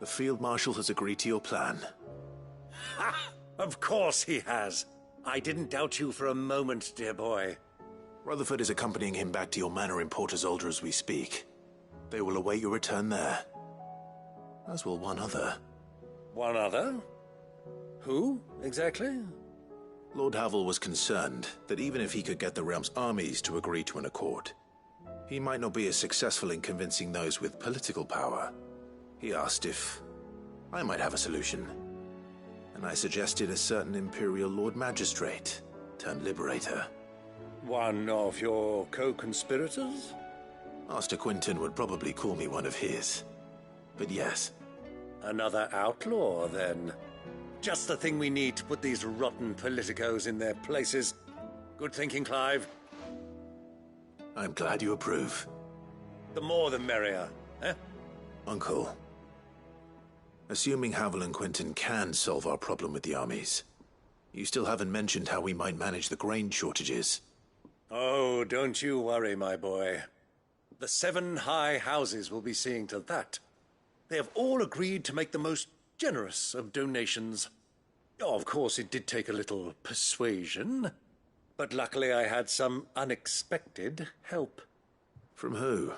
The Field Marshal has agreed to your plan. Ha! Of course he has. I didn't doubt you for a moment, dear boy. Rutherford is accompanying him back to your manor in Porter's Alder as we speak. They will await your return there. As will one other. One other? Who, exactly? Lord Havel was concerned that even if he could get the realm's armies to agree to an accord, he might not be as successful in convincing those with political power. He asked if I might have a solution, and I suggested a certain Imperial Lord Magistrate turned Liberator. One of your co-conspirators? Master Quinton would probably call me one of his, but yes. Another outlaw, then. Just the thing we need to put these rotten politicos in their places. Good thinking, Clive. I'm glad you approve. The more the merrier, eh? Uncle, assuming Havel and Quinton can solve our problem with the armies, you still haven't mentioned how we might manage the grain shortages. Oh, don't you worry, my boy. The 7 high houses will be seeing to that. They have all agreed to make the most generous of donations. Oh, of course, it did take a little persuasion, but luckily I had some unexpected help. From who?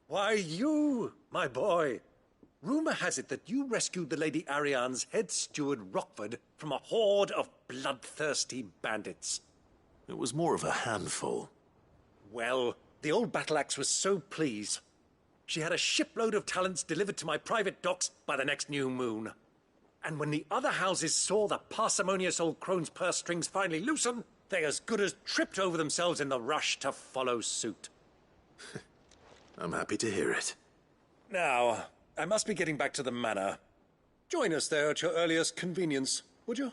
Why, you, my boy. Rumor has it that you rescued the Lady Ariane's head steward Rockford from a horde of bloodthirsty bandits. It was more of a handful. Well, the old battle axe was so pleased. She had a shipload of talents delivered to my private docks by the next new moon. And when the other houses saw the parsimonious old crone's purse strings finally loosen, they as good as tripped over themselves in the rush to follow suit. I'm happy to hear it. Now, I must be getting back to the manor. Join us there at your earliest convenience, would you?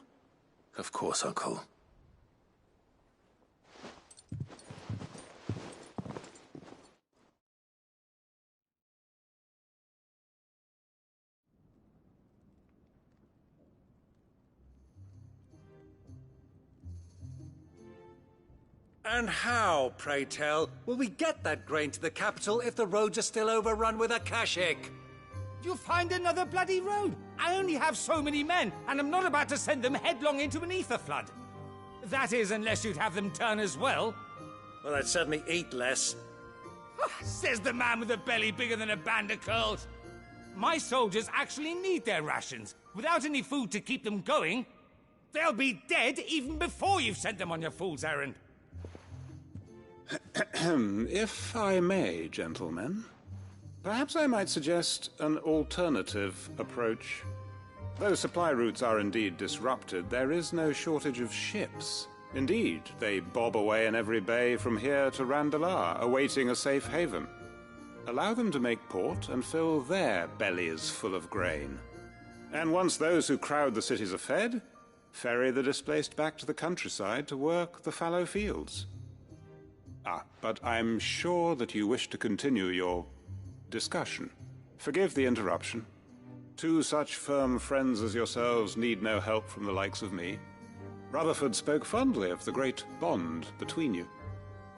Of course, Uncle. And how, pray tell, will we get that grain to the capital if the roads are still overrun with akashic? You'll find another bloody road. I only have so many men, and I'm not about to send them headlong into an ether flood. That is, unless you'd have them turn as well. Well, I'd certainly eat less. Says the man with a belly bigger than a band of curls. My soldiers actually need their rations. Without any food to keep them going, they'll be dead even before you've sent them on your fool's errand. If I may, gentlemen, perhaps I might suggest an alternative approach. Though supply routes are indeed disrupted, there is no shortage of ships. Indeed, they bob away in every bay from here to Randalar, awaiting a safe haven. Allow them to make port and fill their bellies full of grain. And once those who crowd the cities are fed, ferry the displaced back to the countryside to work the fallow fields. But I'm sure that you wish to continue your discussion. Forgive the interruption. 2 such firm friends as yourselves need no help from the likes of me. Rutherford spoke fondly of the great bond between you.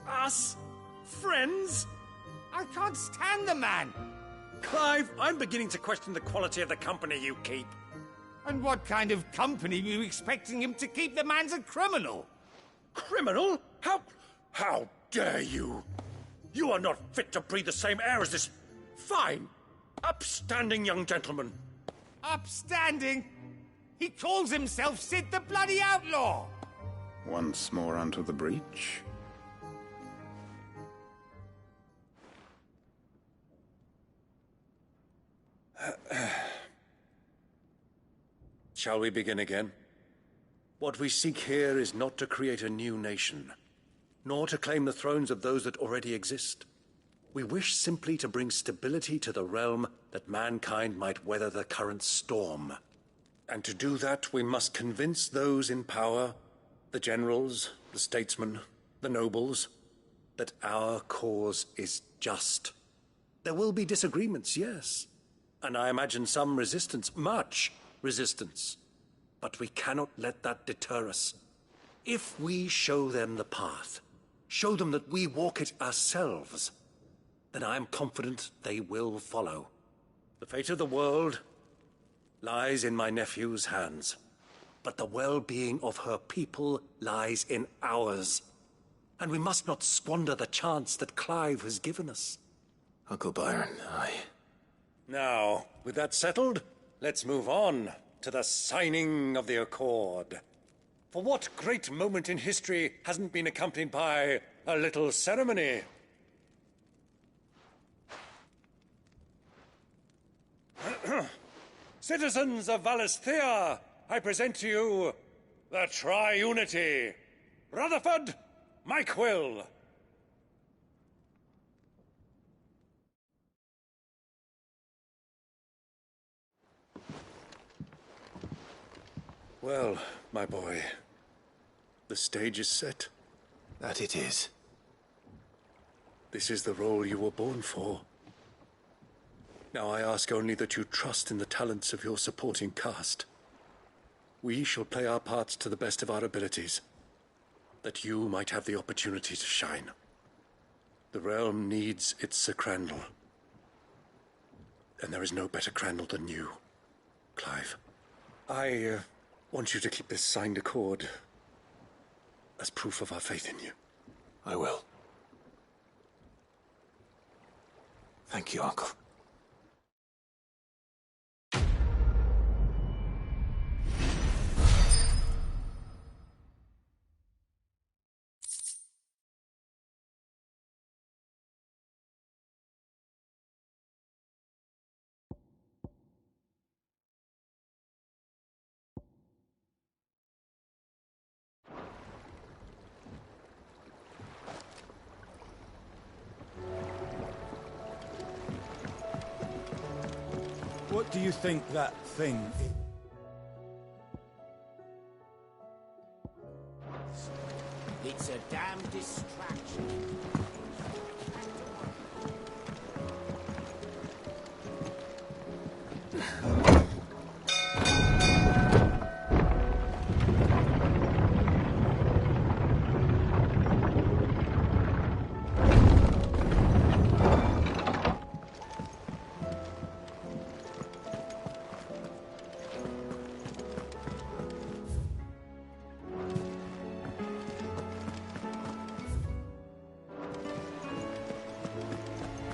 Us? Friends? I can't stand the man! Clive, I'm beginning to question the quality of the company you keep. And what kind of company were you expecting him to keep? The man's a criminal! Criminal? How dare you? You are not fit to breathe the same air as this fine, upstanding young gentleman. Upstanding? He calls himself Sid the Bloody Outlaw! Once more unto the breach. Shall we begin again? What we seek here is not to create a new nation, nor to claim the thrones of those that already exist. We wish simply to bring stability to the realm that mankind might weather the current storm. And to do that, we must convince those in power, the generals, the statesmen, the nobles, that our cause is just. There will be disagreements, yes, and I imagine some resistance, much resistance. But we cannot let that deter us. If we show them the path, show them that we walk it ourselves, then I am confident they will follow. The fate of the world lies in my nephew's hands, but the well-being of her people lies in ours. And we must not squander the chance that Clive has given us. Uncle Byron, Now, with that settled, let's move on to the signing of the Accord. For what great moment in history hasn't been accompanied by a little ceremony? Citizens of Valisthea, I present to you the Triunity. Rutherford, Mike Will. Well, my boy, the stage is set. That it is. This is the role you were born for. Now I ask only that you trust in the talents of your supporting cast. We shall play our parts to the best of our abilities, that you might have the opportunity to shine. The realm needs its Sir Crandall. And there is no better Crandall than you, Clive. I want you to keep this signed accord as proof of our faith in you. I will. Thank you, Uncle. What do you think that thing is? It's a damn distraction.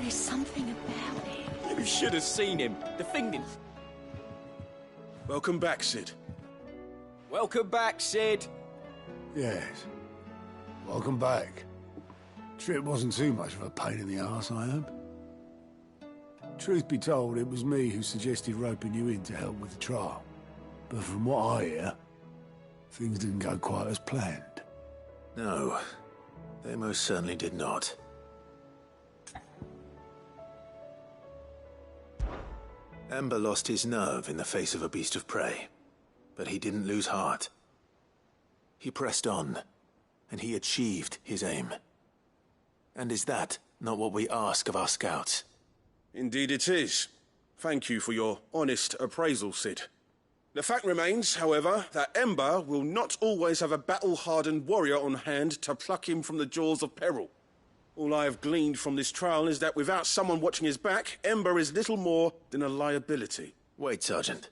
There's something about it. You should have seen him. The thing didn't... Welcome back, Sid. Welcome back, Sid. Yes. Welcome back. Trip wasn't too much of a pain in the arse, I hope. Truth be told, it was me who suggested roping you in to help with the trial. But from what I hear, things didn't go quite as planned. No, they most certainly did not. Ember lost his nerve in the face of a beast of prey, but he didn't lose heart. He pressed on, and he achieved his aim. And is that not what we ask of our scouts? Indeed it is. Thank you for your honest appraisal, Sid. The fact remains, however, that Ember will not always have a battle-hardened warrior on hand to pluck him from the jaws of peril. All I have gleaned from this trial is that without someone watching his back, Ember is little more than a liability. Wait, Sergeant.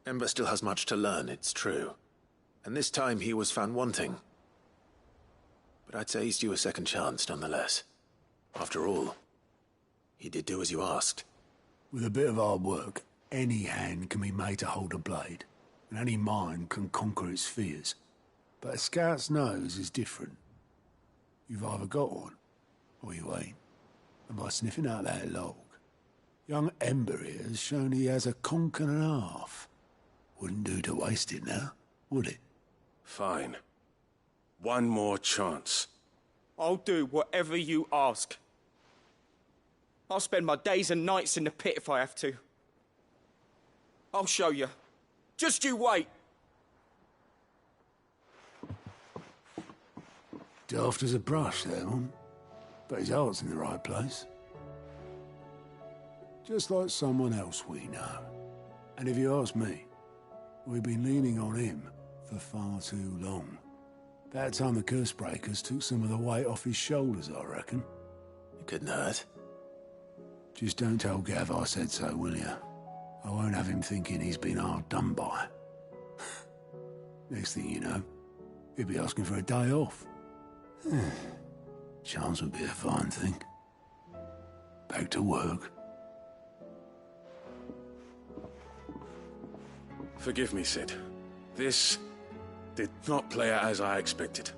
Ember still has much to learn, it's true. And this time he was found wanting. But I'd say he's due a second chance, nonetheless. After all, he did do as you asked. With a bit of hard work, any hand can be made to hold a blade, and any mind can conquer its fears. But a scout's nose is different. You've either got one, or you ain't. And by sniffing out that log, young Ember here has shown he has a conch and a half. Wouldn't do to waste it now, would it? Fine. One more chance. I'll do whatever you ask. I'll spend my days and nights in the pit if I have to. I'll show you. Just you wait. Daft as a brush, that one. But his heart's in the right place. Just like someone else we know. And if you ask me, we've been leaning on him for far too long. About time the curse breakers took some of the weight off his shoulders, I reckon. It Couldn't hurt. Just don't tell Gav I said so, will you? I won't have him thinking he's been hard done by. Next thing you know, he'll be asking for a day off. Chance would be a fine thing. Back to work. Forgive me, Sid. This did not play out as I expected.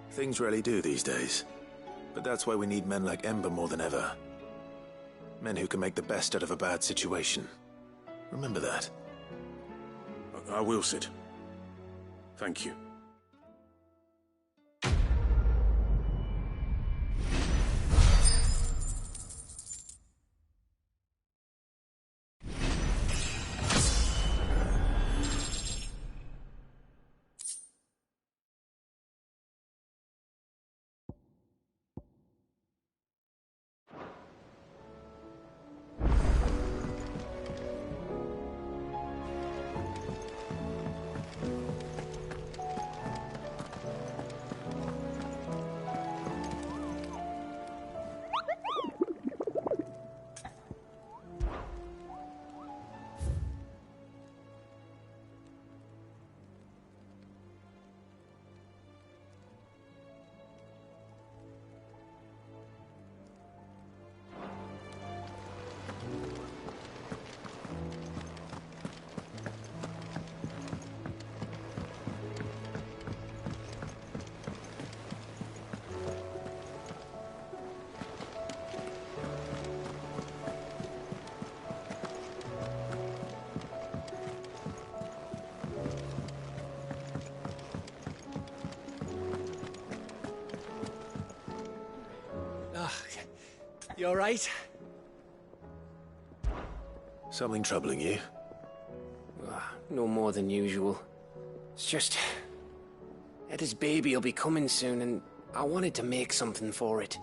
Things rarely do these days. But that's why we need men like Ember more than ever. Men who can make the best out of a bad situation. Remember that. I will, Sid. Thank you. You alright? Something troubling you? No more than usual. It's just... Eda's baby will be coming soon, and I wanted to make something for it.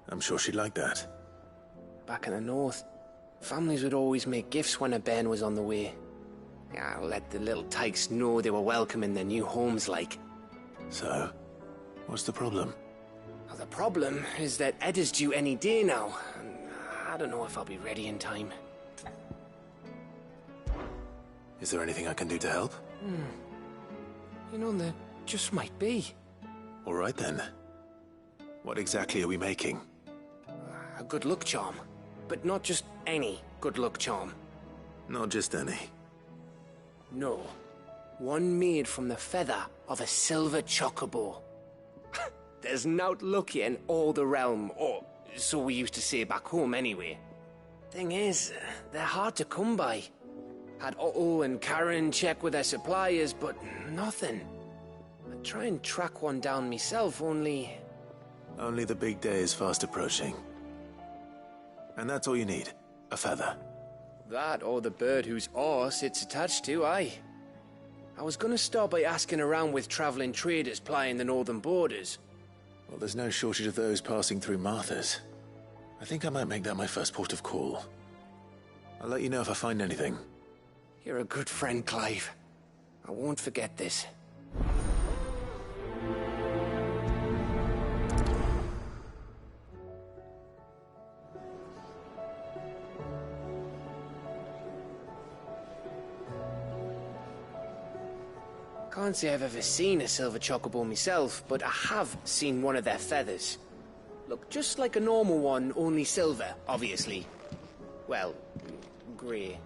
I'm sure she'd like that. Back in the north, families would always make gifts when a bairn was on the way. Yeah, let the little tykes know they were welcome in their new homes, like. So, what's the problem? Well, the problem is that Eda's due any day now, and I don't know if I'll be ready in time. Is there anything I can do to help? You know, there just might be. All right then. What exactly are we making? A good luck charm. But not just any good luck charm. Not just any. No. One made from the feather of a silver chocobo. There's nowt luckier in all the realm, or so we used to say back home anyway. Thing is, they're hard to come by. Had Otto and Karen check with their suppliers, but nothing. I'd try and track one down myself, only... Only the big day is fast approaching. And that's all you need, a feather. That or the bird whose horse it's attached to, aye. I was gonna start by asking around with traveling traders plying the northern borders. Well, there's no shortage of those passing through Martha's. I think I might make that my first port of call. I'll let you know if I find anything. You're a good friend, Clive. I won't forget this. Can't say I've ever seen a silver chocobo myself, but I have seen one of their feathers. Look just like a normal one, only silver, obviously. Well, grey.